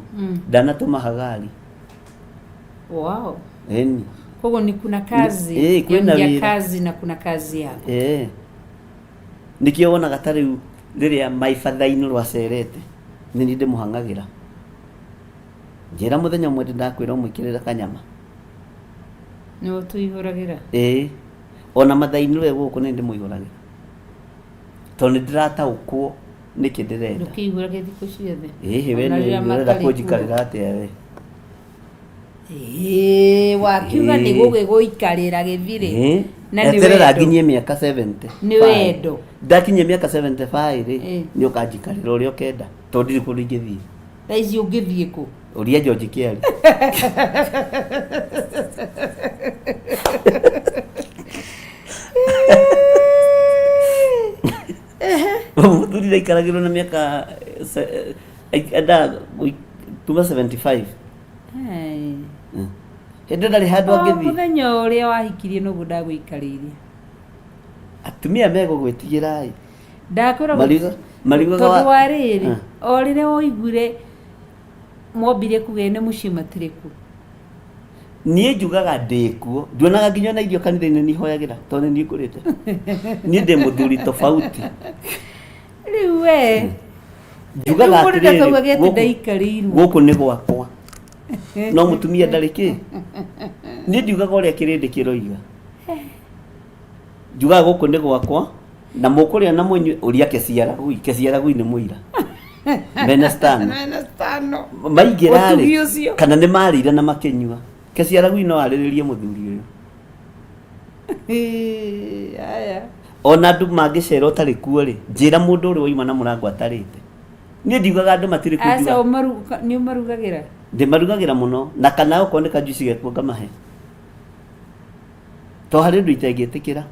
ndanatũma Hagari wow eni koguo ni kuna kazi ya kazi na kuna kazi yako nikio wonaga ta rĩu rĩrĩa maibatha-inĩ rwacerete nĩ niĩ ndĩmũhang'agĩra njĩra mũthenya ũmwe ndakwĩra ũmũĩkĩrĩre kanyama no tuihũragĩra ona matha-inĩ we gũkũ nĩ ndĩmũihũragĩra tondũ nĩ ndĩrataũkwo nĩkĩ ndĩrenda ndũkĩihũrage thikũ ciothe we nĩũrenda kũnjikarĩra atĩa we wakiuga nĩ gũgĩgũikarĩra gĩthirĩ na nĩ eterera nginyie mĩaka 70 nĩ wendo ndakinyie mĩaka 75 rĩ nĩ ũkanjikarĩra ũrĩa ũkenda tondũ ndirĩ kũndũ ingĩthiĩ thaa ici ũngĩthiĩ kũ ũria George Kĩari mũthuri ndaikaragĩrwo na mĩaka tuma 75 hĩndĩ ndarĩ handũ angĩthiĩ mũthenya ũrĩa wahikirie noguo ndagũikarĩire atumia megũgwĩtigĩra ndakwĩra tondũ wa rĩrĩ o rĩrĩa woigire mwambire kuga nĩ mũciĩ matirĩ kuo niĩ njugaga ndĩkuo nduonaga nginya na irio kanitha-inĩ nĩ ihoyagĩra tondũ nĩ ngũrĩte niĩ ndĩ mũthuri tofauti rĩu we njugaga atĩrĩrĩ gũkũ nĩ gwakwa no mũtumia ndarĩ kĩ niĩ njugaga ũrĩa kĩrĩndĩ kĩroiga njugaga gũkũ nĩ gwakwa na mũkũrĩa na mũnyue ũria Kĩciaragui nĩ mũira Benestano maingĩra kana nĩ marĩire na makĩnyua Kĩciaragui no arĩrĩrie mũthuri ũyũ ona andũ mangĩcera ũtarĩ kuo rĩ njĩra mũndũ ũrĩa woima na mũrango atarĩte niĩ ndiugaga andũ matirĩ kuo nĩ ũmarugagĩra ndĩmarugagĩra mũno na kana okorwo nĩ kanjuici gekuo ngamahe to harĩ ũndũ itangĩtĩkĩra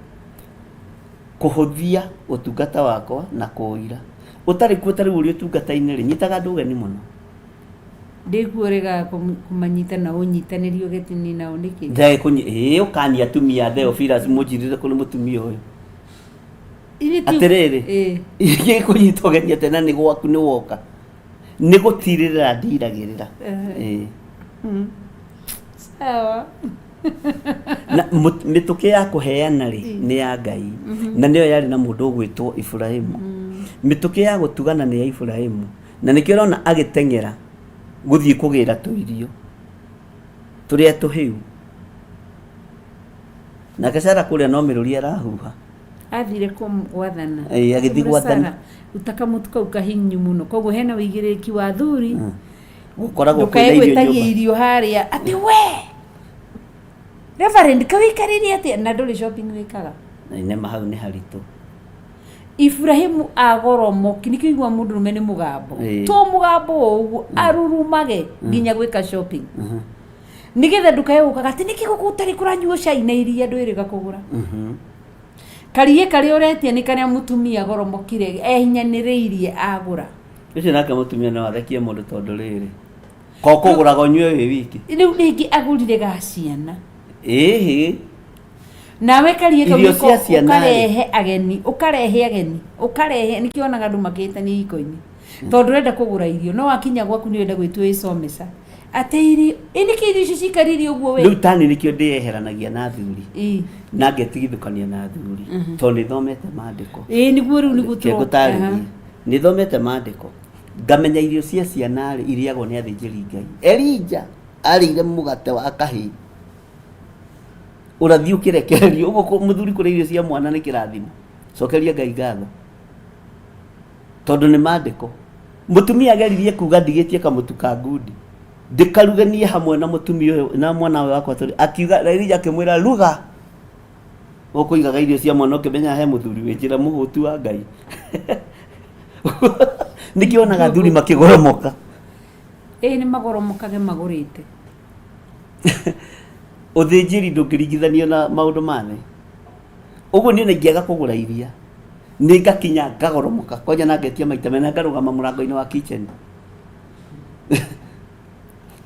kũhũthia ũtungata wakwa na kũũira ũtarĩ kuo tarĩ ũrĩa ũtungata-inĩ rĩ nyitaga andũ ũgeni mũno ndĩkuorega kũmanyita na ũnyitanĩrio gĩtini nao nĩkĩ ũkania atumia Theophilus mũnjirire kũrĩ mũtumia ũyũ atĩrĩrĩ gĩkũnyita ũgeni atĩ na nĩ gwaku nĩ woka nĩ gũtirĩrĩra ndiragĩrĩra sawa na mĩtũkĩ ya kũheana rĩ nĩ ya Ngai na nĩyo yarĩ na mũndũ ũgwĩtwo Iburahĩmu mĩtũkĩ ya gũtugana nĩ ya Iburahĩmu na nĩkĩo ũrona agĩteng'era gũthiĩ kũgĩra tũirio tũrĩa tũhĩu nake Sara kũrĩa no mĩrũri arahuha athire gwathana agĩthiĩ gwathana utakamutu kau kahinyu mũno koguo hena ũigĩrĩrĩki wa thuri gũkoragwo kwĩna irio harĩa atĩ we Reverend kawĩkarĩrie atĩa na ndũrĩ shopping wĩkaga nema hau nĩ haritũ Iburahĩmu agoromoki nĩkĩigua mũndũrũme nĩ mũgambo to mũgambo ũguo arurumage nginya gwĩka shopping nĩgetha nduka yũkaga atĩ nĩkĩ gũkũ ũtarĩ kũranyuo cai na iria ndwĩrĩga kũgũra kariĩ karĩa ũretia nĩ karĩa mũtumia agoromokire ehinyanĩrĩirie agũra ũcio nake mũtumia no athekie mũndũ tondũ rĩrĩ ko kũgũraga ũnyue wĩ wiki rĩu ningĩ agũrire ga ciana nawe kariĩ ũkarehe ageni ũkarehe nĩkĩonaga andũ makĩtania iko-inĩ tondũ ũrenda kũgũra irio no wakinya gwaku nĩ ũrenda gwĩtwo ĩcomesa ateiri ini kiri ici cikariri uguo we riu tani nikio ndieheranagia na thuri na ngetigithukania na thuri tondu nithomete maandiko niguo riu niguo tũtarĩrie nithomete maandiko ngamenya irio cia ciana rĩ iriagwo nĩ athĩnjĩri Ngai. Elija arĩire mũgate wa kahĩĩ ũrathiĩ ũkĩrekererio ũguo mũthuri kũrĩa irio cia mwana nĩ kĩrathimo. Cokeria Ngai ngatho tondũ nĩ maandĩko. Mũtumia ageririe kuga ndigĩtie kamũtu ka ngundi ndikaruganie hamwe na mũtumia ũyũ na mwana wakwa tũrĩ, akiuga Elija akĩmwĩra ruga ũkũigaga irio cia mwana ũkĩmenya he mũthuri wĩ njĩra mũhũtu wa Ngai. Nikionaga thuri makĩgoromoka. Nĩ magoromokage magũrĩte. Ũthĩnjĩri ndũngĩringithanio na maũndũ mane. Ũguo niĩ ingĩaga kũgũra iria nĩ ngakinya ngagoromoka kwanja na ngetia maita mena ngarũgama mũrango-inĩ wa kitchen.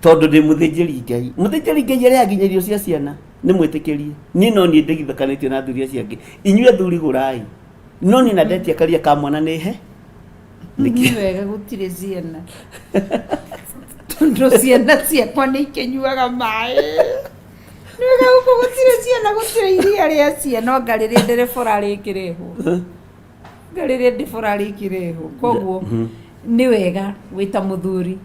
Tondũ ndĩ mũthĩnjĩri Ngai. Mũthĩnjĩri Ngai arĩa nginya irio cia ciana nĩ mwĩtĩkĩrie. Niĩ no niĩ ndigithakanĩtio na thuri acio angĩ. Inyuĩ athuri gũrai. No niĩ na ndetia karia ka mwana nĩ he. Nĩ wega gũtirĩ ciana. Tondũ ciana ciakwa nĩ ikĩnyuaga maĩ. Nĩ wega gũtirĩ ciana gũtirĩ iria rĩa ciana ngarĩrĩa nderebora rĩkĩrehwo. Ngarĩrĩa nderebora rĩkĩrehwo. Koguo nĩ wega wĩta mũthuri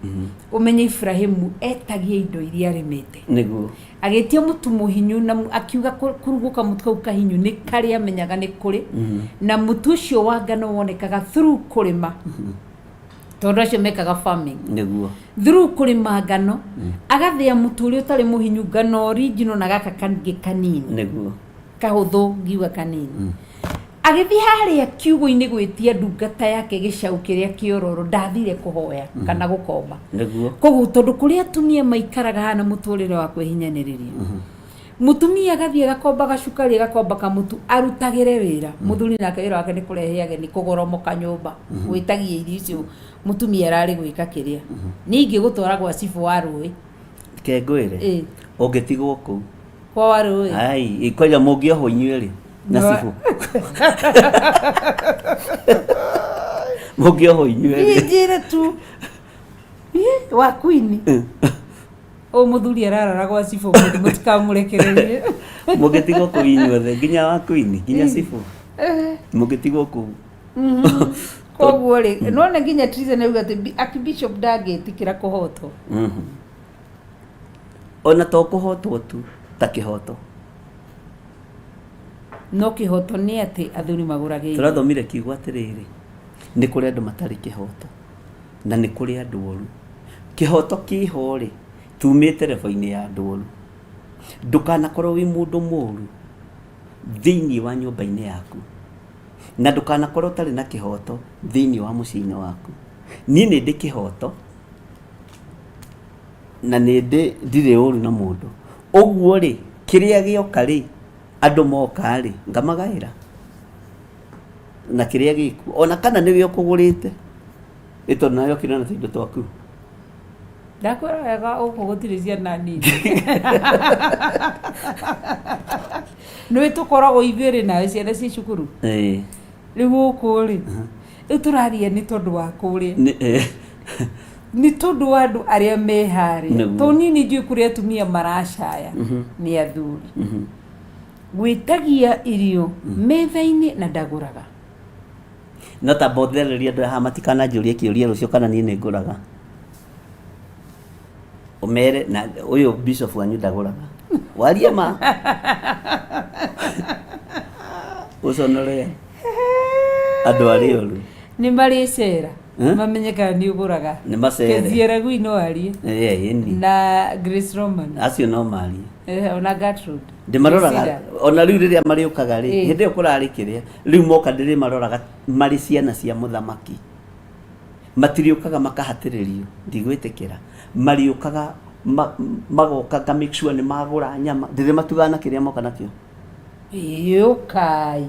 ũmenye Ibrahimu etagia indo iria arĩmĩte. Nĩguo. Agĩtia mũtu mũhinyu na akiuga kũruguka mũtu kau kahinyu nĩ karĩa amenyaga nĩ kũrĩ na mũtu ũcio wa ngano wonekaga through kũrĩma. Tondũ acio mekaga farming. Nĩguo. Through kũrĩma ngano agathĩa mũtu ũrĩa ũtarĩ mũhinyu ngano original na gaka kangĩ kanini. Nĩguo. Kahũthũ ngiuga kanini. Agĩthiĩ harĩa kiugo-inĩ gwĩtia ndungata yake gĩcaũ kĩrĩa kĩororo ndathire kũhoya kana gũkomba. Nĩguo. Koguo tondũ kũrĩa atumia maikaraga hana mũtũrĩre wa kwĩhinyanĩrĩria. Mutumia agathiĩ agakomba gacukari agakomba kamũtu arutagĩre wĩra. Mũthuri nake wĩra wake nĩ kũrehe ageni kũgoromoka nyũmba gwĩtagia irio icio mutumia ararĩ gwĩka kĩrĩa. Ningĩ gũtwara gwa cibũ wa rũĩ. Kengwĩre ũngĩtigwo kũu kwa wa rũĩ. Ai kwanja mũngĩohwo inyuĩ rĩ na cibũ. Mũngĩohwo inyuĩ rĩ. Njĩra tu wa Queen. O mũthuri ararara gwa cibũ mũtikamũrekererie. Mũngĩtigwo kũu inyuothe nginya wa Queen nginya cibũ. Mũngĩtigwo kũu. Koguo rĩ nona nginya treason auga atĩ Archbishop ndangĩtĩkĩra kũhotwo. Ona to kũhotwo tu ta kĩhoto. No kĩhoto nĩ atĩ athuri magũrage. Tũrathomire kiugo atĩrĩrĩ nĩ kũrĩ andũ matarĩ kĩhoto na nĩ kũrĩ andũ oru. Kĩhoto kĩho rĩ tumĩte rebo-inĩ ya andũ oru. Ndũkanakorwo wĩ mũndũ mũru thĩinĩ wa nyũmba-inĩ yaku na ndũkanakorwo ũtarĩ na kĩhoto thĩinĩ wa mũciĩ-inĩ waku. Niĩ nĩ ndĩ kĩhoto na nĩ ndirĩ ũru na mũndũ. Ũguo rĩ kĩrĩa gĩoka rĩ andũ moka rĩ ngamagaĩra na kĩrĩa gĩkuo ona kana nĩwe ũkũgũrĩte ĩtondũ nayo kĩrĩ na tũindo twaku. Ndakwĩra wega ũguo gũtirĩ ciana nini. Nĩ tũkoragwo igĩrĩ nawe ciana ciĩ cukuru. Rĩu gũkũ rĩ rĩu tũraria nĩ tondũ wa kũrĩa. Nĩ tondũ wa andũ arĩa me harĩa. To nini njũĩ kũrĩa atumia maracaya nĩ athuri. Gwĩtagia irio metha-inĩ na ndagũraga. No ta bothereria andũ haha matikananjũrie kĩũria rũcio kana niĩ nĩ ngũraga. Umere na ũyũ bishop wanyu ndagũraga. Waria ma. Ũconore andũ arĩ oru. Nĩ marĩ cera. Mamenyekaga nĩ ũgũraga. Nĩ macere. Keziera gui no arie. Na Grace Roman. Acio no marie. Ona Gertrude. Ndĩmaroraga ona rĩu rĩrĩa marĩũkaga rĩ hĩndĩ ĩyo kũrarĩ kĩrĩa rĩu moka ndĩrĩmaroraga marĩ ciana cia mũthamaki. Matirĩũkaga makahatĩrĩrio ndigwĩtĩkĩra. Marĩũkaga magoka nga make sure nĩ magũra nyama ndĩrĩmatugaga na kĩrĩa moka nakĩo. Ũkai.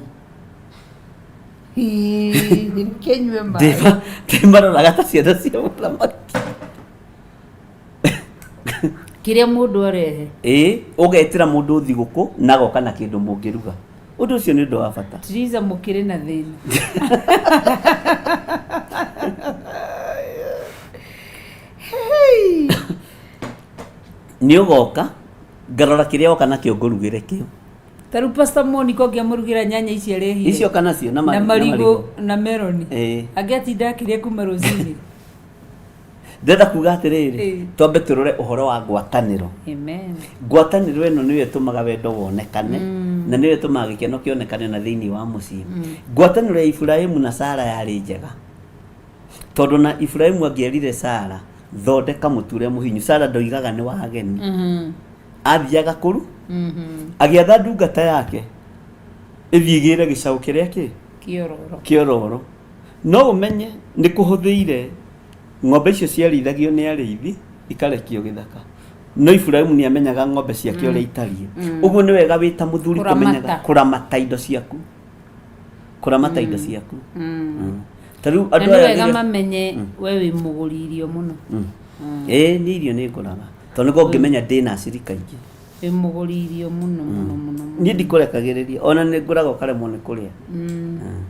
Kenyue maĩ. Ndĩmaroraga ta ciana cia mũthamaki. Kĩrĩa mũndũ arehe. Ũgetĩra mũndũ thigũkũ na goka na kĩndũ mũngĩruga. Ũndũ ũcio nĩ ũndũ wa bata. Triza mũkĩrĩ na thĩna. nĩ ũgoka ngarora kĩrĩa oka nakĩo ngũrugĩre kĩo. Taru Pastor Monica ũngĩamũrugĩra nyanya icio rĩhire Icio kana cio na marigũ na meroni angĩatinda akĩrĩa kuma rũcinĩ. Ndĩrenda kuga atĩrĩrĩ, twambe tũrore ũhoro wa ngwatanĩro. Amen. Ngwatanĩro ĩno nĩyo ĩtũmaga wendo wonekane na nĩyo ĩtũmaga gĩkeno kĩonekane na thĩinĩ wa mũciĩ. Ngwatanĩro ya Ibrahimu na Sara yarĩ njega, tondũ na Ibrahimu angĩerire Sara thondeka mũtu ũrĩa mũhinyu, Sara ndoigaga nĩ wa ageni. Athiaga kũru agĩatha ndungata yake ĩthiĩ ĩgĩre gĩcaũ kĩrĩa kĩororo. No ũmenye nĩ kũhũthĩire ng'ombe icio ciarĩithagio nĩ arĩithi ikarekio gĩthaka, no Ibrahimu nĩ amenyaga ng'ombe ciake ũrĩa itariĩ. Ũguo nĩ wega wĩ ta mũthuri kũmenyaga kũramata indo ciaku, kũramata indo ciaku. Tarĩu andũ aya wega mamenye we wĩ mũgũri irio mũno. Nĩ irio nĩ ngũraga, tondũ nĩguo ngĩmenya ndĩ na aciri kaingĩ. Wĩ mũgũri irio mũno. Niĩ ndikũrekagĩrĩria, ona nĩ ngũraga ũkaremwo nĩ kũrĩa.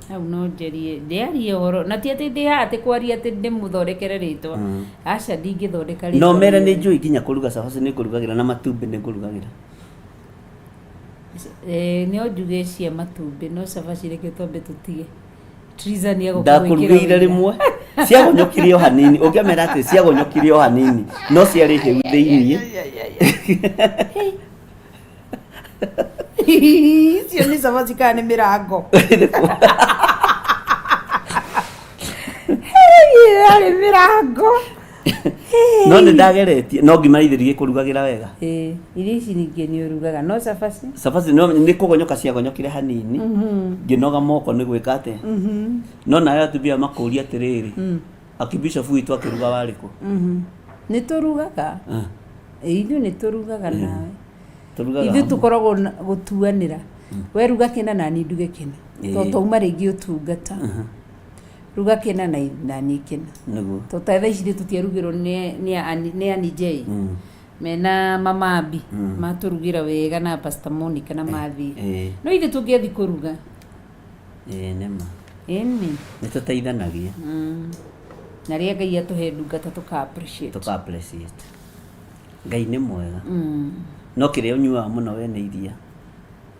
Hau no njerie ndĩarie ũhoro, na ti atĩ ndĩ haha atĩ kwaria atĩ ndĩmũthondekere rĩtwa. Aca ndingĩthondeka rĩtwa. No mere nĩ njũĩ nginya kũruga cabaci nĩ ngũrugagĩra na matumbĩ nĩ ngũrugagĩra. Nĩ njuge cia matumbĩ no cabaci reke twambe tũtige. Triza nĩ ndakũrugĩire rĩmwe ciagonyokire o hanini, ũngĩamera atĩ ciagonyokire o hanini no ciarĩ hĩu thĩinĩ. Icio nĩ cabaci kana nĩ mĩrango? Arĩ mĩrango. No nĩ ndageretie, no ngima ithĩrie kũrugagĩra wega. Irio ici ningĩ nĩ ũrugaga no cabaci? Cabaci nĩ kũgonyoka ciagonyokire hanini ngĩnoga moko nĩ gwĩka atĩa. No nawe atubia makũria atĩrĩrĩ, Archbishop witũ akĩruga warĩkũ? Nĩ tũrugaga. Ithuĩ nĩ tũrugaga nawe. Ithuĩ tũkoragwo gũtuanĩra, we ruga kĩna na niĩ nduge kĩna, tondũ twauma rĩngĩ ũtungata ruga kĩna na niĩ kĩna. Tondũ thaa ici tũtiarugĩrwo nĩ Annie J mena Mama Abi matũrugĩra wega na Pastor Monica na mathiĩ. No ithuĩ tũngĩathi kũruga nĩma nĩ tũteithanagia na rĩrĩa Ngai atũhe ndungata tũka appreciate. Ngai nĩ mwega. No kĩrĩa ũnyuaga mũno we nĩ iria.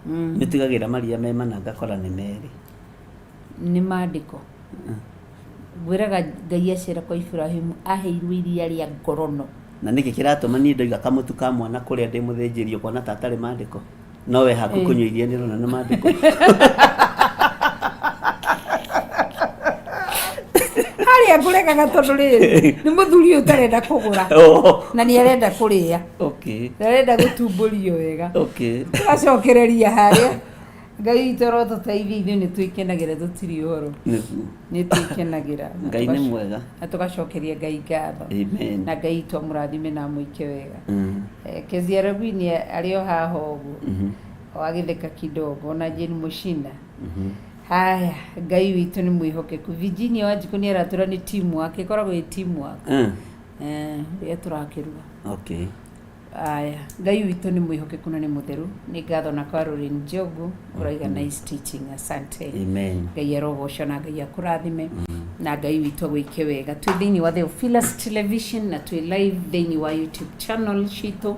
Nĩ tigagĩra maria me mana ngakora nĩ merĩ. Nĩ maandĩko. Ngwĩraga Ngai acera kwa Ibrahimu aheirwo iria rĩa ngorono. Na nĩkĩ kĩratũma niĩ ndoiga kamũtu ka mwana kũrĩa ndĩ mũthĩnjĩri kuona ta atarĩ maandĩko. No we haku kũnyua iria nĩ rona nĩ maandĩko. Harĩa ngũregaga tondũ rĩrĩ nĩ mũthuri ũtarenda kũgũra na nĩ arenda kũrĩa. Arenda gũtumbũrio wega. Tũgacokereria harĩa. Ngai toro tũteithie ithuĩ nĩ twĩkenagĩra tũtirĩ ũhoro. Nĩ twĩkenagĩra. Ngai nĩ mwega. Na tũgacokeria Ngai ngatho. Na Ngai twamũrathime na mũike wega. Kezia Rabini arĩ o haha ũguo wagĩtheka kidogo na Jane Mushina. Haya, Ngai witũ nĩ mwĩhokeku. Virginia Wanjikũ nĩ aratũra nĩ timu wake, ĩkoragwo ĩ timu wake. Rĩrĩa tũrakĩruga. Aya, Ngai witũ nĩ mwĩhokeku na nĩ mũtheru. Nĩ ngatho na Caroline Njogu ũraiga nice teaching, asante. Ngai arogocwo na Ngai akũrathime na Ngai witũ agwĩke wega. Twĩ thĩinĩ wa Theophilus Television na twĩ live thĩinĩ wa YouTube channel citũ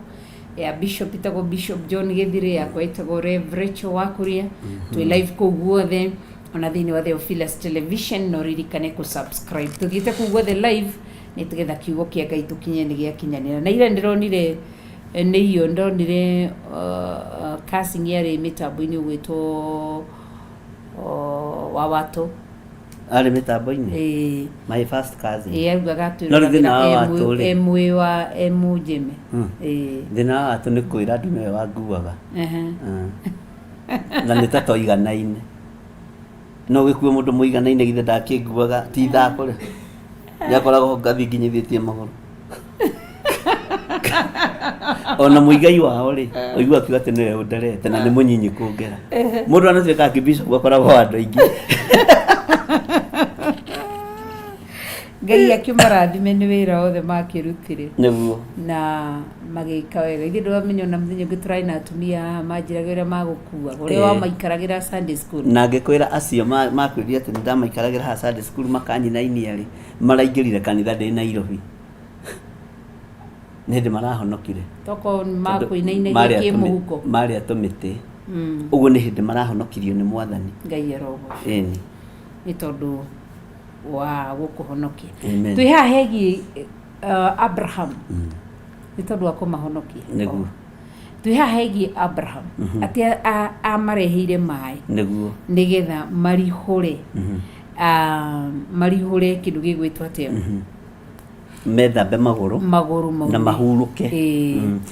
ya Bishop itagwo Bishop John Githire, yakwa itagwo Rev Rachel Wakuria. Twĩ live kũu guothe ona thĩinĩ wa Theophilus Television, no ririkane kusubscribe. Tũthiĩte kũu guothe live nĩ tũgetha kiugo kĩa Ngai tũkinye nĩ gĩakinyanĩra. Na ira ndĩronire nĩ iyo ndonire casting yarĩ mĩtambo-inĩ ũgwĩtwo Wawatũ arĩ mĩtambo-inĩ. My first cousin. Augaga atwĩraga emwe wa emujeme. Thĩna wa Watũ nĩ kwĩra andũ nĩwe wanguaga. Na nĩ ta twaiganaine. No gĩkuo mũndũ mũiganaine githĩ ndakĩnguaga ti thakũrĩ. Nĩakoragwo ngathi nginyithĩtie magũrũ. Ona mũigai wao rĩ ũigua akiuga atĩ nĩwe ũnderete na nĩ mũnyinyi kũngera. Mũndũ anatuĩka Archbishop akoragwo andũ aingĩ. Ngai akĩmarathime nĩ wĩra wothe makĩrutire nĩguo na magĩka wega. Ithuĩ ndĩramenya ona mũthenya ũngĩ tũrarĩ na atumia manjĩraga ũrĩa magũkua ũrĩa wamaikaragĩra Sunday school. Na ngĩkwĩra acio makwĩrire atĩ nĩndamaikaragĩra ha Sunday school makanyinainia rĩ maraingĩrire kanitha ndĩ Nairobi. nä hä ndä marahonokire toko makwĩnainagia kĩmũhuko marä atå mä tä å guo nä hä ndä marahonokirio nä Mwathani. Ngai arogo ĩni nĩ tondũ wa gũkũhonokia. Amen. Twĩ haha hegiĩ Abraham nĩ tondũ wa kũmahonokia. Nĩguo. Twĩ haha hegiĩ Abraham atĩ amareheire maĩ nĩgetha marihũre marihũre kĩndũ gĩgwĩtwo atĩa methambe magũrũ mau na mahurũke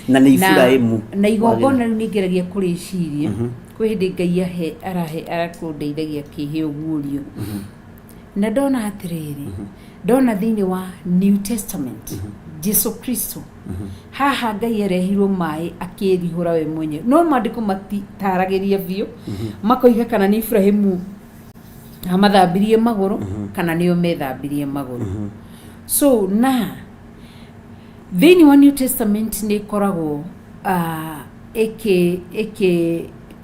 na nĩ Iburahĩmu na igongona rĩu nĩngeragia kũrĩciria kwĩ hĩndĩ Ngai arakũndeithagia kĩhe ũguũrio na ndona atĩrĩrĩ ndona thĩinĩ wa New Testament Jesu Kristo haha Ngai arehirwo maĩ akĩrihũra we mwenye no maandĩko matitaragĩria biũ makoiga kana nĩ Iburahĩmu amathambirie magũrũ kana nĩo methambirie magũrũ. So na thĩinĩ wa New Testament nĩ koragwo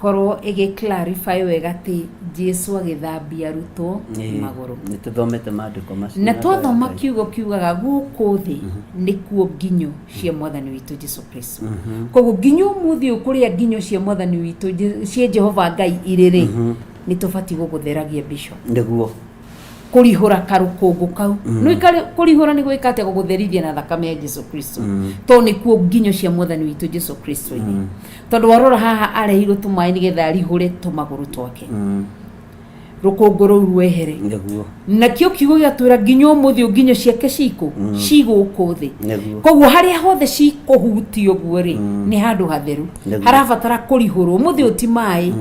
korwo clarify wega atĩ Jesu agĩthambia arutwo magũrũ. Nĩ tũthomete maandĩko macio na twathoma kiugo kiugaga gũkũ thĩ nĩkuo nginyo cia Mwathani witũ Jesu Kristo. Koguo nginyo ũmũthĩ kũrĩa nginyo cia Mwathani witũ cia Jehova Ngai irĩ nĩ tũbatiĩ gũgũtheragia Bishop nĩguo kũrihũra karũkũngũ kau no kũrihũra nĩ gwĩka atĩa gũgũtherithia na thakame ya Jesu Kristo to nĩkuo nginyo cia Mwathani witũ Jesu Kristo irĩ tondũ warora haha arehirwo tũmaĩ nĩgetha arihũre tũmagũrũ twake rũkũngũ rũu rwehere nakĩo kiugo gĩatwĩra nginya ũmũthĩ nginyo ciake cigũkũ thĩ koguo harĩa hothe cikũhutio guo rĩ nĩ handũ hatheru harabatara kũrihũrwo ũmũthĩ ti maĩ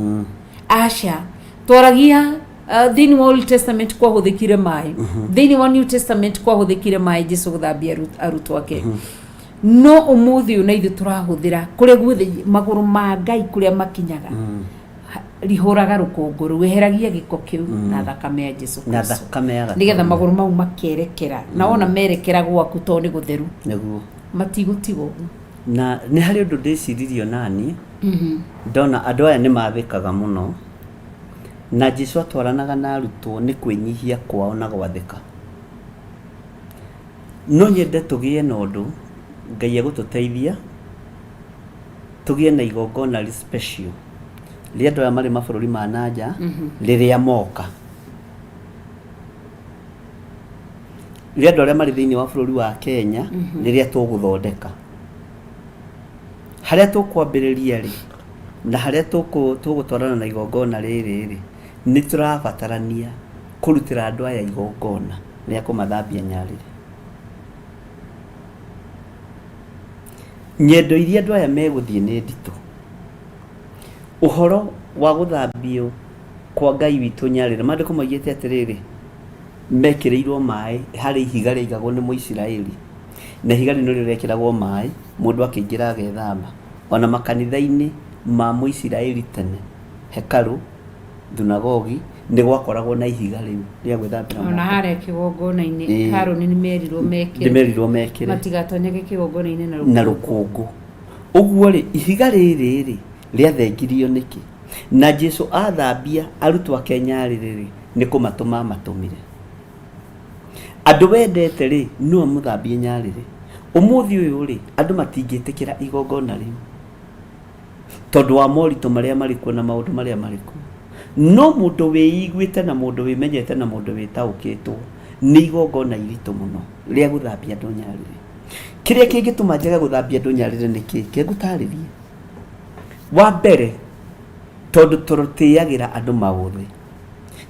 aca twaragia thĩinĩ wa Old Testament kwahũthĩkire maĩ thĩinĩ wa New Testament kwahũthĩkire maĩ Jesu gũthambia arutwo ake no ũmũthĩ na ithuĩ tũrahũthĩra kũrĩa guothe magũrũ ma Ngai kũrĩa makinyaga rihũraga rũkũngũ rũu eheragia gĩko kĩu na thakame ya Jesu Kristo nĩgetha magũrũ mau makerekera na ona merekera gwaku to nĩ gũtheru matigũtigwo na nĩ harĩ ũndũ ndĩciririo nani ndona andũ aya nĩ mathĩkaga mũno na Jesu atwaranaga na arutwo nĩ kwĩnyihia kwao na gwathĩka no nyende tũgĩe na ũndũ Ngai agũtũteithia tũgĩe na igongona special rĩrĩa andũ aya marĩ mabũrũri ma nanja rĩrĩa moka rĩrĩa andũ arĩa marĩ thĩinĩ wa bũrũri wa Kenya rĩrĩa tũgũthondeka harĩa tũkwambĩrĩria rĩ na harĩa tũgũtwarana na igongona rĩrĩ nĩ tũrabatarania kũrutĩra andũ aya igongona rĩa kũmathambia nyarĩrĩ nyendo iria andũ aya megũthiĩ nĩ nditũ ũhoro wa gũthambio kwa Ngai witũ nyarĩrĩ maandĩko maugĩte atĩrĩrĩ mekĩrĩirwo maĩ harĩ ihiga rĩaigagwo nĩ Mũisiraeli na ihiga rĩu nĩrĩo rĩekĩragwo maĩ mũndũ akĩingĩra agethamba ona makanitha-inĩ ma Mũisiraeli tene hekalu thunagogi nĩ gwakoragwo na ihiga rĩu rĩa gwĩthambĩra ona harĩa kĩgongona-inĩ Harũni nĩmerirwo mekĩre matigatonyeke kĩgongona-inĩ na rũkũngũ ũguo rĩ ihiga rĩrĩ rĩathengirio nĩkĩ na Jesu athambia arutwo ake nyarĩrĩ nĩ kũmatũma matũmire andũ wendete rĩ no mũthambie nyarĩrĩ ũmũthĩ ũyũ rĩ andũ matingĩtĩkĩra igongona rĩu tondũ wa moritũ marĩa marĩ kuo na maũndũ marĩa marĩ kuo no mũndũ wĩiguĩte na mũndũ wĩmenyete na mũndũ wĩtaũkĩtwo nĩ igongona iritũ mũno rĩa gũthambia andũ nyarĩrĩ kĩrĩa kĩngĩtũma njage gũthambia andũ nyarĩrĩ nĩ kĩĩ ngũtarĩrie wa mbere tondũ tũrũtĩagĩra andũ maũthĩ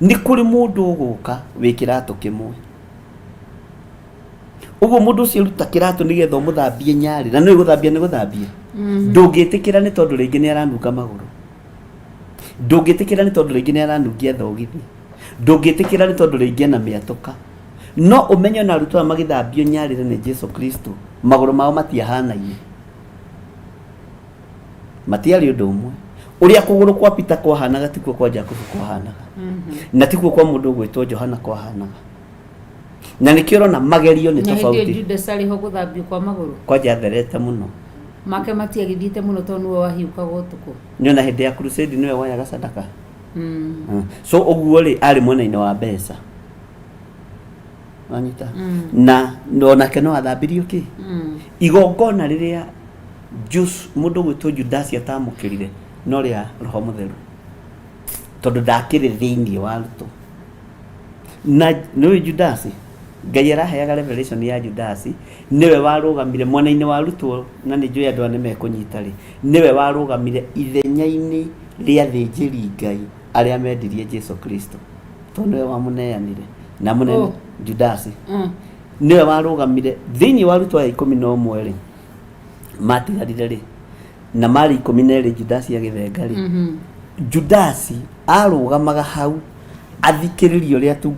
nĩ kũrĩ mũndũ ũgũka wĩ kĩratũ kĩmwe ũguo mũndũ ũcio ruta kĩratũ nĩgetha ũmũthambie nyarĩ na nĩ gũthambia nĩ gũthambia ndũngĩtĩkĩra nĩ tondũ rĩngĩ nĩ aranunga magũrũ ndũngĩtĩkĩra nĩ tondũ rĩngĩ nĩ aranungia thogithi ndũngĩtĩkĩra nĩ tondũ rĩngĩ ena mĩatũka no ũmenye na arutwo magĩthambio nyarĩrĩ nĩ Jesu Kristo magũrũ mao matiahanaine matiarĩ ũndũ ũmwe ũrĩa kũgũrũ kwa Peter kwahanaga tikuo kwa Jacob kwahanaga na tikuo kwa mũndũ ũgwĩtwo Johana kwahanaga na nĩ kĩoro na magerio nĩ tofauti na Judas arĩ ho gũthambio kwa magũrũ kwanja therete mũno make matiagithiĩte mũno tondũ nĩwe wahiũkaga ũtukũ nĩ ona hĩndĩ ya crusade nĩwe woyaga sadaka so ũguo rĩ arĩ mwena-inĩ wa mbeca wanyita na onake no athambirio ki igongona riria mundu gwitwo Judasi atamukirire no ria Roho Mutheru tondu ndakire thiini wa Arutwo na niwe Judasi Ngai araheaga revelation ya Judasi niwe warugamire mwena-ini wa Arutwo na ni njui andu ane mekunyita ri niwe warugamire ithenya-ini ria thinjiri Ngai aria mendirie Jesu Kristo tondu niwe wamuneanire na munene Judasi niwe warugamire thiini wa Arutwo 11 ri matigarire ri na mari 12 Judasi agithenga ri Judasi arugamaga hau athikiririo ria tu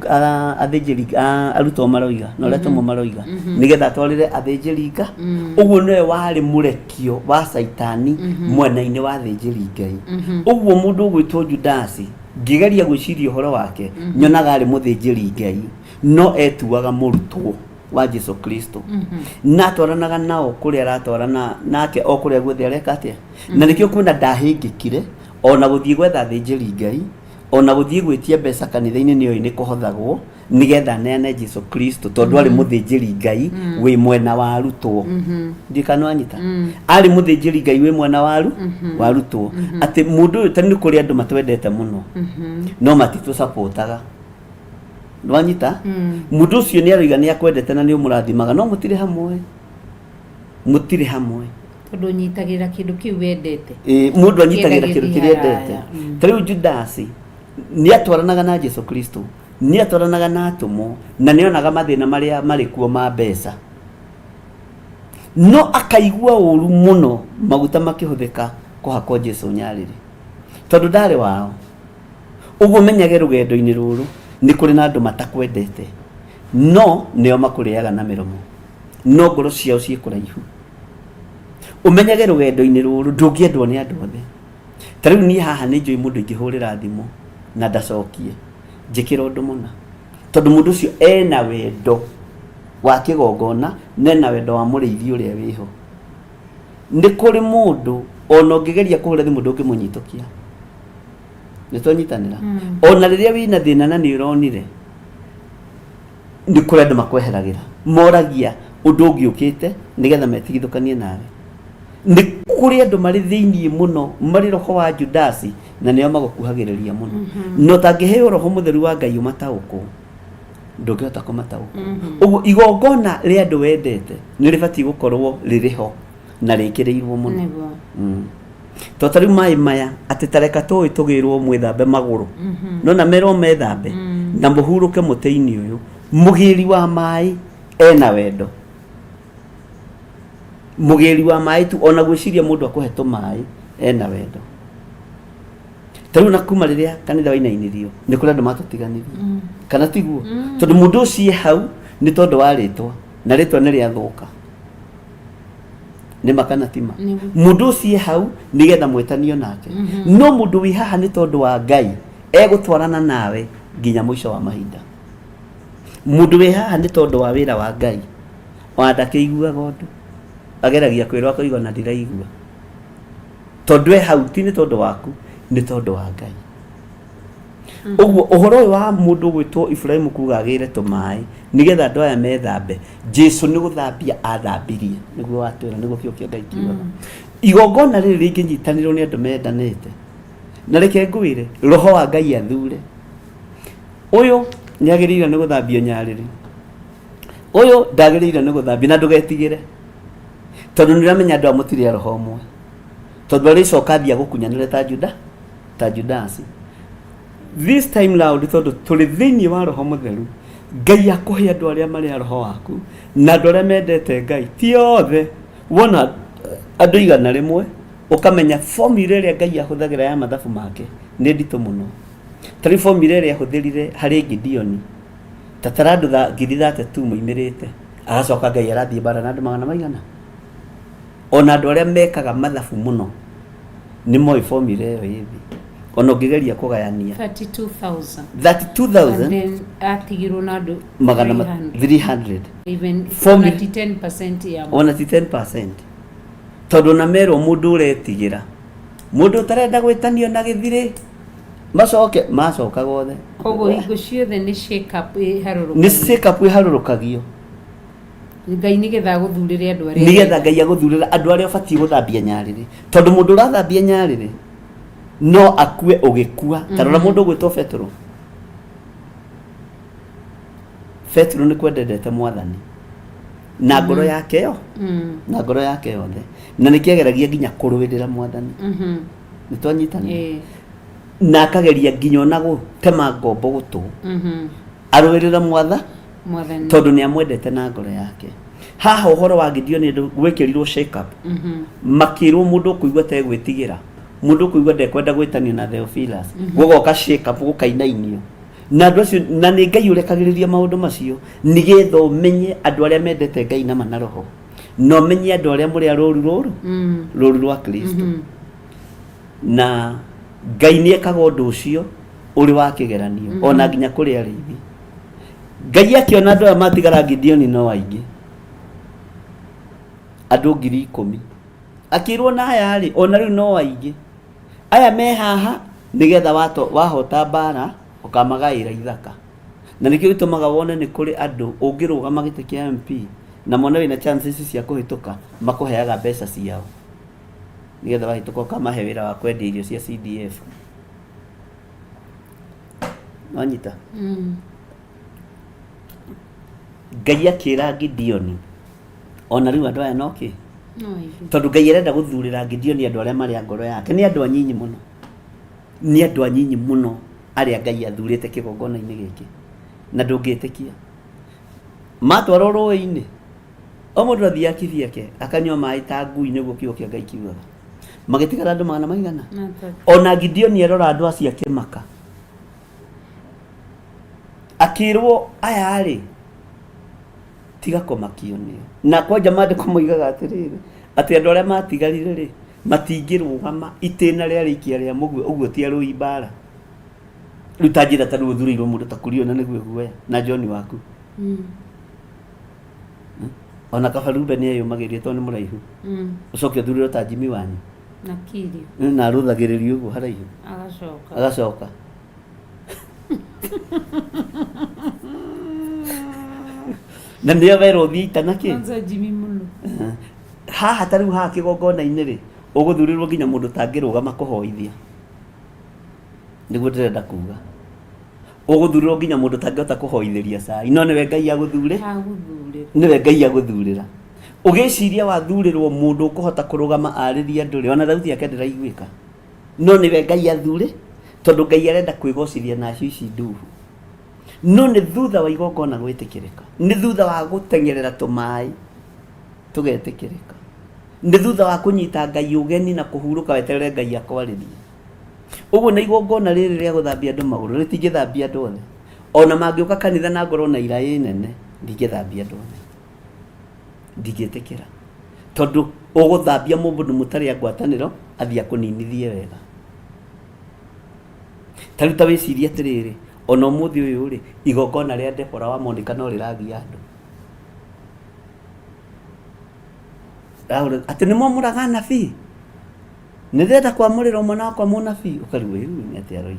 athinjiri Arutwo maroiga no ria tumo maroiga nigetha atwarire athinjiri Nga uguo niwe wari murekio wa Saitani mwena-ini wa athinjiri Ngai uguo mundu gwitwo Judasi ngigeria gwiciria uhoro wake nyonaga ari muthinjiri Ngai no etuaga murutwo wa Jesu Kristo na atwaranaga nao kuria aratwarana nake o kuria guothe areka atia na nikio kwina ndahingikire ona guthii gwetha athinjiri Ngai ona guthii gwitia mbeca kanitha-ini niyo ni kuhothagwo nigetha neane Jesu Kristo tondu ari muthinjiri Ngai wi mwena wa Arutwo ndikano anyita ari muthinjiri Ngai wi mwena wa Arutwo ati mundu uyu tani kuri andu matwendete muno no matitu supportaga nwanyita mundu ucio ni aroiga ni akwendete na ni umurathimaga no mutire hamwe tondu nyitagira kindu kiu wendete mundu anyitagira kindu kiria endete tariu Judasi ni atwaranaga na Jesu Kristo ni atwaranaga na atumo na nionaga mathina maria mari kuo ma mbeca no akaigua uru muno maguta makihuthika kuhakwo Jesu nyariri tondu ndari wao uguo menyage rugendo-ini ruru ni kuri na andu matakwendete no nio makuriaga na miromo no ngoro ciao ciikuraihu umenyage rugendo-ini ruru ndungiendwo ni andu othe tariu ni haha ni njui mundu ingihurira thimu na ndacokie njikira undu muna tondu mundu ucio ena wendo wa kigongona nena wendo wa muriithi uria wiho ni kuri mundu ona ungigeria kuhura thimu ndungimunyitokia nitwanyitanira ona riria wina thina na ni uronire ni kuri andu makweheragira moragia undu ungiukite nigetha metigithukanie nawe ni kuri andu mari thiini muno mari roho wa Judasi na nio magukuhagiriria muno no tangiheo Roho Mutheru wa Ngai umataukwo ndungihota kumatauka uguo igongona ria andu wendete ni ribati gukorwo ririho na rikirirwo muno to tariu mai maya ati tareka toi tugirwo mwithambe maguru no na mero methambe na muhuruke muteini uyu mugiri wa mai ena wendo mugiri wa mai tu ona gwiciria mundu akuheto mai ena wendo tariu na kuma riria kanitha wainainirio ni kuri andu matutiganirie kana tiguo tondu mundu ucio hau ni tondu wa ritwa na ritwa ni riathuka ni makana tima mundu ucio hau nigetha mwetanio nake no mundu wi haha ni tondu wa Ngai egutwarana nawe nginya mwisho wa mahinda mundu wi haha ni tondu wa wira wa Ngai ona ndakiguaga undu ageragia kwirwa koigo na ndiraigua tondu hau ti ni tondu waku ni tondu wa Ngai uguo uhoro wa mundu gwitwo Ibrahimu kuga agire tumai nigetha andu aya methambe Jesu ni guthambia athambirie niguo watwira niguo kio Ngai kiuga igongona riri ringinyitanirwo ni andu mendanete na reke ngwire roho wa Ngai athure uyu ni agirire ni guthambio nyariri uyu ndagirire ni guthambia na ndugetigire tondu niramenya andu amutire roho mwe tondu aricoka thia gukunyanire ta Judasi this time loud tondu turi thiini wa Roho Mutheru Ngai akuhe andu aria mari roho waku na andu aria mendete Ngai ti othe wona andu igana rimwe ukamenya formula iria Ngai ahuthagira ya mathabu make ni nditu muno tari formula iria ahuthirire hari Gideon tatarandu ngiri 32 muimirite agacoka Ngai arathie bara na andu magana maigana ona andu aria mekaga mathabu muno ni moi formula iyo yithi ono ngigeria kugayania 32,000 and then atigirwo na andu magana 300 even 10% ya ona 10% tondu na mero mundu uretigira mundu utarenda gwitanio na githire macoka gothe koguo hingo ciothe nĩ shake up nĩ shake up iharũrũkagio Ngai nĩgetha gũthurĩre andũ arĩa nĩgetha Ngai agũthurĩra andũ arĩa ũbatiĩ gũthambia nyarĩrĩ tondũ mũndũ ũrathambia nyarĩrĩ no akue ũgĩkua tarora mũndũ ũgwĩtwo Petro Petro nĩ kwendete mwathani na ngoro yake yo na ngoro yake yothe na nĩkĩageragia nginya kũrũĩrĩra mwathani nĩ twanyitana na akageria nginya ona gũtema ngombo gũtũ arũĩrĩra mwathani tondũ nĩ amwendete na ngoro yake haha ũhoro wa Gideon nĩ gwĩkĩrirwo shake up makĩrwo mũndũ kũigua te gwĩtigĩra mũndũ kũigua ndekwenda gwĩtanio na Theophilus gũgoka shake up gũkainainio na andũ acio na nĩ Ngai ũrekagĩrĩria maũndũ macio nĩgetha ũmenye andũ arĩa mendete Ngai na mana roho no ũmenye andũ arĩa mũrĩ rũru rwa Kristo na Ngai nĩ ekaga ũndũ ũcio ũrĩ wa kĩgeranio ona nginya kũrĩ arĩithi Ngai akĩona andũ aya matigara Gideon no aingĩ andũ 10,000 akĩrwo na aya rĩ ona rĩu no aingĩ aya me haha nĩgetha wahota mbara ukamagaĩra ithaka na nĩkĩo gĩtũmaga wone nĩ kũrĩ andũ ũngĩrũgama gĩtĩ kĩa MP na mona wĩna chances cia kũhĩtũka makũheaga mbeca ciao nĩgetha wahĩtũka ũkamahe wĩra wa kwendia irio cia CDF nanyita Ngai akĩra Gideon ona rĩu andũ aya no kĩ tondũ Ngai arenda gũthurĩra Gideon andũ arĩa marĩ ngoro yake nĩ andũ anyinyi mũno nĩ andũ anyinyi mũno arĩa Ngai athurĩte kĩgongona-inĩ gĩkĩ na ndũngĩtĩkia matwarwo rũĩ-inĩ o mũndũ athiĩ akithia ke akanyua maĩ ta ngui nĩguo kiugo kĩa Ngai kiugaga magĩtigara andũ magana maigana ona Gideon arora andũ acio akĩmaka akĩrwo aya rĩ tiga kũmakio nĩo na kwanja maandĩko moigaga atĩrĩrĩ atĩ andũ arĩa matigarire rĩ matingĩrũgama itĩna rĩa rĩikia rĩa mũguĩ ũguo ti arũi mbara rĩu ta njĩra ta rĩu ũthurĩirwo mũndũ ta Kuriona nĩguo guoya na John waku ona kaba Reuben eyũmagĩrie tondũ nĩ mũraihu ũcoke ũthurĩrwo ta Jimmy wanyu na Kirio na arũthagĩrĩrio ũguo haraihu agacoka na nĩo werwo thiĩ itana kĩ haha ta rĩu haha kĩgongona-inĩ rĩ ũgũthurĩrwo nginya mũndũ tangĩrũgama kũhoithia nĩguo ndĩrenda kuga ũgũthurĩrwo nginya mũndũ tangĩhota kũhoithĩria cai no nĩwe Ngai nĩwe Ngai agũthurĩra ũgĩciria wathurĩrwo mũndũ ũkũhota kũrũgama arĩria ndũrĩ ona thauti yake ndĩraiguĩka no nĩwe Ngai athure tondũ Ngai arenda kwĩgocithia na ici nduhu no nĩ thutha wa igongona gwĩtĩkĩrĩka nĩ thutha wa gũteng'erera tũmaĩ tũgetĩkĩrĩka nĩ thutha wa kũnyita Ngai ũgeni na kũhurũka weterere Ngai akwarĩrie ũguo na igongona rĩrĩ rĩa gũthambia andũ magũrũ rĩtingĩthambia andũ othe ona mangĩũka kanitha na ngoro na iraĩ nene ndingĩthambia andũ othe ndingĩtĩkĩra tondũ ũgũthambia mũndũ mũtarĩ a ngwatanĩro athiĩ akũninithie wega ta rĩu ta wĩcirie atĩrĩrĩ ona ũmũthĩ ũyũ rĩ igongona rĩa Debora wa Monica no rĩragia andũ atĩ nĩ mwamũraga nabii nĩ ndĩrenda kwamũrĩra mwana wakwa mũnabii ũkarigwo rĩu nĩ atĩa roi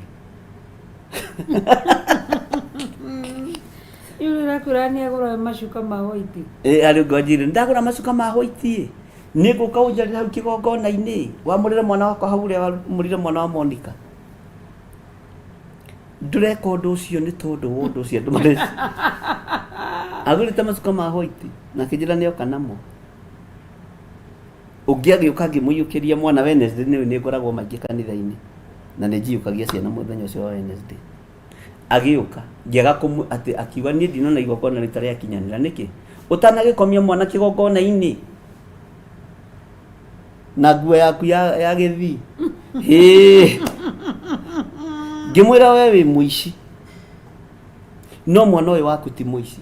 yule kurani agũra macuka ma white arĩ ngojire ndagũra macuka ma white nĩ ngũka ũnjarĩra hau kĩgongona-inĩ wamũrĩre mwana wakwa hau ũrĩa wamũrĩre mwana wa Monica ndũreka ũndũ ũcio nĩ tondũ wa ũndũ ũcio andũ marĩ agũrĩte macuka ma white na kĩnjĩra nĩoka namo ũngĩagĩũka ngĩmũiyũkĩria mwana Wednesday nĩ ngoragwo maingĩ kanitha-inĩ na nĩ njiyũkagia ciana mũthenya ũcio wa Wednesday agĩũka ngĩaga atĩ akiuga niĩ ndinona igongona rĩtarĩ akinyanĩra nĩkĩ ũtanagĩkomia mwana kĩgongona-inĩ na nguo yaku ya gĩthii ngĩmwĩra we wĩ mũici no mwana ũyũ waku ti mũici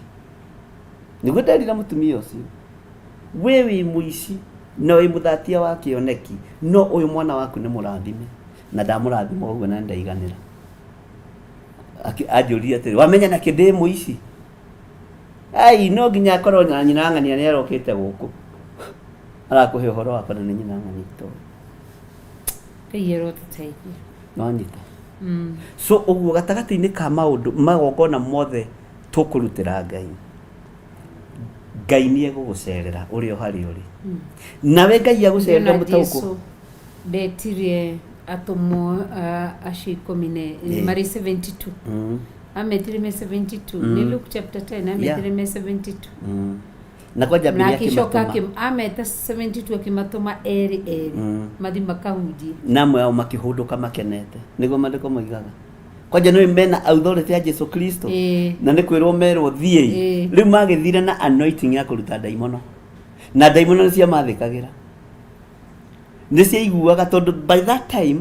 nĩguo nderire mũtumia ũcio we wĩ mũici no wĩ mũthatia wa kĩoneki no ũyũ mwana waku nĩ mũrathime na ndamũrathima ũguo na ndaiganĩra anjũria atĩrĩ wamenya na kĩndĩ mũici ai no nginya akorwo na nyina ng'ania nĩ arokĩte gũkũ arakũhe ũhoro wakwa na nĩ nyina ng'ania itoĩ kĩyero tũteithie no nyita So uguo gatagati-inĩ ka maũndũ magongona mothe tũkũrutĩra Ngai, Ngai nĩ egũgũcerera ũrĩ o harĩa ũrĩ. Nawe Ngai agũcerera mũtaũkũ. Ndetirie atũmwo acio 10 marĩ 72. Ametire me 72. Ni Luke chapter 10 ametire me 72. Na kwanja bila kishoka ameta 72 akimatuma eri mathi makahunjie namwe ao makihunduka makenete niguo mandiko moigaga kwanja no mena authority ya Jesu Kristo na nĩ kwĩrwo merwo thiĩ rĩu magĩthire na anointing ya kũruta daimono na daimono nĩ cia mathĩkagĩra nĩ ciaiguaga tondũ by that time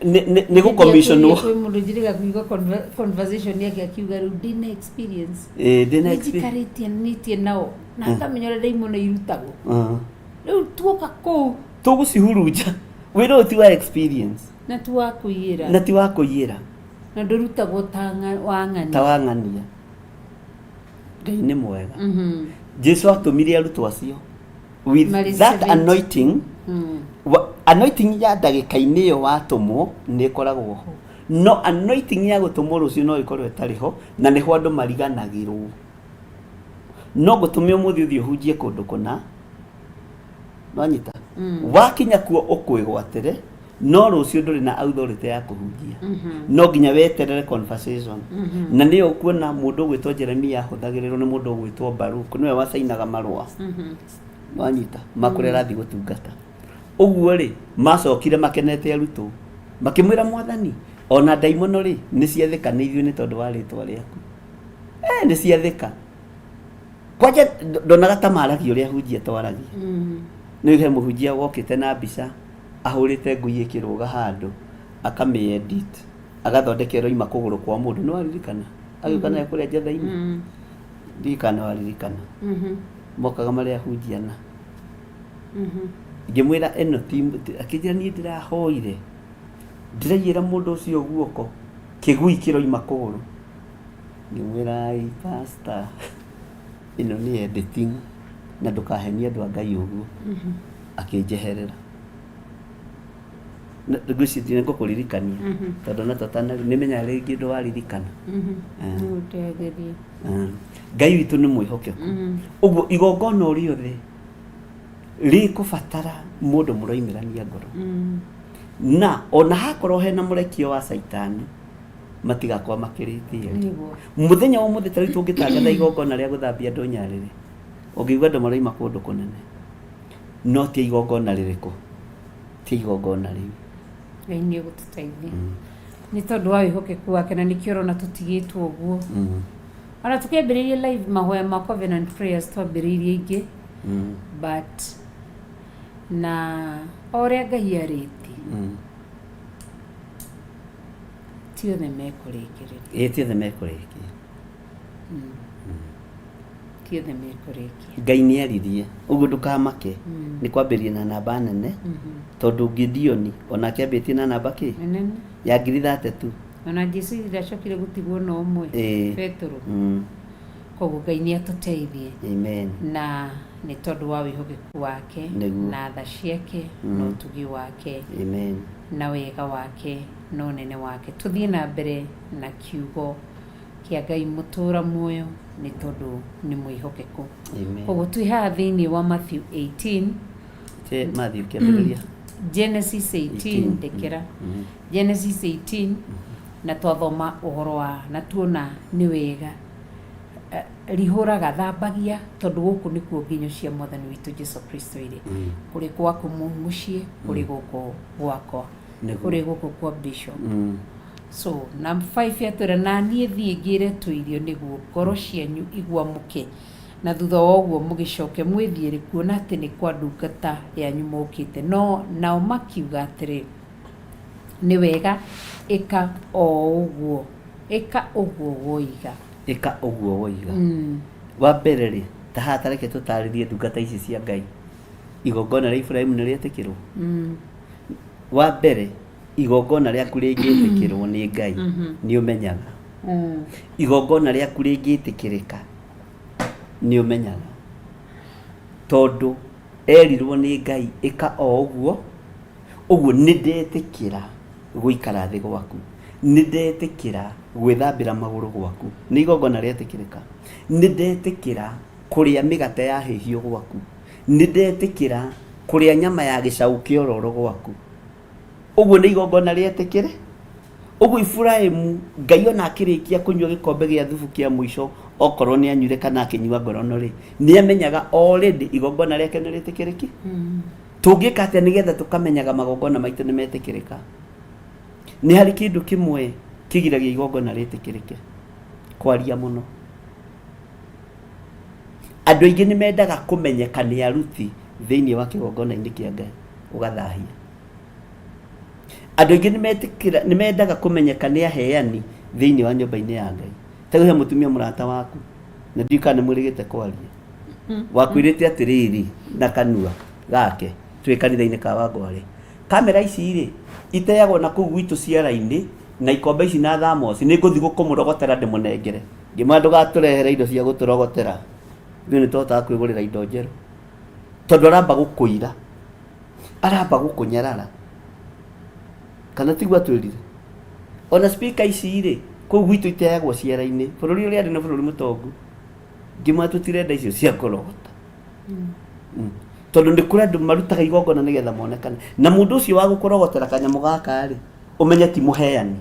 nĩ gũ commissionwo kwĩ mũndũ njĩrĩga kuiga conversation yake akiuga rĩu ndina experience nĩnjikarĩtie nĩtie nao na akamenya ũrĩa daimono irutagwo rĩu tuoka kũu tũgũcihurunja wĩra ũyũ ti wa experience na ti wa kũiyĩra na ndũrutagwo ta wang'ania Ngai nĩ mwega Jesu atũmire arutwo acio with that anointing anointing ya ndagĩka-inĩ ĩyo watũmwo nĩ ĩkoragwo ho no anointing ya gũtũmwo rũciũ no ĩkorwo ĩtarĩ ho na nĩho andũ mariganagĩrwo no gũtũme ũmũthĩ ũthiĩ ũhunjie kũndũ kũna wanyita wakinya kuo ũkwĩgwatĩre no rũciũ ndũrĩ na authority ya kũhunjia no nginya weterere conversation na nĩ ũkuona mũndũ ũgwĩtwo Jeremia ahũthagĩrĩrwo nĩ mũndũ ũgwĩtwo Baruku nĩwe wacainaga marũa wanyita makũrĩa arathiĩ gũtungata ũguo rĩ macokire makenete arutwo makĩmwĩra Mwathani ona daimono rĩ nĩ ciathĩkanĩirio nĩ tondũ wa rĩtwa rĩaku nĩ ciathĩka kwanja ndonaga ta maragia ũrĩa hunjia twaragia nĩ he mũhunjia wokĩte na mbica ahũrĩte ngui ĩkĩrũga handũ akamĩ-edit agathondekera ima kũgũrũ kwa mũndũ nĩ waririkana agĩũka nayo kũrĩa njatha-inĩ ndirikana waririkana mokaga marĩa hunjiana ngĩmwĩra ĩno akĩnjĩra niĩ ndĩrahoire ndĩraiyĩra mũndũ ũcio guoko kĩgui kĩroima kũgũrũ ngĩmwĩra ai pastor ĩno nĩ editing na ndũkahenia andũ a Ngai ũguo akĩnjeherera ngwĩciria ngũkũririkania tondũ na totana nĩmenya rĩngĩ ndũ waririkana Ngai witũ nĩ mwĩhokeku ũguo igongona o rĩothe rĩkũbatara mũndũ mũroimĩrania ngoro na ona hakorwo hena mũrekio wa Saitani matigakorwo makĩrĩtie mũthenya wa mũthĩ tarĩ tũngĩtangatha igongona rĩa gũthambia andũ nyarĩrĩ ũngĩigua andũ maroima kũndũ kũnene no ti igongona rĩrĩkũ ti igongona rĩu Ngai nĩ egũtũteithia nĩ tondũ wa wĩhokeku wake na nĩkĩo ũrona tũtigĩtwo ũguo ona tũkĩambĩrĩria live mahoya ma covenant prayers twambĩrĩirie ingĩ but na ũrĩa Ngai arĩti ti othe mekũrĩkĩrĩria ti othe mekũrĩkia ti othe mekũrĩkia Ngai nĩ aririe ũguo ndũkamake nĩ kwambĩrĩria na namba nene tondũ Gideoni ona kĩambĩtie na namba kĩ ya 30 ona Jesu ndacokire gũtigwo na ũmwe Petero koguo Ngai nĩ atũteithie amen na nĩ tondũ wa wĩhokeku wake na tha ciake na ũtugi wake amen na wega wake na ũnene wake tũthiĩ na mbere na kiugo kĩa Ngai mũtũra muoyo nĩ tondũ nĩ mwĩhokeku koguo twĩ haha thĩinĩ wa Matthew 18 Matthew kĩambĩrĩria Genesis 18 ndekera Genesis 18 na twathoma ũhoro wa na tuona nĩ wega rihũraga thambagia tondũ gũkũ nĩkuo nginyo cia Mwathani witũ Jesu Kristo irĩ kũrĩ gwaku mũciĩ kũrĩ gũkũ gwakwa kũrĩ gũkũ kwa Bishop so number 5 yatwĩra na niĩ thiĩ ngĩre tũirio nĩguo ngoro cianyu igwamũke na thutha wa ũguo mũgĩcoke mwĩthiĩre kuona atĩ nĩ kwa ndungata yanyu mokĩte no nao makiuga atĩrĩ nĩ wega ĩka ũguo woiga ĩka ũguo woiga wa mbere rĩ ta haha tareke tũtarĩrie ndungata ici cia Ngai igongona rĩa Ibrahimu nĩ rĩetĩkĩrwo wa mbere igongona rĩaku rĩngĩtĩkĩrwo nĩ Ngai nĩ ũmenyaga igongona rĩaku rĩngĩtĩkĩrĩka nĩ ũmenyaga tondũ erirwo nĩ Ngai ĩka ũguo nĩ ndetĩkĩra gũikara thĩ gwaku Nindetikira gwithambira maguru gwaku ni igongona rietikirika. Nindetikira kuria migate ya hihio gwaku. Nindetikira kuria nyama ya gicau kiororo gwaku. Uguo ni igongona rietikire. Uguo Ibrahimu Ngai ona akirikia kunywa gikombe gia thubu kia mwisho okorwo ni anyure kana akinyua ngorono ri ni amenyaga already igongona riake ni rietikiriki. Tungika atia nigetha tukamenyaga magongona maitu ni metikirika. Ni hari kindu kimwe kigiragia igongona rietikirike, kwaria muno. Andu aingi ni mendaga kumenyeka ni aruti thiini wa kigongona-ini kia Ngai ugathahia. Andu aingi ni mendaga kumenyeka ni aheani thiini wa nyumba-ini ya Ngai. Tagu he mutumia murata waku na ndikana mwirigite kwaria wakwirite atiriri na kanua gake twi kanitha-ini ka Wangware. Kamera ici ri iteagwo na kuu gwitu ciara-ini na ikombe ici na thamos ni nguthi gukumurogotera ndimunengere ngima ndugaturehere indo cia guturogotera riu ni tota kwigurira indo njeru tondu aramba gukuira aramba gukunyarara kana tigwa twirire ona speaker ici ri kuu gwitu iteagwo ciara-ini bururi uri ari na bururi mutongu ngima tutirenda icio cia kurogota tondu ndikura andu marutaga igongona nigetha monekane na mundu ucio wa gukurogotera kanyamu gaka ri umenye ti muheani.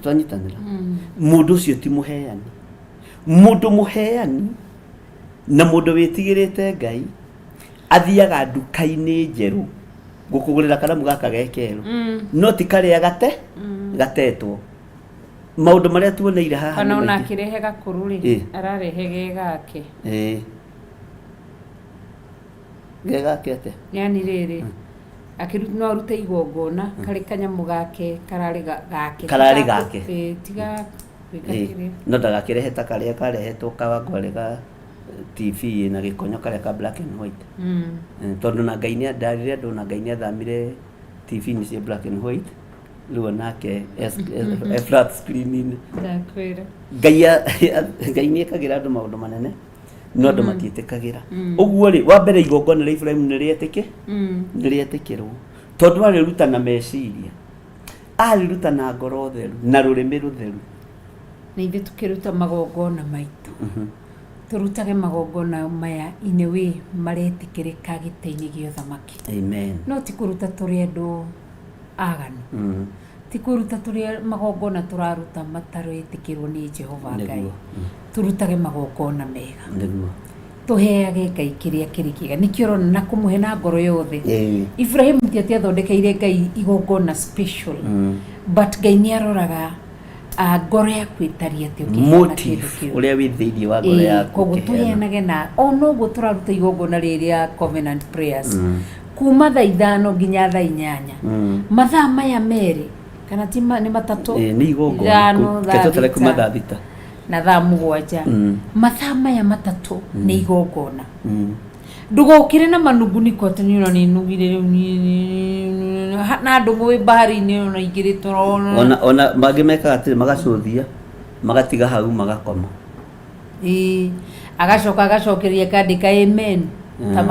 Twanyitanira mundu ucio ti muheani. Mundu muheani na mundu witigirite Ngai athiaga nduka-ini njeru gukugurira karamu gaka gekeru no ti karia gatetwo maundu maria tuoneire haha kana ona akirehe gakuru ri ararehe gegake gegake ate yani riri akiruta no rute igongona kari kanyamu gake karari gake tiga no ndagakirehe ta karia karehetwo Kawangware ga TV na gikonyo karia ka black and white tondu na Ngai ni andarire andu na Ngai ni athamire TV ni cia black and white riu nake flat screen ndakwira Ngai ni ekagira andu maundu manene no andu matietikagira. Uguo ri wa mbere igongona ria Ibrahimu ni rietikirwo tondu ariruta na meciria ariruta na ngoro theru na rurimi rutheru. Na ithe tukiruta magongona maitu turutage magongona maya in a way maretikirika gite-ini gia uthamaki. Amen. No ti kuruta turi andu aganu ti kuruta turi magongona turaruta mataretikirwo ni Jehova Ngai. Turutage magongona mega tuheage Ngai kiria kirikiga nikio rona na kumuhe na ngoro yothe. Ibrahimu ti athondekeire Ngai igongona special but Ngai ni aroraga ngoro yaku itaria ati motive uria wi thiini wa ngoro yaku koguo tuheanage na ono guo turaruta igongona riria covenant prayers kuma thaa 5 nginya thaa 8 mathaa maya meri kana ti ni matatu ni igongona ketotele kuma thaa 6 na thaa 7 mathaa maya matatu ni igongona ndugokire na manunguniko ati ni ona ni nugire na ndungu wi bahari-ini ona ingirito ona magimeka ati magacuthia magatiga hau magakoma agacokeria kandika amen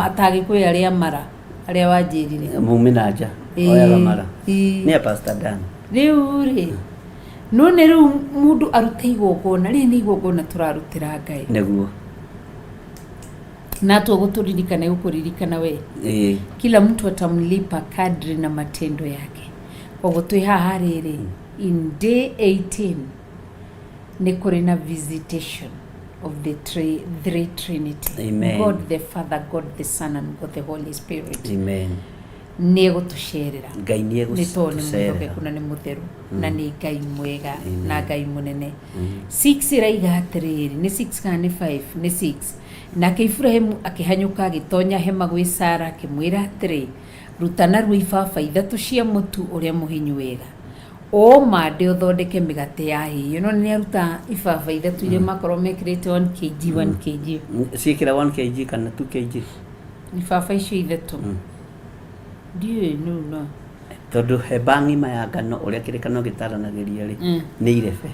atagi kwi aria mara aria wanjirire muminaja oyaga mara ni Pastor Dan riu ri no ne riu mundu arute igongona ri ni igongona turarutira Ngai neguo na tuguturirikana gukuririkana we kila mtu atamlipa kadri na matendo yake. Koguo twi haha riri in day 18 ni kuri na visitation of the three Trinity. Amen. God the Father, God the Son and God the Holy Spirit. Amen. Ni gutusherera Ngai ni gutusherera kuna ni mutheru na ni Ngai mwega na Ngai munene. 6 iraiga atiriri ni 6 kana ni 5 ni 6 na Ibrahimu akihanyuka agitonya hema gwi Sara akimwira atiri rutana rwa ibaba 3 cia mutu uria muhinyu wega o mande uthondeke migate ya hiyo no ni aruta ibaba 3 iria makorwo mekirite 1 kg 1 kg sikira 1 kg kana 2 kg ibaba icio 3 ndiye no tondu hebangi mayangano uria kirikano gitaranagiria ri ni irebe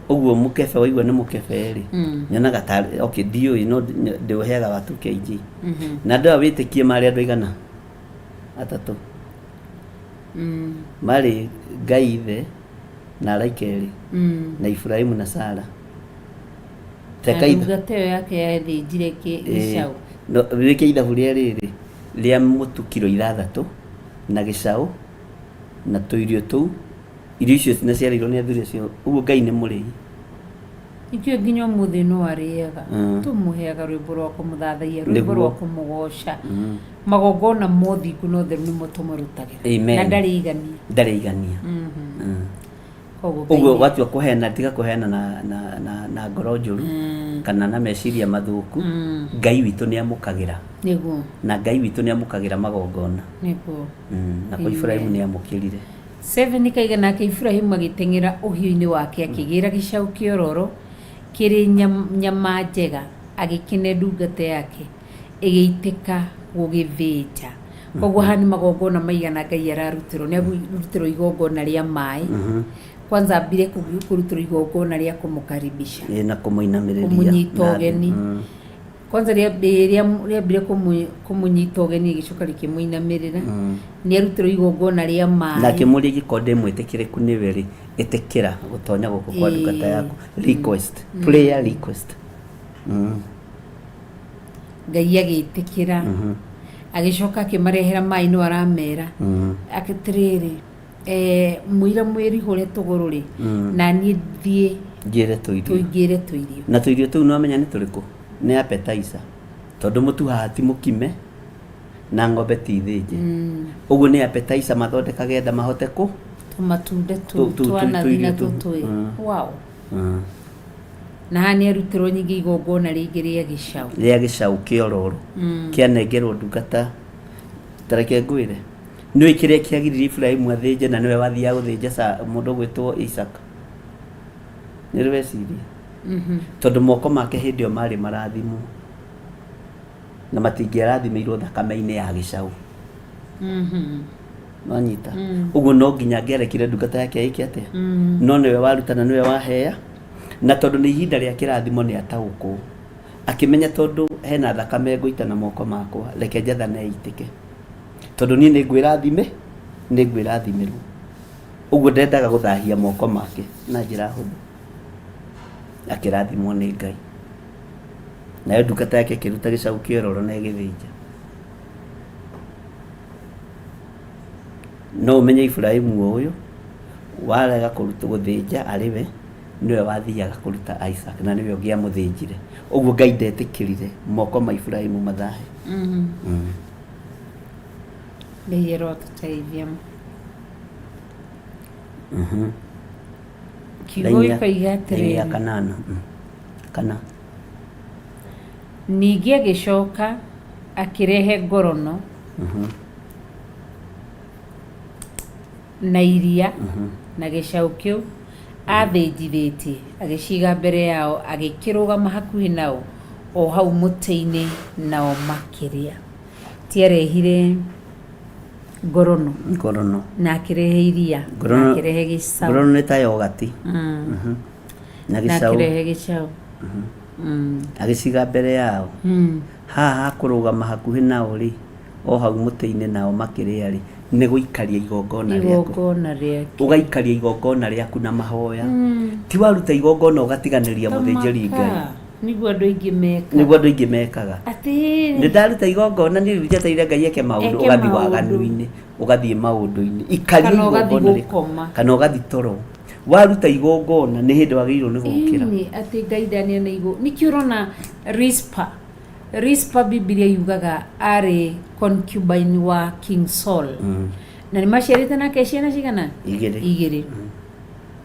uguo mukebe waigua ni mukebe ri nyonaga tari okay dio ino ndiuheaga wa 2 kg na ndio witikie mari andu igana atatu marĩ Ngai ithe na araika erĩ na Ibrahimu na Sara. Ndungata yake yathĩnjire gĩcaũ. No wĩke ithabu rĩrĩ rĩa mũtu kilo 6 na gĩcaũ na tũirio tũu, irio icio cinaciarĩirwo nĩ athuri acio. Ũguo Ngai nĩ mũrĩi. Ikio nginya ũmũthĩ no arĩaga. Tũmũheaga rwĩmbo rwa kũmũthathaiya, rwĩmbo rwa kũmũgoca. Magongona mothingu no theru nĩmo tũmarutagĩra. Na ndarĩ igania. Ũguo watua kũheana, tiga kũheana na ngoro njũru kana na meciria mathũku. Ngai witũ nĩ amũkagĩra. Nĩguo. Na Ngai witũ nĩ amũkagĩra magongona. Nĩguo. Na kwa Ibrahimu nĩ amũkĩrire. 7 kaiga nake Ibrahimu agĩteng'era ũhiũ-inĩ wake akĩgĩra gĩcaũ kĩororo kĩrĩ nyama njega, agĩkĩne ndungata yake ĩgĩitĩka gũgĩthĩnja. Koguo haha nĩ magongona maigana Ngai ararutĩrwo. Nĩ arutĩrwo igongona rĩa maĩ. Kwanza ambire kũrutĩrwo igongona rĩa kũmũkaribisha. Na kũmũinamĩrĩria. Kũmũnyita ũgeni. Kwanza rĩambire kũmũnyita ũgeni gĩcoka rĩkĩmũinamĩrĩra. Nĩ arutĩrwo igongona rĩa maĩ. Na akĩmũria gĩkonde mwĩtĩkĩrĩku nĩwe rĩ, ĩtĩkĩra gũtonya gũkũ kwa ndungata yaku. Request. Prayer request. Ngai agĩtĩkĩra. Agĩcoka akĩmarehera maĩ no aramera. Akĩtirĩrĩ mwĩra mwĩrihũre tũgũrũ rĩ, na niĩ thiĩ ngĩre tũirio. Na tũirio tũu no amenya nĩ tũrĩkũ? Nĩ appetizer. Tondũ mũtu haha ti mũkime na ng'ombe ti thĩnje. Ũguo nĩ appetizer mathondeka getha mahote kũ tũmatunda twanathi na tũtwĩ. Wow. Na haha nĩ arutirwo nyingĩ igongona rĩngĩ rĩa gĩcaũ kĩororo kĩanengerwo ndungata. Tareke ngwĩre nĩwe kĩrĩa kĩagiririe Ibrahimu athĩnje na nĩwe wathiaga gũthĩnja mũndũ gwĩtwo Isaka. Nĩ weciria. Tondũ moko make hĩndĩ ĩyo marĩ marathimwo na matingĩarathimĩirwo thakame-inĩ ya gĩcaũ. Wanyita. Ũguo no nginya angĩarekire ndungata yake ĩke atĩa. No nĩwe waruta na nĩwe wahea. Na tondũ nĩ ihinda rĩa kĩrathimo nĩ ataũkwo, akĩmenya tondũ hena thakame ngũita na moko makwa, reke njathane ĩitĩke. Tondũ niĩ nĩ ngwĩrathimirwo. Ũguo ndendaga gũthahia moko make na njĩra hũthũ. Akĩrathimwo nĩ Ngai. Nayo ndungata yake ĩkĩruta gĩcaũ kĩororo na ĩgĩthĩnja. No ũmenye Ibrahimu ũyũ warega kũruta gũthĩnja arĩ we nĩwe wathiaga kũruta Isaac na nĩwe ũngĩamũthĩnjire. Ũguo Ngai ndetĩkĩrire moko ma Ibrahimu mathahe. Ngai arotũteithia. Kiugo ikoiga atĩrĩrĩ. Kana. Ningĩ agĩcoka akĩrehe ngorono na iria na gĩcaũ kĩu athĩnjithĩtie, agĩciga mbere yao, agĩkĩrũgama hakuhĩ nao o hau mũtĩ-inĩ nao makĩrĩa. Tiarehire ngorono na akĩrehe iria na akĩrehe gĩcaũ. Ngorono nĩ ta yogati. Na akĩrehe gĩcaũ. Agĩciga mbere yao. Haha kũrũgama hakuhĩ nao rĩ, o hau mũtĩ-inĩ nao makĩrĩa rĩ, nĩ gũikaria igongona rĩaku. Ũgaikaria igongona rĩaku na mahoya. Ti waruta igongona ũgatiganĩria mũthĩnjĩri Ngai. Nĩguo andũ aingĩ mekaga. Nĩ ndaruta igongona nĩ njĩteire Ngai eke maũndũ, ũgathiĩ waganu-inĩ, ũgathiĩ maũndũ-inĩ. Ikaria igongona rĩaku kana ũgathiĩ toro. Waruta igongona nĩ hĩndĩ wagĩrĩirwo nĩ gũkĩra. Atĩ Ngai ndaniana igongona. Nĩkĩo ũrona Rispa Biblia yugaga arĩ concubine wa King Saul. Na nĩ maciarĩte nake ciana cigana? 2.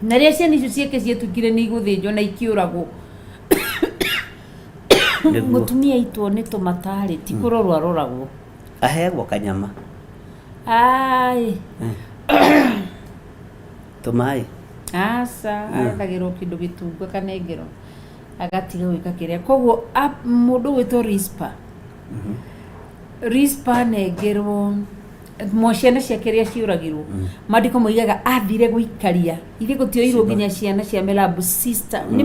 Na rĩrĩa ciana icio ciake cietũkire nĩ igũthĩnjwo na ikĩũragwo, mũtumia aitwo nĩ tũmatarĩ, ti kũrorwo aroragwo. Aheagwo kanyama. Tũmaĩ. Aca, aragĩrwo kĩndũ gĩtungu akanengerwo, agatiga gwĩka kĩrĩa. Koguo mũndũ gwĩtwo Rispa nengerwo ciana ciake rĩrĩa ciũragirwo. Maandĩko moigaga athire gũikaria. Ithe gũtioirwo nginya ciana cia Merabu sister nĩ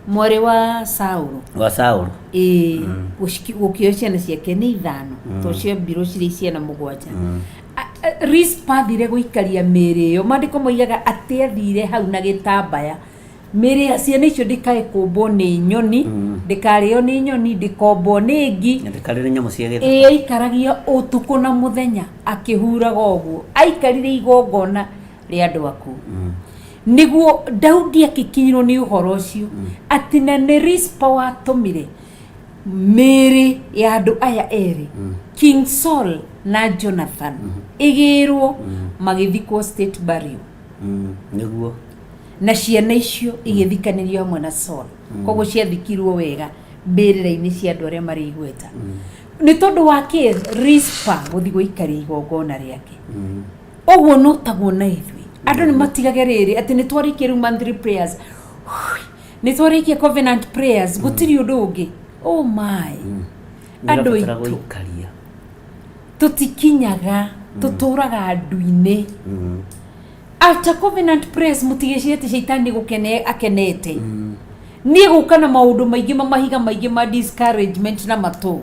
mwarĩ wa Saũlũ. Gũkĩoya ciana ciake nĩ 5, tondũ ciombirwo cirĩ ciana 7. Rispa thire guikaria mĩĩrĩ ĩyo mandĩko moigaga atĩ athire hau na gĩtambaya mĩĩrĩ ya ciana icio ndĩkae kũmbwo nĩ nyoni ndĩkarĩo nĩ nyoni ndĩkombwo nĩ ngi ndĩkarĩre nyamũ cia gĩthaka aikaragia ũtukũ na mũthenya akĩhuraga ũguo aikarire igongona rĩa andũ aku niguo Daudi akĩkinyĩrwo nĩ ũhoro ũcio atĩ na nĩ Rispa watũmire mĩĩrĩ ya andũ aya erĩ King Saul na Jonathan igĩrwo magĩthikwo state burial niguo na ciana icio igĩthikanĩrio hamwe na Saul koguo ciathikirwo wega mbĩrĩra-inĩ cia andũ arĩa marĩ igweta nĩ tondũ wa kĩ Rispa gũthiĩ gũikaria igongona rĩake ũguo no taguo na ithuĩ andũ nĩ matigage rĩrĩ atĩ nĩ twarĩkia rĩu monthly prayers nĩ twarĩkia covenant prayers gũtirĩ ũndũ ũngĩ oh my andũ aitũ tutikinyaga tuturaga andu-inĩ after covenant prayers mutigicire ati shaitani gukene akenete ni guka na maundu maingi mahiga maingi ma discouragement na matu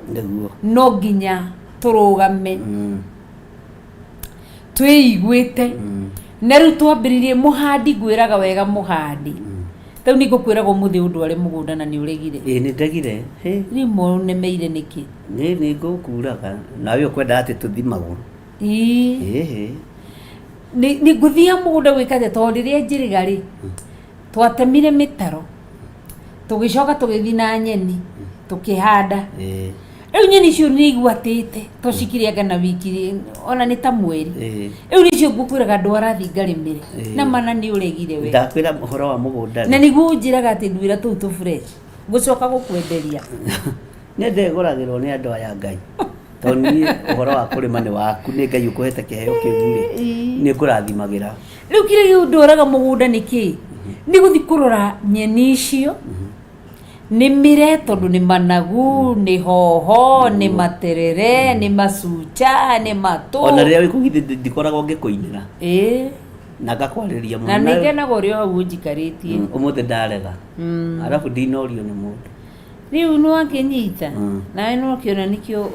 no ginya turugame twĩiguĩte na rĩu twambĩrĩrie muhandi gwĩraga wega muhandi tau ni ngukwĩraga umuthi ũndware mũgũnda na nĩ ũregire nĩ ndegire ni mũnemeire nĩkĩ nĩ ngũkuraga nawe ũkwenda atĩ tũthimagwo ni nguthia mũgũnda gwĩkate tondũ rĩrĩa njĩrĩga rĩ twatemire mĩtaro tũgĩcoka tũgĩthi na nyeni tũkĩhanda rĩu nyeni icio nĩ igwatĩte tũcikire anga na wiki ona nĩ ta mweri rĩu nĩcio ngũkwĩraga andũ arathi ngarĩmĩre na mana nĩ ũregire we ndakwĩra ũhoro wa mũgũnda na nĩguo njĩraga atĩ nduĩra tũu tũ fresh ngũcoka gũkwenderia nĩ ndegũragĩrwo nĩ andũ aya Ngai tondũ niĩ ũhoro wa kũrĩma nĩ waku nĩ Ngai ũkũhete kĩheo kĩu rĩ nĩ ngũrathimagĩra rĩu kĩrĩa gĩũndũraga mũgũnda nĩkĩ nĩ gũthi kũrora nyeni icio nĩ mire tondũ nĩ managu nĩ hoho nĩ materere nĩ macucha nĩ matũ ona rĩrĩa wĩkũgithi ndikoragwo ngĩkũinĩra na ngakwarĩria mũno na nĩ ngenaga ũrĩa hau ũnjikarĩtie ũmũthĩ ndarega arabu ndinorio nĩ mũndũ rĩu nĩ wakĩnyita nawe nĩ wakĩona nĩkĩo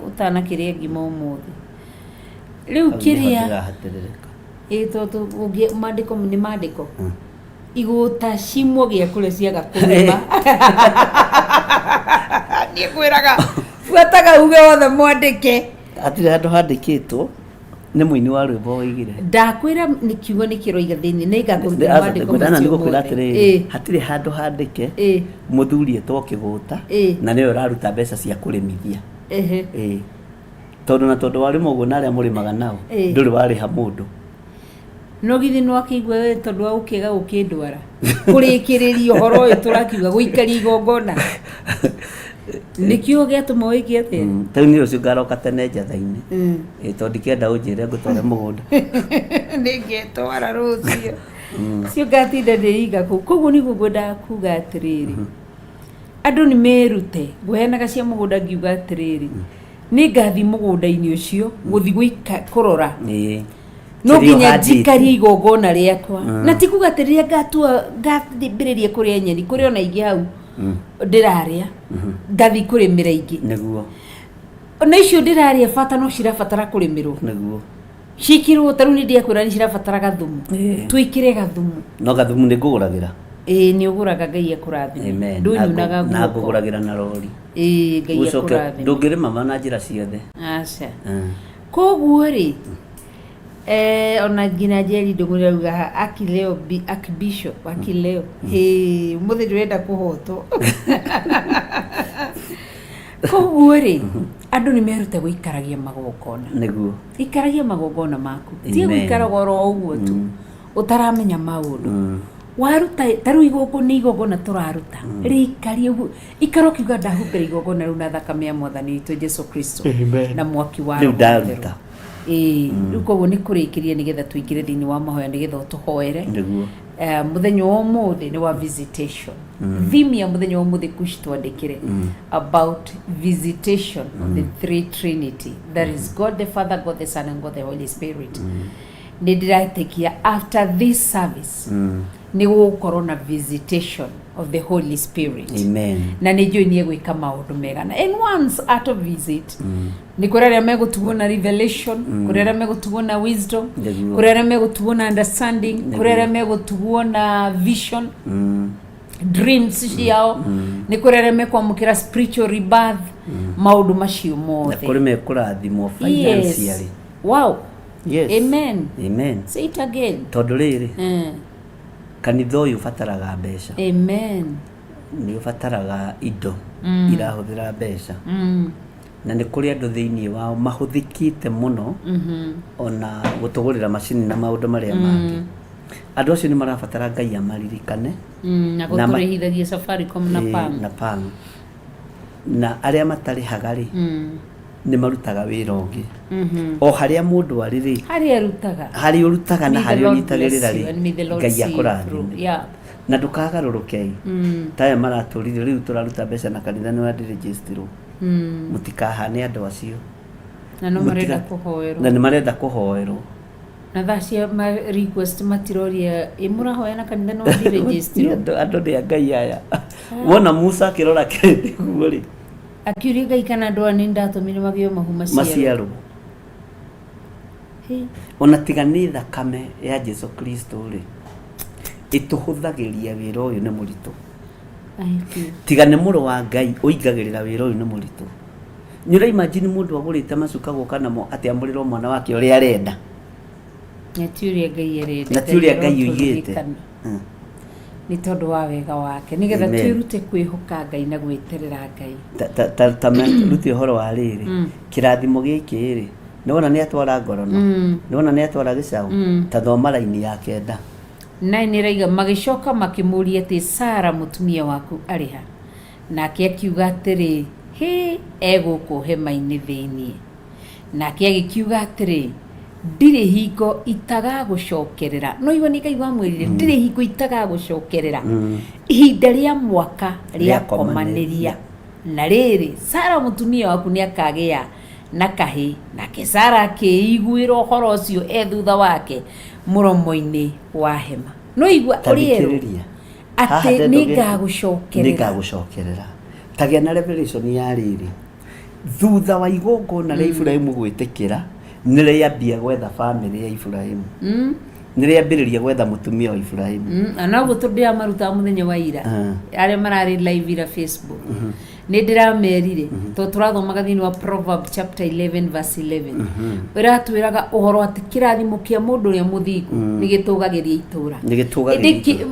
ũtanakĩrĩa ngima ũmũthĩ rĩu kĩrĩa tondũ mandĩko nĩ mandĩko igũta cimwo gĩa kũrĩa ciaga kũrĩma niĩ kwĩraga buataga uge wothe mwandĩke hatirĩ handũ handĩkĩtwo nĩ mũini wa rwĩmbo woigire ndakwĩra nĩ kiugo nĩ kĩroiga thĩinĩ nĩ ngatũmandĩko nĩ gũkwĩra atĩrĩrĩ hatirĩ handũ handĩke mũthuri etwo Kĩgũta na nĩwe ũraruta mbeca cia kũrĩmithia tondũ na tondũ warĩma ũguo na arĩa mũrĩmaga nao ndũrĩ warĩha mũndũ no githi no akĩigua we tondũ wa ũkĩga ũkĩndwara kũrĩkĩrĩria ũhoro ũyũ tũrakiuga gũikaria igongona nĩkĩo gĩatũma wĩke atĩa tau nĩ rũciũ ngaroka tene njatha-inĩ tondũ ndikĩenda ũnjĩre ngũtware mũgũnda nĩngetwara rũciũ cio ngatinda ndĩringa kũu koguo nĩguo ngwendaga kuga atĩrĩrĩ andũ nĩ merute ngũheanaga cia mũgũnda ngiuga atĩrĩrĩ nĩ ngathi mũgũnda-inĩ ũcio gũthi kũrora no nginya njikarie igongona rĩakwa na ti kuga atĩ rĩrĩa ngatua ngambĩrĩria kũrĩa nyeni kũrĩ ona ingĩ hau ndĩrarĩa ngathi kũrĩmĩra ingĩ nĩguo na icio ndĩrarĩa bata no cirabatara kũrĩmĩrwo nĩguo cikirwo tarũ nĩ ndiakwĩra nĩ cirabatara gathumu twĩkĩre gathumu no gathumu nĩ ngũgũragĩra nĩ ũgũraga Ngai akũrathime ndũnyunaga guoko na ngũgũragĩra na rori Ngai akũrathime ndũngĩrĩma mana njĩra ciothe aca koguo rĩ ona ngina Njeri ndũmũrĩ auga akileo akibishop akileo mũthĩ ndĩrenda kũhotwo koguo rĩ andũ nĩ merute gũikaragia magongona nĩguo ikaragia magongona maku ti gũikara goro ũguo tu ũtaramenya maũndũ waruta tarũ igongona igongona tũraruta rĩikarie ũguo ikaro kiuga ndahumbĩra igongona rĩu na thakame ya Mwathani witũ Jesũ Kristo na mwaki wa rĩu ndaruta rĩu koguo nĩ kũrĩkĩria nĩgetha tũingĩre thĩinĩ wa mahoya nĩgetha ũtũhoere mũthenya wa ũmũthĩ nĩ wa visitation theme ya mũthenya wa ũmũthĩ kuci twandĩkĩre about visitation of the three trinity that is God the Father, God the Son and God the Holy Spirit nĩ ndĩratekia after this service nĩ gũgũkorwo na visitation of the Holy Spirit. Amen. Na nĩ njũĩ nĩ egwĩka maũndũ mega. And once at a visit, nĩ kũrĩ arĩa megũtugwo na revelation, kũrĩ arĩa megũtugwo na wisdom, kũrĩ arĩa megũtugwo na understanding, kũrĩ arĩa megũtugwo na vision, dreams ciao, nĩ kũrĩ arĩa mekwamũkĩra spiritual rebirth, maũndũ macio mothe. Na kũrĩ mekũrathimwo financially. Wow. Yes. Amen. Amen. Say it again. Tondũ rĩrĩ, kanitha ũyũ ũbataraga mbeca. Amen. Nĩ ũbataraga indo irahũthĩra mbeca. Na nĩ kũrĩ andũ thĩinĩ wao mahũthĩkĩte mũno ona gũtũgũrĩra macini na maũndũ marĩa mangĩ. Andũ acio nĩ marabatara Ngai amaririkane. Na gũtũrĩhithagia Safaricom na PAM. Na PAM. Na arĩa matarĩhaga rĩ, nĩ marutaga wĩra ũngĩ. O harĩa mũndũ arĩ rĩ, harĩa ũrutaga na harĩa ũnyitagĩrĩra rĩ, Ngai akũrathime. Na ndũkagarũrũke. Taya maratũrire rĩu tũraruta mbeca na kanitha nĩ wandĩrĩnjĩstirwo. Mũtikahane andũ acio. Na no marenda kũhoerwo. Na nĩ marenda kũhoerwo. Na thaa cia request matiroria mũrahoya na kanitha no wandĩrĩnjĩstirwo. Andũ nĩ a Ngai aya. Wona Musa akĩrora kĩrĩndĩ guo rĩ, akiuria Ngai kana andũ nĩ ndatũmire magĩo mahu maciaro. Ona tiga nĩ thakame ya Jesu Kristo rĩ, ĩtũhũthagĩria wĩra ũyũ nĩ mũritũ. Tiga nĩ mũrũ wa Ngai ũingagĩrĩra wĩra ũyũ nĩ mũritũ. Nĩ ũraimagine mũndũ agũrĩte macuka gũka namo atĩ amũrĩrwo mwana wake ũrĩa arenda. Na tiuria Ngai arenda. Na tiuria Ngai ũigĩte. Nĩ tondũ wa wega wake, nĩgetha twĩrute kwĩhoka Ngai na gwĩterera Ngai. Ta rute ũhoro wa rĩrĩ, kĩrathimo gĩkĩ rĩ, nĩwona nĩ atwara ngorono, nĩwona nĩ atwara gĩcaũ, ta thoma raini ya 9. Na nĩ raiga magĩcoka makĩmũria atĩ Sara mũtumia waku arĩ ha, nake akiuga atĩrĩ egũkũ hema-inĩ thĩinĩ, nake agĩkiuga atĩrĩ ndirĩ hingo itagagũcokerera. No igua nĩ Ngai wamwĩrire ndirĩ hingo itagagũcokerera ihinda rĩa mwaka rĩa komanĩria. Na rĩrĩ Sara mũtumia waku nĩ akagĩa na kahĩ, nake Sara akĩiguĩra ũhoro ũcio thutha wake mũromo-inĩ wa hema. No igua ũrĩerwo atĩ nĩ ngagũcokerera. Tagĩa na revelation ya rĩrĩ, thutha wa igongona rĩa Iburahĩmu gwĩtĩkĩra nĩ rĩambia gwetha family ya Iburahĩmu. Nĩ rĩambĩrĩria gwetha mũtumia wa Iburahĩmu. Na no gũtũndĩra maruta mũthenya wa ira arĩa mararĩ live ira Facebook. Nĩ ndĩramerire to tũrathomaga thĩinĩ wa Proverbs chapter 11 verse 11. Ĩratwĩraga ũhoro atĩ kĩrathimo kĩa mũndũ ũrĩa mũthingu nĩ gĩtũgagĩria itũũra. Nĩ gĩtũgagĩria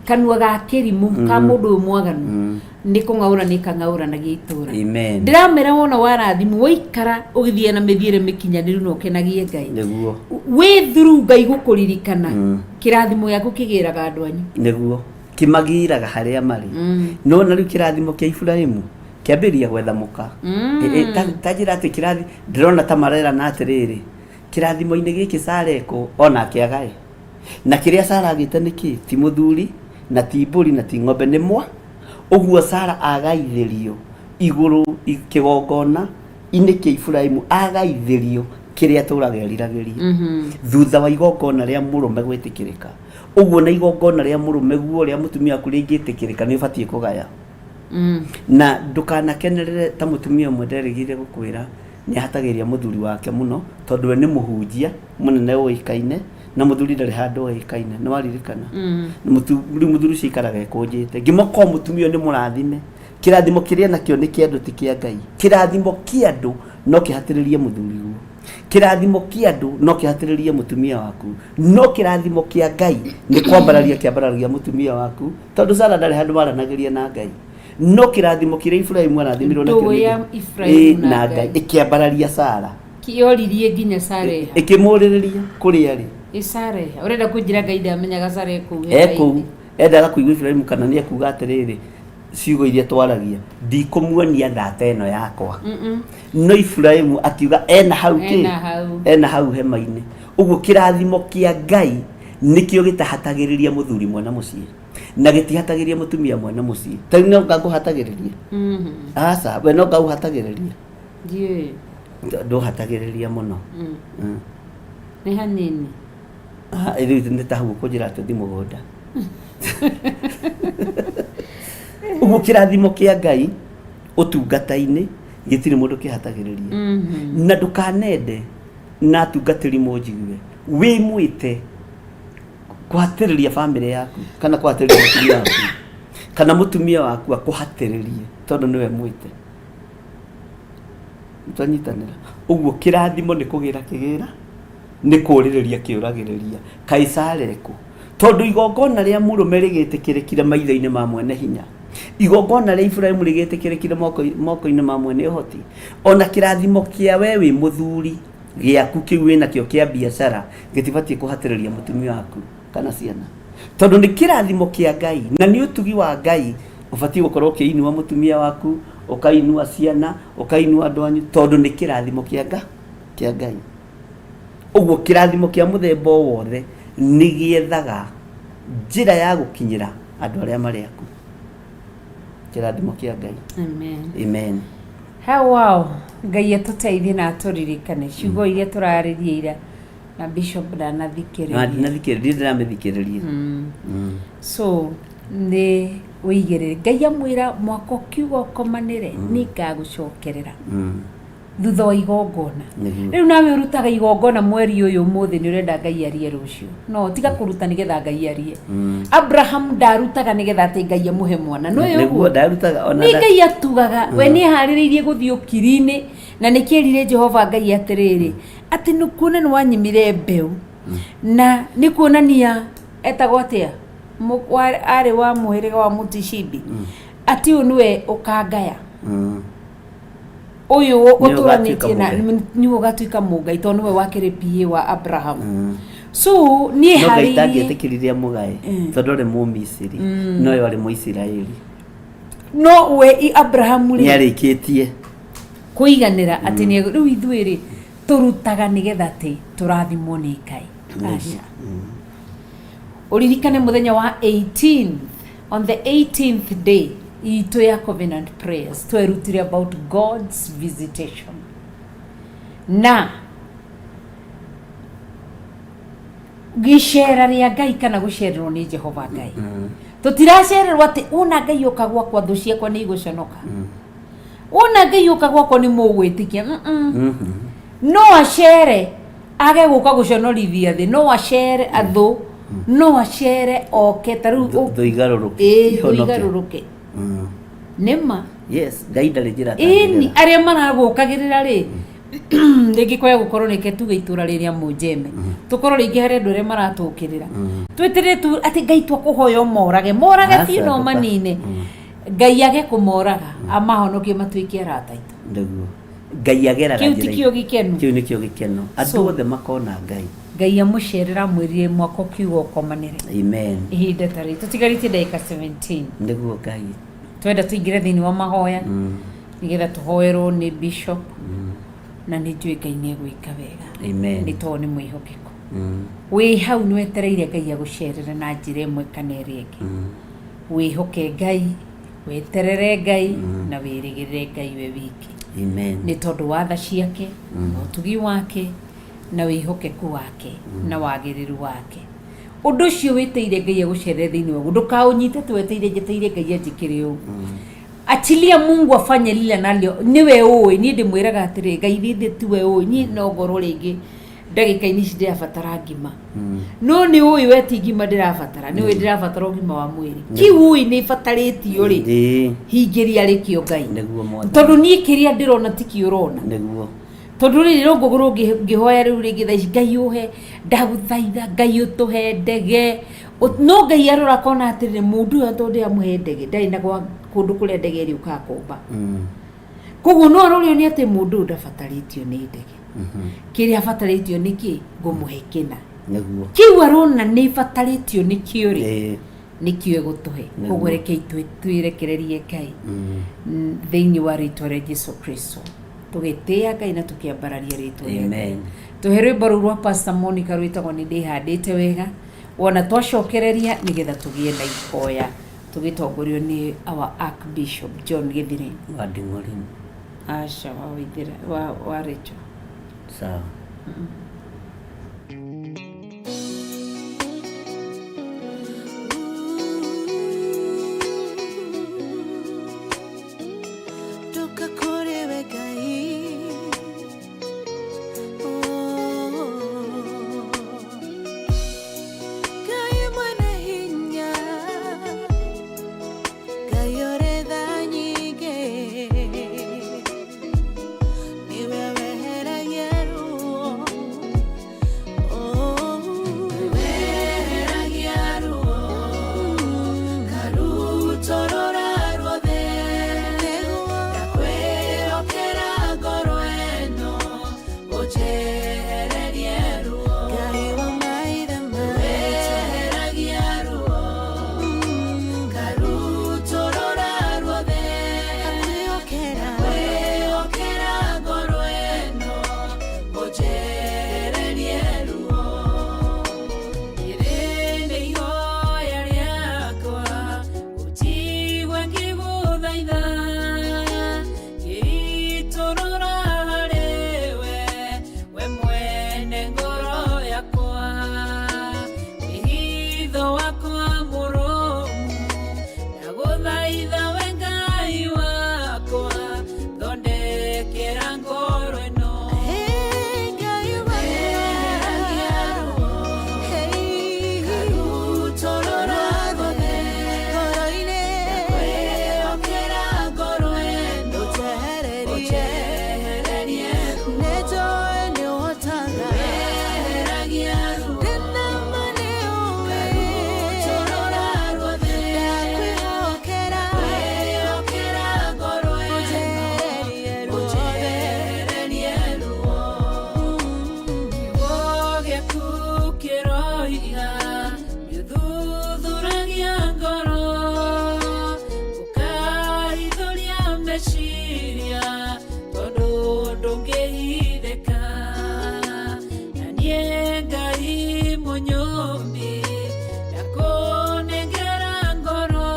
kanua ga kĩrimũ ka mũndũ ũyũ mwaganu nĩ kũng'aũra nĩ kang'aũranagia itũũra. Amen. Ndĩramera wona warathimwo waikara ũgĩthiĩ na mĩthiĩre mĩkinyanĩru na ũkenagie Ngai. Nĩguo. Wĩ through Ngai gũkũririkana kĩrathimo gĩaku kĩgĩraga andũ anyu. Nĩguo. Kimagiraga harĩa marĩ. No na rĩu kĩrathimo kĩa Iburahĩmu kĩambĩrĩria gwetha mũka. Tajira atĩ kĩrathi ndĩrona ta marera na atĩrĩrĩ, kĩrathimo-inĩ gĩkĩ Sara eko ona kĩagae. Na kĩrĩa Sara agĩte nĩkĩ? Ti mũthuri na ti mbũri na ti ng'ombe, nĩ mwa. Ũguo Sara agaithĩrio igũrũ kĩgongona inĩ kĩa Iburahĩmu, agaithĩrio kĩrĩa tũraga eriragĩria thutha wa igongona rĩa mũrũme gwĩtĩkĩrĩka. Ũguo na igongona rĩa mũrũme guo rĩa mũtumia waku rĩngĩtĩkĩrĩka nĩ ũbatiĩ kũgaya. Na ndũkanakenerere ta mũtumia ũmwe nderĩgire gũkwĩra nĩ ahatagĩria mũthuri wake mũno tondũ we nĩ mũhunjia mũnene ũĩkaine na mũthuri ndarĩ handũ ũĩkaine. Nĩ waririkana? Mũthuri ũcio aikaraga ekũnjĩte. Ngĩmoka mũtumia nĩ mũrathime. Kĩrathimo kĩrĩa nakĩo nĩ kĩa andũ ti kĩa Ngai. Kĩrathimo kĩa andũ no kĩhatĩrĩrie mũthuri guo. Kĩrathimo kĩa andũ no kĩhatĩrĩrie mũtumia waku. No kĩrathimo kĩa Ngai nĩ kwambararia kĩambararia mũtumia waku tondũ Sara ndarĩ handũ maranagĩria na Ngai. No kĩrathimo kĩrĩa Iburahĩmu arathimirwo nakĩo na Ngai ĩkĩambararia Sara. Kĩoririe nginya Sara. Ĩkĩmũrĩrĩria kũrĩa rĩ. Sara ũrenda kũnjĩra Ngai ndamenyaga Sara ekũu. Endaga kũigua Iburahĩmu kana nĩ akuga atĩrĩrĩ ciugo iria twaragia ndikũmuonia ndata ĩno yakwa. No Iburahĩmu akiuga ena hau ena hau hema-inĩ. Ũguo kĩrathimo kĩa Ngai nĩkĩo gĩtahatagĩrĩria mũthuri mwena mũciĩ na gĩtihatagĩria mũtumia mwena mũciĩ. Tarĩu no ngakũhatagĩrĩria? Aca we no ngakũhatagĩrĩria? Ndũhatagĩrĩria mũno. Nĩ hanini. Rĩu nĩ ta hau kũnjĩra atĩ thi mũgũnda. Uguo kirathimo kia Ngai utungata-ini gitiri mundu kihatagiriria na ndukanende na tungatiri munjigue wi mwite kuhatiriria family yaku kana kuhatiriria mutumia waku kana mutumia waku akuhatiririe tondu niwe mwite mtanyitanira. Uguo kirathimo ni kugira kigira ni kuririria kiuragiriria kaisaleku tondu igongona ria murume rigitikirikire maitho-ini ma mwene hinya, igongona ria Ibrahimu rigitikirikire moko-ini ma mwene uhoti, ona kirathimo kia we wi muthuri giaku kiu wina kio kia biashara gitibatie kuhatiriria mutumia waku kana ciana tondu ni kirathimo kia Ngai na ni utugi wa Ngai. Ubatie gukorwo ukiinua mutumia waku, ukainua ciana, ukainua andu anyu tondu ni kirathimo kia Ngai. Uguo kirathimo kia muthemba wothe ni giethaga njira ya gukinyira andu aria mari aku. Kirathimo kia Ngai. Amen. Wow, Ngai atuteithie na aturirikane ciugo iria turaririe ira na Bishop ndanathikiriria. Ndinathikiriria, ndiramithikiriria. So ni uigirire Ngai amwira mwako kiugo komanire ni ngagucokerera thutha wa igongona. Riu nawe urutaga igongona mweri uyu muthi ni urenda Ngai arie rucio, no tiga kuruta nigetha Ngai arie. Abraham ndarutaga nigetha ati Ngai amuhe mwana, no yo ndarutaga ona ni Ngai atugaga we ni haririirie guthii ukiri-ini na nikirire Jehova Ngai atiriri ati nukuona ni wanyimire mbeu na nikuonania etagwo atia ari wa muhiriga wa Mutishibi ati uyu niwe ukangaya uyu uturanitie na ni ugatuika mugai tondu niwe wakire PA wa Abraham. So ni hari ndangietikiriria mugai tondu ri mu Misiri no yo ari mu Israeli no we Abraham ri yarikitie kuiganira ati ni riu ithuiri turutaga nigetha ati turathimwo ni Ngai. Uririkane muthenya wa 18 on the 18th day itu ya covenant prayers twerutire about God's visitation na gicera ria Ngai kana gucererwo ni Jehova Ngai. Tutiracererwo ati una Ngai ukagwa kwa thu ciakwa ni iguconoka, una Ngai ukagwa kwa ni mugwitikia no acere age guka guconorithia thi, no acere athu, no acere oke taru thuigaruruke nema. Yes, Ngai ndari njira ta ini aria maragukagirira ri rigi kwaya gukorwo nike tuge itura riria mujeme tukorwo ringi hari andu aria maratukirira twitire tu ati Ngai twakuhoya morage ti no manine Ngai age kumoraga amahonokie matuike arata itu ndugu Ngai ageraga njira kiu gikeno kiu nikio gikeno andu othe makona Ngai amucerera mwirire mwako kiugo komanire. Amen. Ihinda tari tutigarite ndagika 17 niguo Ngai twenda tuingire thini wa mahoya nigetha tuhoerwo ni Bishop na ni njui Ngai ni egwika wega. Amen. Ni to ni mwihokeko wi hau ni wetereire Ngai agucerere na njira imwe kana iri ingi wihoke Ngai, weterere Ngai na wirigirire Ngai we wiki. Amen. Ni tondu wa tha ciake utugi wake na wihokeku wake na wagiriru wake. Undu cio weteire Ngai agucerere thini wa ndukaũnyite tweteire njeteire Ngai anjikire u achilia Mungu afanye lile nalio niwe uwe ni ndimwiraga atiri Ngai thinde tiwe uwe ni no ngoro ringi ndagika ini ndirabatara ngima no ni uyu weti ngima ndirabatara ni we ndirabatara ngima wa mwiri kiu ni bataritio ri hingiria rikio Ngai tondu ni kiria ndirona tiki urona niguo tondu ri rongo guru ngihoya riu ringi thaici Ngai uhe ndaguthaitha Ngai utuhe ndege no Ngai arora kona atiri mundu atonde amuhe ndege ndai na kwa kundu kuria ndege ri ukakomba koguo no arorio ni ati mundu ndabataritio ni ndege kiria bataritio niki ngumuhe kina niguo kiu arona ni bataritio nikio ri nikio gutuhe koguo reke twirekererie Ngai thiini wa ritwa ria Jesu Kristo tugitia Ngai na tukiambararia ritwa ria Ngai. Tuherwe baru rwa Pastor Monica rwitagwo ni ndihandite wega wona twacokereria nigetha tugie na ihoya tugitongorio ni our Archbishop John Githire wa Nding'orini asha wa Waithira wa Rachel. Sawa. meciria tondu ndungihithika na nie Ngai munyumbi ndakunengera ngoro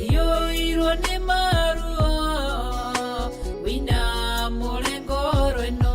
iyuirwo ni maruo wina ngoro ino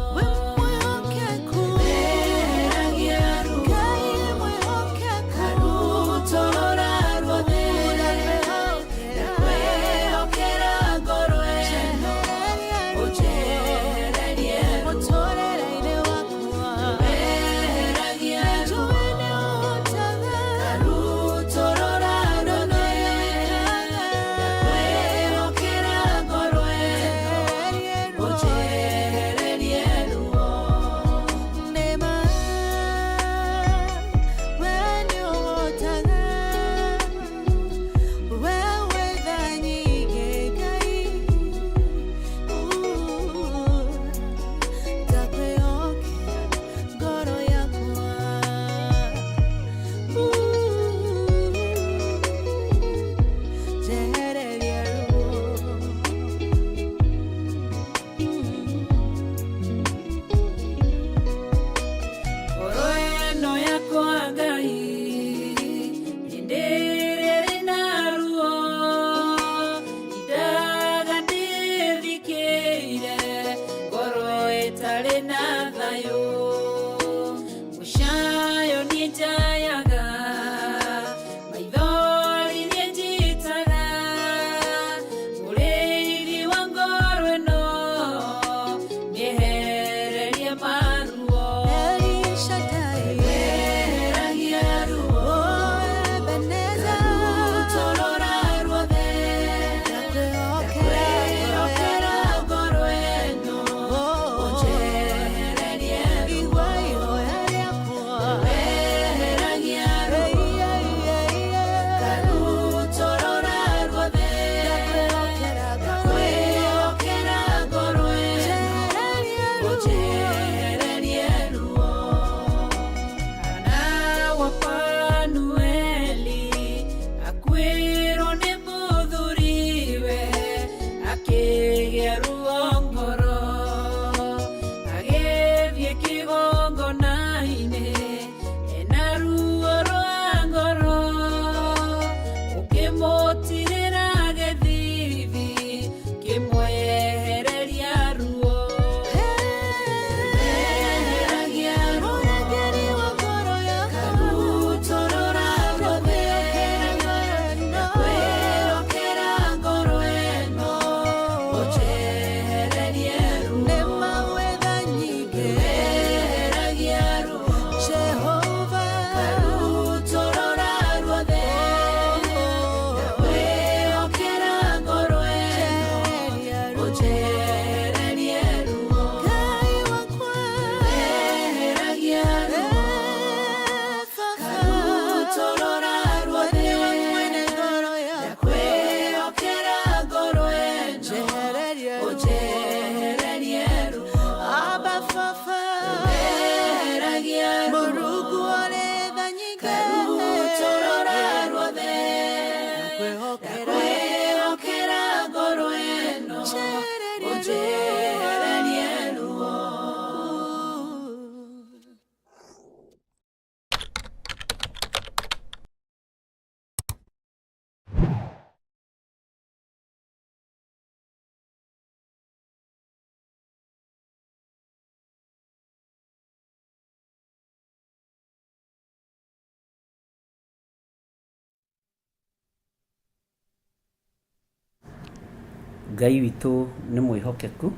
Ngai witũ nĩ mwĩhokeku.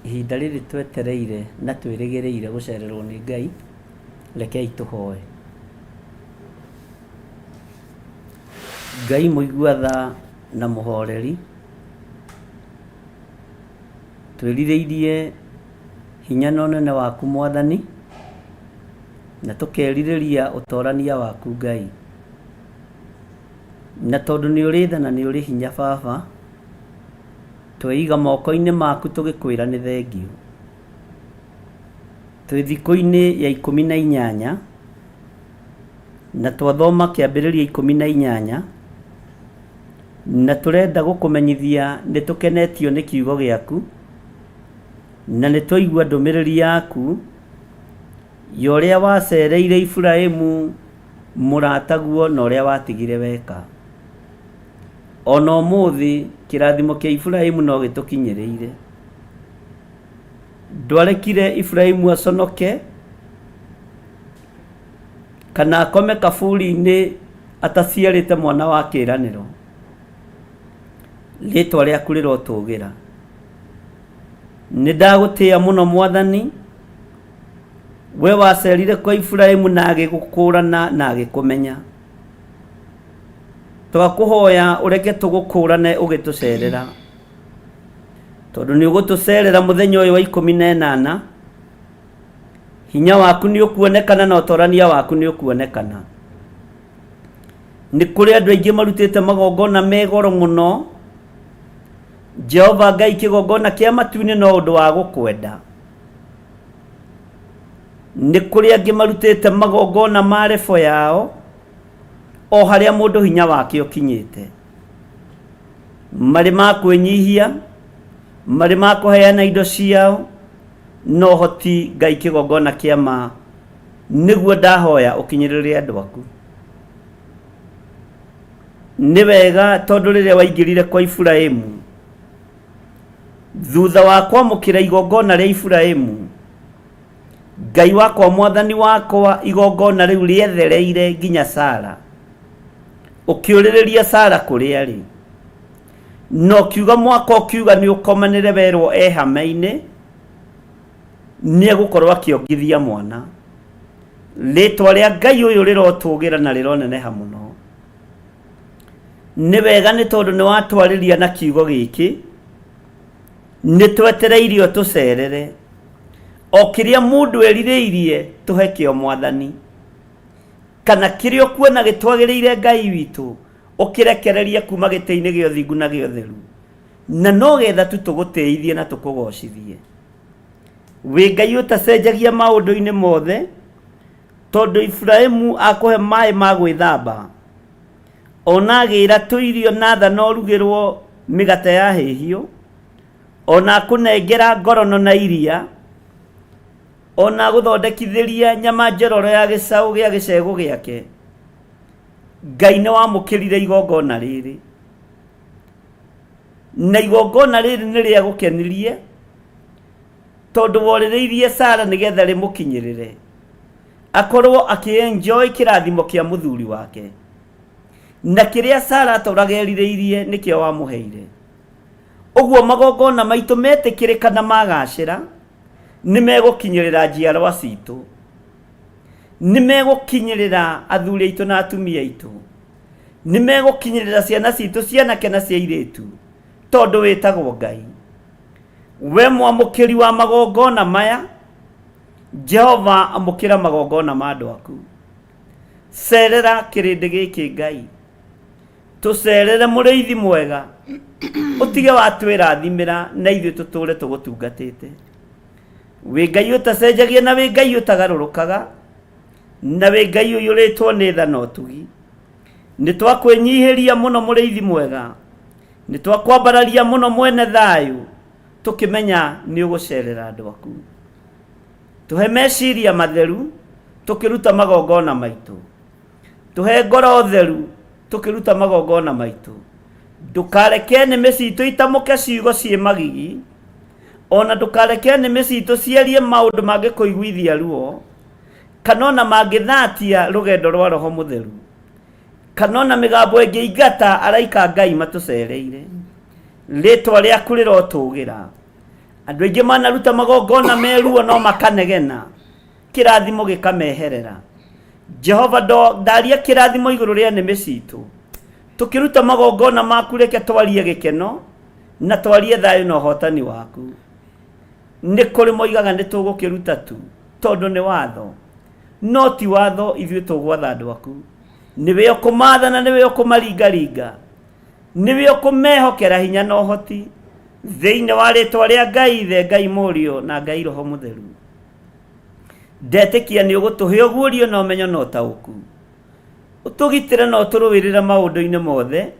Ihinda rĩrĩ twetereire na twĩrĩgĩrĩire gũcererwo nĩ Ngai, rekei tũhoe. Ngai mũigua tha na mũhoreri, twĩrirĩirie hinya na ũnene waku Mwathani, na tũkerirĩria ũtorania waku Ngai. Na tondũ nĩ ũrĩ tha na nĩ ũrĩ hinya Baba, tweiga moko-inĩ maku tũgĩkwĩra nĩ thengiũ. Twĩ thikũ-inĩ ya 18 na twathoma kĩambĩrĩria 18 na turenda gukumenyithia ni tukenetio ni kiugo giaku na ni twaigua ndumiriri yaku yoria wacereire Ibrahimu murataguo na uria watigire weka. Ona umuthi kirathimo kia Ibrahimu no gitukinyireire. Ndwarekire Ibrahimu aconoke kana akome kaburi-ini ataciarite mwana wa kiraniro. Ritwa riaku rirotugira. Nindagutia muno Mwathani, we wacerire kwa Ibrahimu na agigukurana na agikumenya. Twakuhoya ureke tugukurane ugitucerera, tondu ni ugutucerera muthenya uyu wa 18. Hinya waku ni ukuonekana na utorania waku ni ukuonekana. Ni kuri andu aingi marutite magongona megoro muno. Jehova Ngai kigongona kia matu-ini no undu wa gukwenda. Ni kuri angi marutite magongona ma refo yao o haria mundu hinya wake ukinyite. Mari ma kwenyihia, mari ma kuheana indo ciao, no hoti Ngai kigongona kia ma niguo ndahoya ukinyiririe andu aku. Ni wega tondu riria waingirire kwa Ibrahimu thutha wa kwamukira igongona ria Ibrahimu, Ngai wakwa Mwathani wakwa igongona riu riethereire nginya Sara. Ukiuririria Sara kuria ri no kiuga mwaka ukiuga ni ukomanire werwo hama-ini ni egukorwo akiongithia mwana. Ritwa ria Ngai uyu rirotugira na rironeneha muno. Ni wega ni tondu ni watwariria na kiugo giki ni twetereirio tucerere o kiria mundu eririirie tuhe kio Mwathani, kana kiria kuona gitwagiriire Ngai witu ukirekereria kuma gite-ini gio thingu na gio theru, na no getha tu tugutithie na tukugocithie. We Ngai utacenjagia maundu-ini mothe, tondu Ibrahimu akuhe mai ma gwithamba, ona agira tuirio na tha no rugirwo migate ya hihio, ona kunengera ngorono na iria, ona guthondekithiria nyama njeroro ya gicau gia gicego giake. Ngai ni wamukirire igongona riri, na igongona riri ni ria gukenirie tondu woririirie Sara nigetha rimukinyirire akorwo akienjoy kirathimo kia muthuri wake, na kiria Sara aturagerirĩirie nikio wamuheire. Uguo magongona maitu metikirika na magacira ni megukinyirira njiarwa citu, ni megukinyirira athuri aitu na atumia aitu, ni megukinyirira ciana citu cianake na cia iritu, tondu witagwo Ngai. We mwamukiri wa magongona maya, Jehova amukira magongona ma andu aku. Cerera kirindi giki Ngai, tucerere muriithi mwega, utige watwirathimira na ithuĩ tuture tugutungatite. We Ngai utacenjagia na we Ngai utagarurukaga, na we Ngai uyu ritwo ni tha na utugi. Ni twakwenyihiria muno muriithi mwega, ni twakwambararia muno mwene thayu, tukimenya ni ugucerera andu aku. Tuhe meciria matheru tukiruta magongona maitu, tuhe ngoro theru tukiruta magongona maitu. Ndukareke nĩmĩ citũ itamuke ciugo cie magigi, ona ndukareke nĩmĩ citũ cierie maundu mangĩkũiguithia ruo, kana ona mangĩthatia rũgendo rwa Roho Mũtheru, kana ona mĩgambo ĩngĩingata araika Ngai matucereire. Ritwa rĩaku rirotugira. Andu aingĩ manaruta magongona meruo no makanegena, kirathimo gikameherera. Jehova ndaria kirathimo iguru ria nĩmĩ citũ. Tukiruta magongona maku reke twarie gikeno na twarie thayu na hotani waku. Ni kuri moigaga ni tugukiruta tu tondu ni watho, no ti watho ithuĩ tugwatha andu aku. Niwe ukumatha na niwe ukumaringaringa, niwe ukumehokera hinya na uhoti thiini wa ritwa ria Ngai Ithe, Ngai Mũriũ na Ngai Roho Mũtheru. Ndetikia ni ugutuhe ugurio na umenyo na utauku, utugitire na uturuwirire maundu-ini mothe,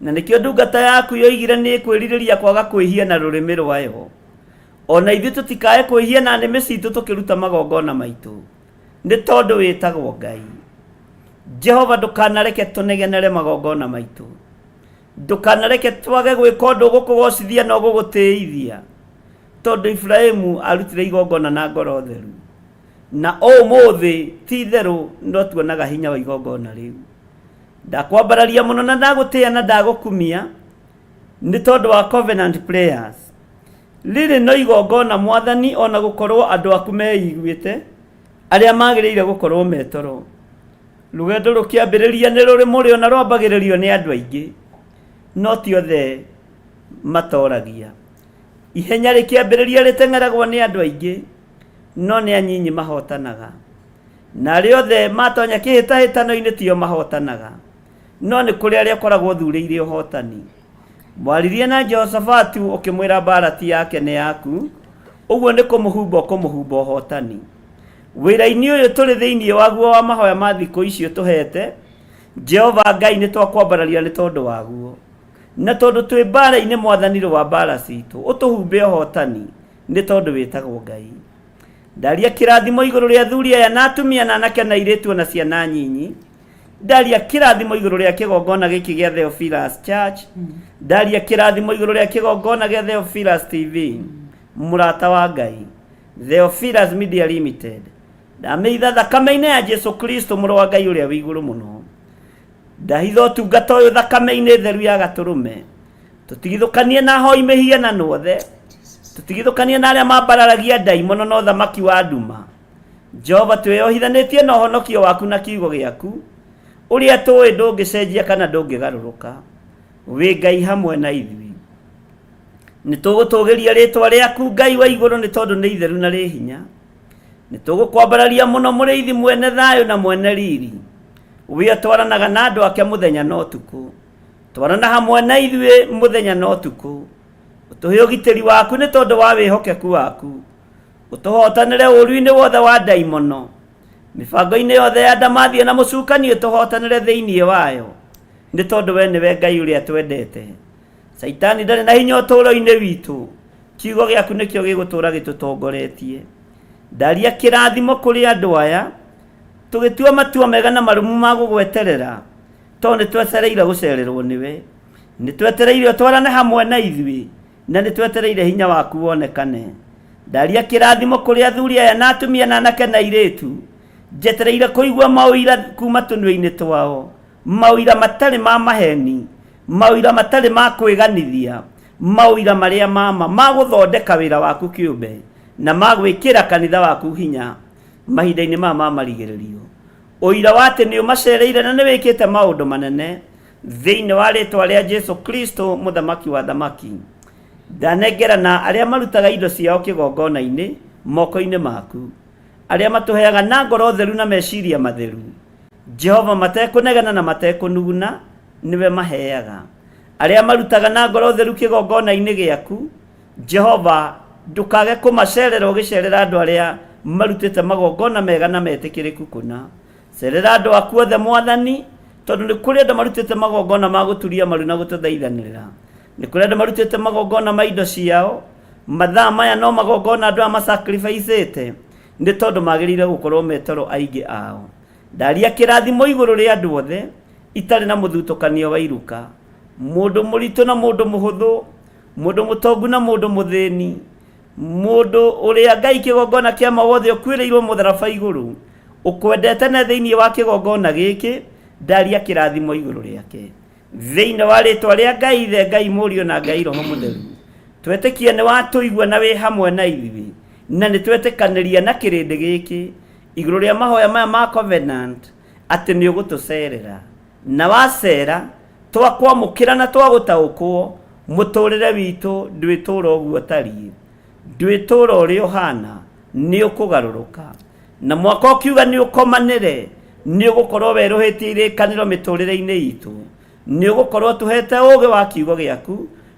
na nikio ndungata yaku yoigire nĩ kwĩrirĩria kwaga kwĩhia na rũrĩmĩ rwayo. Ona ithuĩ tũtikae kwĩhia na nĩmĩ citũ tũkĩruta magongona maitũ, nĩ tondũ wĩtagwo Ngai. Jehova ndũkanareke tũnegenere magongona maitũ, ndũkanareke twage gwĩka ũndũ gũkũgocithia na gũgũtĩithia, tondũ Ibrahimu arutire igongona na ngoro theru, na ũmũthĩ ti therũ no tuonaga hinya wa igongona rĩu. Ndakwambararia mũno na ndagũtĩĩa na ndagũkumia nĩ tondũ wa covenant prayers. Rĩrĩ no igongona Mwathani, ona gũkorwo andũ aku meiguĩte arĩa magĩrĩire gũkorwo metoro. Rũgendo rũkĩambĩrĩria nĩ rũrĩ mũrĩo na rwambagĩrĩrio nĩ andũ aingĩ, no ti othe matoragia. Ihenya rĩkĩambĩrĩria rĩteng'eragwo nĩ andũ aingĩ, no nĩ anyinyi mahotanaga. Na arĩa othe matonya kĩhĩtahĩtano-inĩ tio mahotanaga, no nĩ kũrĩ arĩa akoragwo thurĩire ũhotani. Mwaririe na Jehoshafatu ũkĩmwĩra mbara ti yake nĩ yaku, ũguo nĩ kũmũhumba ũhotani. Wĩra-inĩ ũyũ tũrĩ thĩinĩ waguo wa mahoya ma thikũ icio tũhete, Jehova Ngai nĩ twakwambararia nĩ tondũ waguo, na tondũ twĩ mbara-inĩ Mwathani wa mbara citũ, ũtũhumbe ũhotani nĩ tondũ wĩtagwo Ngai. Ndaria kĩrathimo igũrũ rĩa athuri aya na atumia na anake na airĩtu na ciana nyinyi. Ndaria kĩrathimo igũrũ rĩa kĩgongona gĩkĩ gĩa Theophilus Church. Ndaria kĩrathimo igũrũ rĩa kĩgongona gĩa Theophilus TV. Mũrata wa Ngai, Theophilus Media Limited. Ndameitha thakame-inĩ ya Jesu Kristo mũrũ wa Ngai ũrĩa wĩ igũrũ mũno. Ndahitha ũtungata ũyũ thakame-inĩ theru ya Gatũrũme. Tũtigithũkanie na hoi mĩhianano othe, tũtigithũkanie na arĩa mambararagia ndaimono na ũthamaki wa nduma. Jehova twĩyohithanĩtie na ũhonokio waku na kiugo gĩaku, ũrĩa tũĩ ndũngĩcenjia kana ndũngĩgarũrũka. Wĩ Ngai hamwe na ithuĩ. Nĩ tũgũtũgĩria rĩtwa rĩaku Ngai wa igũrũ, nĩ tondũ nĩ itheru na rĩ hinya. Nĩ tũgũkwambararia mũno mũrĩithi mwene thayũ na mwene riri. Wĩ atwaranaga na andũ ake mũthenya na ũtukũ, twarana hamwe na ithuĩ mũthenya na ũtukũ. Ũtũhe ũgitĩri waku nĩ tondũ wa wĩhokeku waku. Ũtũhotanĩre ũũru-inĩ wothe wa ndaimono, mĩbango-inĩ yothe ya ndamathia na mũcukanio ũtũhotanĩre thĩinĩ wayo, nĩ tondũ we nĩwe Ngai ũrĩa twendete. Saitani ndarĩ na hinya ũtũũro-inĩ witũ, kiugo gĩaku nĩkĩo gĩgũtũũra gĩtũtongoretie. Ndaria kĩrathimo kũrĩ andũ aya, tũgĩtua matua mega na marũmu ma gũgweterera, tondũ nĩ twetereire gũcererwo nĩwe. Nĩ twetereire ũtwarane hamwe na ithuĩ, na nĩ twetereire hinya waku wonekane. Ndaria kĩrathimo kũrĩ athuri aya na atumia na anake na airĩtu, njetereire kũigua maũira kuma tũnua-inĩ twao, maũira matarĩ ma maheni, maũira matarĩ ma kwĩganithia, maũira marĩa mama ma gũthondeka wĩra waku kĩũmbe na ma gwĩkĩra kanitha waku hinya mahinda-inĩ ma marigĩrĩrio. Ũira wa atĩ nĩ ũmacereire na nĩ wĩkĩte maũndũ manene thĩinĩ wa rĩtwa rĩa Jesu Kristo mũthamaki wa thamaki. Ndanengerana arĩa marutaga indo ciao kĩgongona-inĩ moko-inĩ maku, arĩa matũheaga na ngoro theru na meciria matheru. Jehova matekũnegana na matekũnuguna niwe maheaga. Arĩa marutaga na ngoro theru kĩgongona-inĩ gĩaku, Jehova ndũkage kũmacerera ũgĩcerera andũ arĩa marutĩte magongona mega na metĩkĩrĩku kũna. Cerera andũ aku othe Mwathani, tondũ nĩ kũrĩ andũ marutĩte magongona ma gũturia maru na gũtũthaithanĩrĩra. Nĩ kũrĩ andũ marutĩte magongona ma indo ciao, mathaa maya no magongona andũ a masacrifice-ĩte, nĩ tondũ magĩrĩire gũkorwo metoro aingĩ ao. Ndaria kĩrathimo igũrũ rĩa andũ othe, itarĩ na mũthutũkanio wa iruka. Mũndũ mũritũ na mũndũ mũhũthũ, mũndũ mũtongu na mũndũ mũthĩni, mũndũ ũrĩa Ngai kĩgongona kĩa mawothe ũkuĩrĩirwo mũtharaba igũrũ, ũkwendete na thĩinĩ wa kĩgongona gĩkĩ, ndaria kĩrathimo igũrũ rĩake. Thĩinĩ wa rĩtwa rĩa Ngai Ithe, Ngai Mũriũ na Ngai Roho Mũtheru, twetĩkie nĩ watũigua na wĩ hamwe na ithuĩ, na nĩ twetĩkanĩria na kĩrĩndĩ gĩkĩ igũrũ rĩa mahoya maya ma covenant atĩ nĩ ũgũtũcerera, na wacera twakwamũkĩra na twagũtaũkwo mũtũrĩre witũ ndwĩtũra ũguo tariĩ, ndwĩtũra ũrĩa ũhana, nĩ ũkũgarũrũka. Na mwaka ũkiuga nĩ ũkomanĩre, nĩ ũgũkorwo werũhĩtie irĩkanĩro mĩtũrĩre-inĩ itũ, nĩ ũgũkorwo tũhete ũũgĩ wa kiugo gĩaku,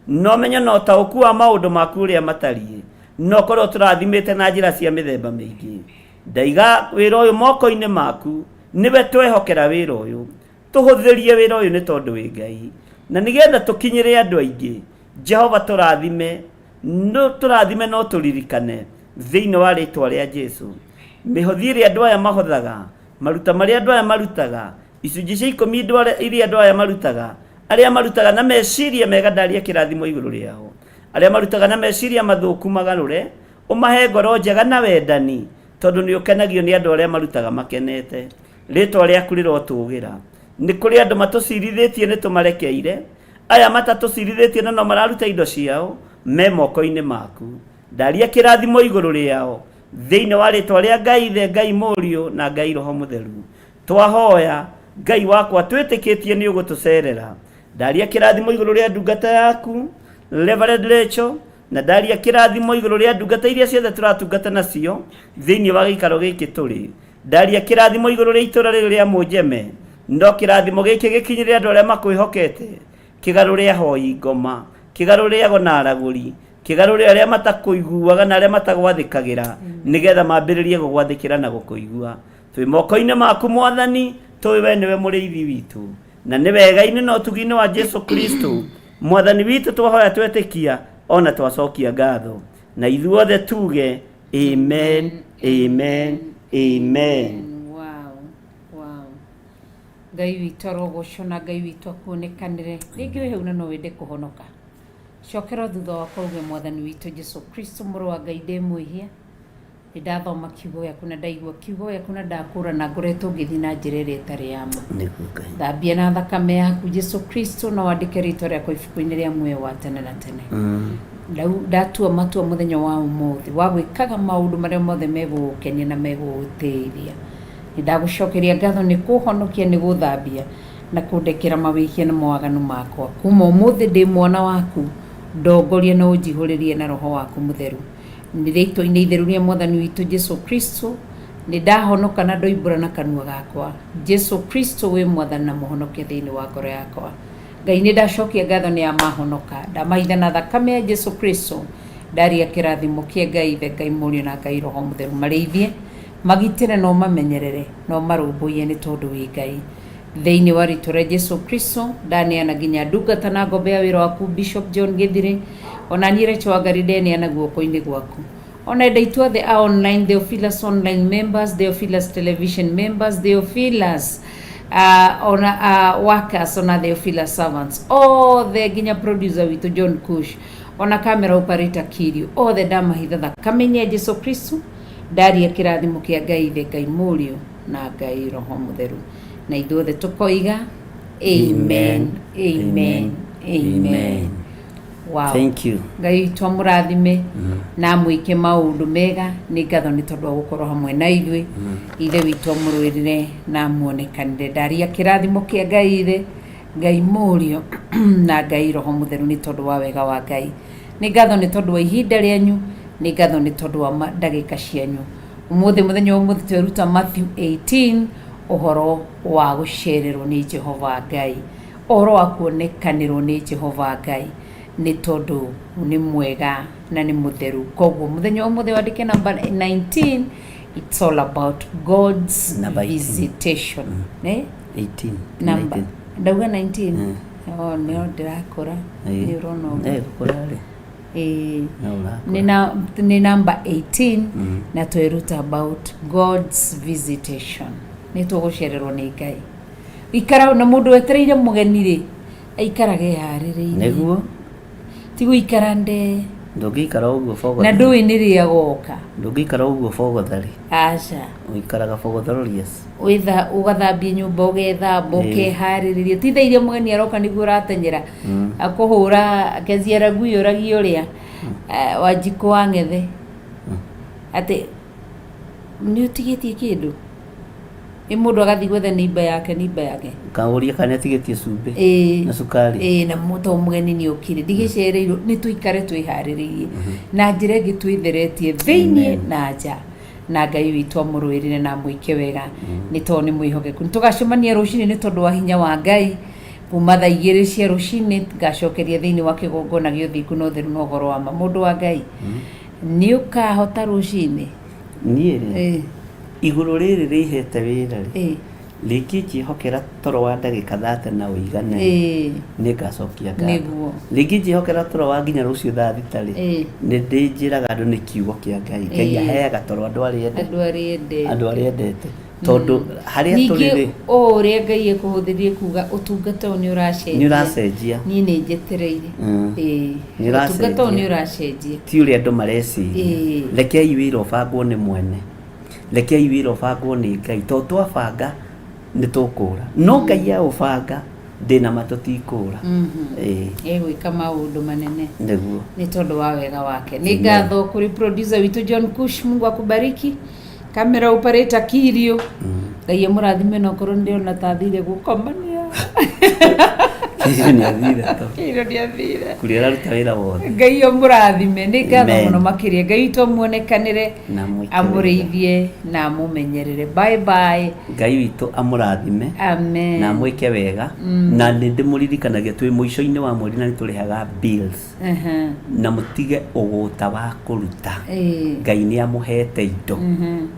no menyo na ũtaũku wa maũndũ maku ũrĩa matariĩ, no korwo tũrathimĩte na njĩra cia mĩthemba mĩingĩ. Ndaiga wĩra ũyũ moko-inĩ maku, nĩwe twehokera wĩra ũyũ, tũhũthĩrie wĩra ũyũ nĩ tondũ wĩ Ngai. na nigetha tukinyire andu aingi. Jehova turathime no turirikane thiini wa ritwa ria Jesu mihothire andu aya mahothaga maruta maria andu aya marutaga icunji cia 10 iria andu aya marutaga aria marutaga na meciria mega ndaria kirathimo iguru riao aria marutaga na meciria mathuku magarure umahe ngoro njega na wendani tondu ni ukenagio ni andu aria marutaga makenete ritwa riaku rirotugira ni kuri andu matucirithitie ni tumarekeire aya matatucirithitie no mararuta indo ciao me moko-ini maku ndaria kirathimo iguru riao thiini wa ritwa ria Ngai Ithe Ngai Murio na Ngai Roho Mutheru twahoya Ngai wakwa twitikitie ni ugutucerera ndaria kirathimo iguru ria ndungata yaku Reverend Rachel na ndaria kirathimo iguru ria ndungata iria ciothe turatungata nacio thiini wa gikaro giki turi ndaria kirathimo iguru ria itura ria Munjeme ndo kirathimo giki gikinyire andu aria makwihokete kigarure ahoi ngoma kigarure ago na araguri kigarure aria matakuiguaga na aria matagwathikagira nigetha mambiririe gugwathikira na gukuigua twi moko-ini maku Mwathani twi we niwe muriithi witu na ni wega-ini no tugi-ini wa Jesu Kristo Mwathani witu twahoya twetikia ona twacokia ngatho na ithuothe tuge amen amen amen. Ngai witũ arogocwo na Ngai witũ akuonekanire rĩngĩ wĩ hau na no wende kũhonoka cokera thutha wa kuuge Mwathani witũ Jesu Kristo mũrũ wa Ngai ndĩ mwĩhia nĩ ndathoma kiugo gĩaku na ndaigua kiugo gĩaku na ndakũra na ngoretwo ngĩthiĩ na njĩra ĩrĩa ĩtarĩ ya ma thambia na thakame yaku Jesu Kristo na wandĩke rĩtwa rĩakwa ibuku-inĩ rĩa muoyo wa tene na tene ndatua matua mũthenya wa ũmũthĩ wa gwĩkaga maũndũ marĩa mothe megũgũkenia na megũgũtĩithia ndagucokeria ngatho ni kuhonokia ni guthambia na kundekera mawĩhia na mawaganu makwa kuma ũmũthĩ ndĩ mwana waku ndongoria na ũnjihũrĩrie na roho waku mutheru nĩ rĩtwa-inĩ itheru rĩa Mwathani witũ Jesu Kristo nĩ ndahonoka na ndoimbũra na kanua gakwa Jesu Kristo wĩ Mwathani na mũhonokia thĩinĩ wa ngoro yakwa Ngai nĩ ndacokia ngatho nĩ amahonoka ndamahitha na thakame ya Jesu Kristo ndaria kĩrathimo kĩa Ngai Ithe Ngai Mũriũ na Ngai Roho Mutheru marĩithie magitire no mamenyerere no marũmbũiye nĩ tondũ wĩ Ngai thĩinĩ wa rĩtwa rĩa Jesu Kristo ndaneana nginya ndungata na ngombe ya wĩra waku Bishop John Githire ona niĩ Rachel Wangari ndeneana guoko-inĩ gwaku ona ndaithuothe a online Theophilus online members Theophilus television members Theophilus workers ona Theophilus servants othe nginya producer witũ John Kush ona camera operator Kirio othe ndamahitha thakame ya Jesu Kristo ndaria kĩrathimo kĩa Ngai Ithe Ngai Mũriũ na Ngai Roho Mutheru na ithuothe tukoiga amen amen amen. Wow. Thank you. Ngai twamũrathime na mwĩke maũndũ mega nĩ ngatho nĩ tondũ wa gũkorwo hamwe na ithuĩ Ithe witũ amũrũĩrĩre na muonekanire ndaria kĩrathimo kĩa Ngai Ithe Ngai Mũriũ na Ngai Roho Mutheru nĩ tondũ wa wega wa Ngai nĩ ngatho nĩ tondũ wa ihinda rĩanyu nĩ ngatho nĩ tondũ wa ndagĩka cianyu ũmũthĩ mũthenya ũmũthĩ tweruta Matthew 18 ũhoro wa gũcererwo nĩ Jehova Ngai ũhoro wa kuonekanĩrwo nĩ Jehova Ngai nĩ tondũ nĩ mwega na nĩ mũtheru koguo mũthenya ũmũthĩ wandĩke number 19 it's all about God's visitation 18 number ndauga 19 nĩo ndĩrakũra nĩ ũrona kũrarĩ ni number 18 na tweruta about God's visitation ni tugucererwo ni Ngai ikara na mundu wetereire mugeni ri aikarage haririire neguo tigu ikarande ndũngĩikara ũguo fogo na ndũĩ nĩ rĩ agoka ndũngĩikara ũguo fogo thari aca ũikaraga fogo tharorius witha ugathambia nyumba ugethamba ukeharĩrĩria ti thaire mugeni aroka nĩguo ũratenyera akuhũra akeziara ngui ũragi ũrĩa Wanjikũ wa Ng'ethe atĩ nĩ ũtigĩtie kĩndũ mũndũ agathiĩ gwetha nĩimba yake kaũria kana tigĩtie cumbĩ na cukari na mũto mũgeni nĩ ũkire ndigĩcereirwo nĩ tũikare twĩharĩrĩirie na njĩra ĩngĩ twĩtheretie thĩinĩ na nja na Ngai witũ amũrũĩrĩre na mwĩke wega nĩ tondũ nĩ mwĩhokeku tũgacemania rũcinĩ nĩ tondũ wa hinya wa Ngai kuma thaa 2 cia rũcinĩ ngacokeria thĩinĩ wa kĩgongona gĩa ũthingu na ũtheru na ũhoro wa ma mũndũ wa Ngai nĩ ũkahota rũcinĩ niĩ igũrũ rĩrĩ rĩihete wĩra rĩ Rĩngĩ njĩhokera toro wa ndagĩka 30 na ũigane nĩ ngacokia ngatho. Nĩguo. Rĩngĩ njĩhokera toro wa nginya rũciũ thaa 6 nĩ ndĩnjĩraga andũ nĩ kiugo kĩa Ngai. Ngai aheaga toro andũ arĩa endete. Tondũ harĩa tũrĩ rĩ, ũrĩa Ngai ekũhũthĩrie kuga ũtungata ũyũ nĩ ũracenjia. Niĩ nĩ njetereire. Ũtungata ũyũ nĩ ũracenjia. Ti ũrĩa andũ mareciria. Rekei wĩra ũbangwo nĩ mwene. Rekei wĩra ũbangwo nĩ Ngai. Tondũ twabanga nĩ tũkũra. No Ngai aũbanga ndĩna ma tũtikũra. Egwĩka maũndũ manene. Nĩguo. Nĩ tondũ wa wega wake. Nĩ ngatho kũrĩ producer witũ John Kush, Mungu akubariki. Camera operator Kirio. Ngai amũrathime na okorwo ndĩona ta thire gũkomania. Kirio nĩ athire to. Kirio nĩ athire. Kũrĩa araruta wĩra wothe. Ngai amũrathime. Nĩ ngatho mũno makĩria. Ngai witũ amuonekanĩre, amũrĩithie na amũmenyerere. Bye bye. Ngai witũ amũrathime. Amen. Na amwĩke wega. Na nĩ ndĩmũririkanagia twĩ mũico-inĩ wa mweri na nĩ tũrĩhaga bills. Na mũtige ũgũta wa kũruta. Ngai nĩ amũhete indo.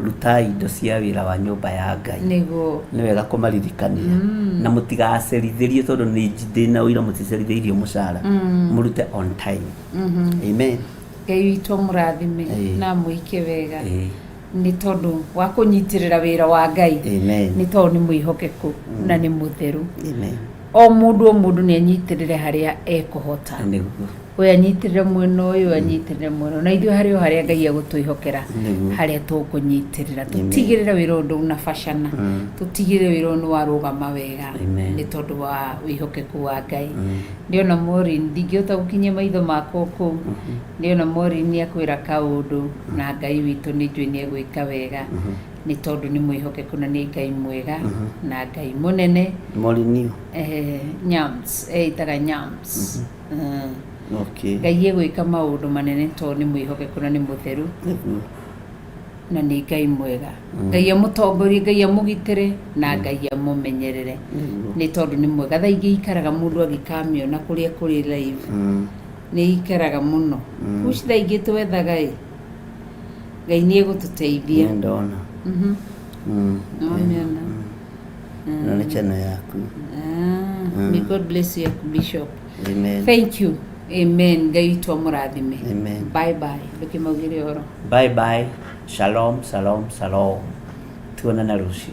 Rutai indo cia wĩra wa nyũmba ya Ngai. Nĩguo. Nĩ wega kũmaririkania. Na mũtigacerithĩrie tondũ nĩ ndĩna ũira mũticerithĩirie mũcara. Mũrute on time. Amen. Ngai witũ amũrathime na amwĩke wega. Nĩ tondũ wa kũnyitĩrĩra wĩra wa Ngai. Nĩ tondũ nĩ mwĩhokeku na nĩ mũtheru. O mũndũ nĩ anyitĩrĩre harĩa ekũhota. Ũyũ anyitĩrĩre mwena ũyũ, anyitĩrĩre mwena. Na ithuĩ harĩa Ngai agũtwĩhokera harĩa tũkũnyitĩrĩra. Tũtigĩrĩre wĩra ũndũ unabacana. Tũtigĩrĩre wĩra ũyũ nĩ warũgama wega. Nĩ tondũ wa wĩhokeku wa Ngai. Ndĩona Maureen, ndingĩhota gũkinyia maitho makwa kũu. Ndĩona Maureen nĩ akwĩra kaũndũ na Ngai witũ nĩ njũĩ nĩ egwĩka wega. Nĩ tondũ nĩ mwĩhokeku na nĩ Ngai mwega na Ngai mũnene. Maureen Nyams, ĩtaga Nyams. Okay. Ngai egwĩka maũndũ manene tondũ nĩ mwĩhokeku na nĩ mũtheru. Na nĩ Ngai mwega. Ngai amũtongorie, Ngai amũgitĩre na Ngai amũmenyerere. Nĩ tondũ nĩ mwega. Thaa ingĩ ikaraga mũndũ agĩkamĩona kũrĩa kũrĩ live. Nĩ ikaraga mũno. Kuci thaa ingĩ twethaga Ngai nĩ egũtũteithia. Ndona. Na nĩ channel yaku. May God bless you, Bishop. Amen. Thank you. Amen. Ngai witũ amũrathime. Amen. Bye bye. Ndũkĩmaugĩre ũhoro. Bye bye. Shalom, shalom, shalom. Tuonana rũciũ.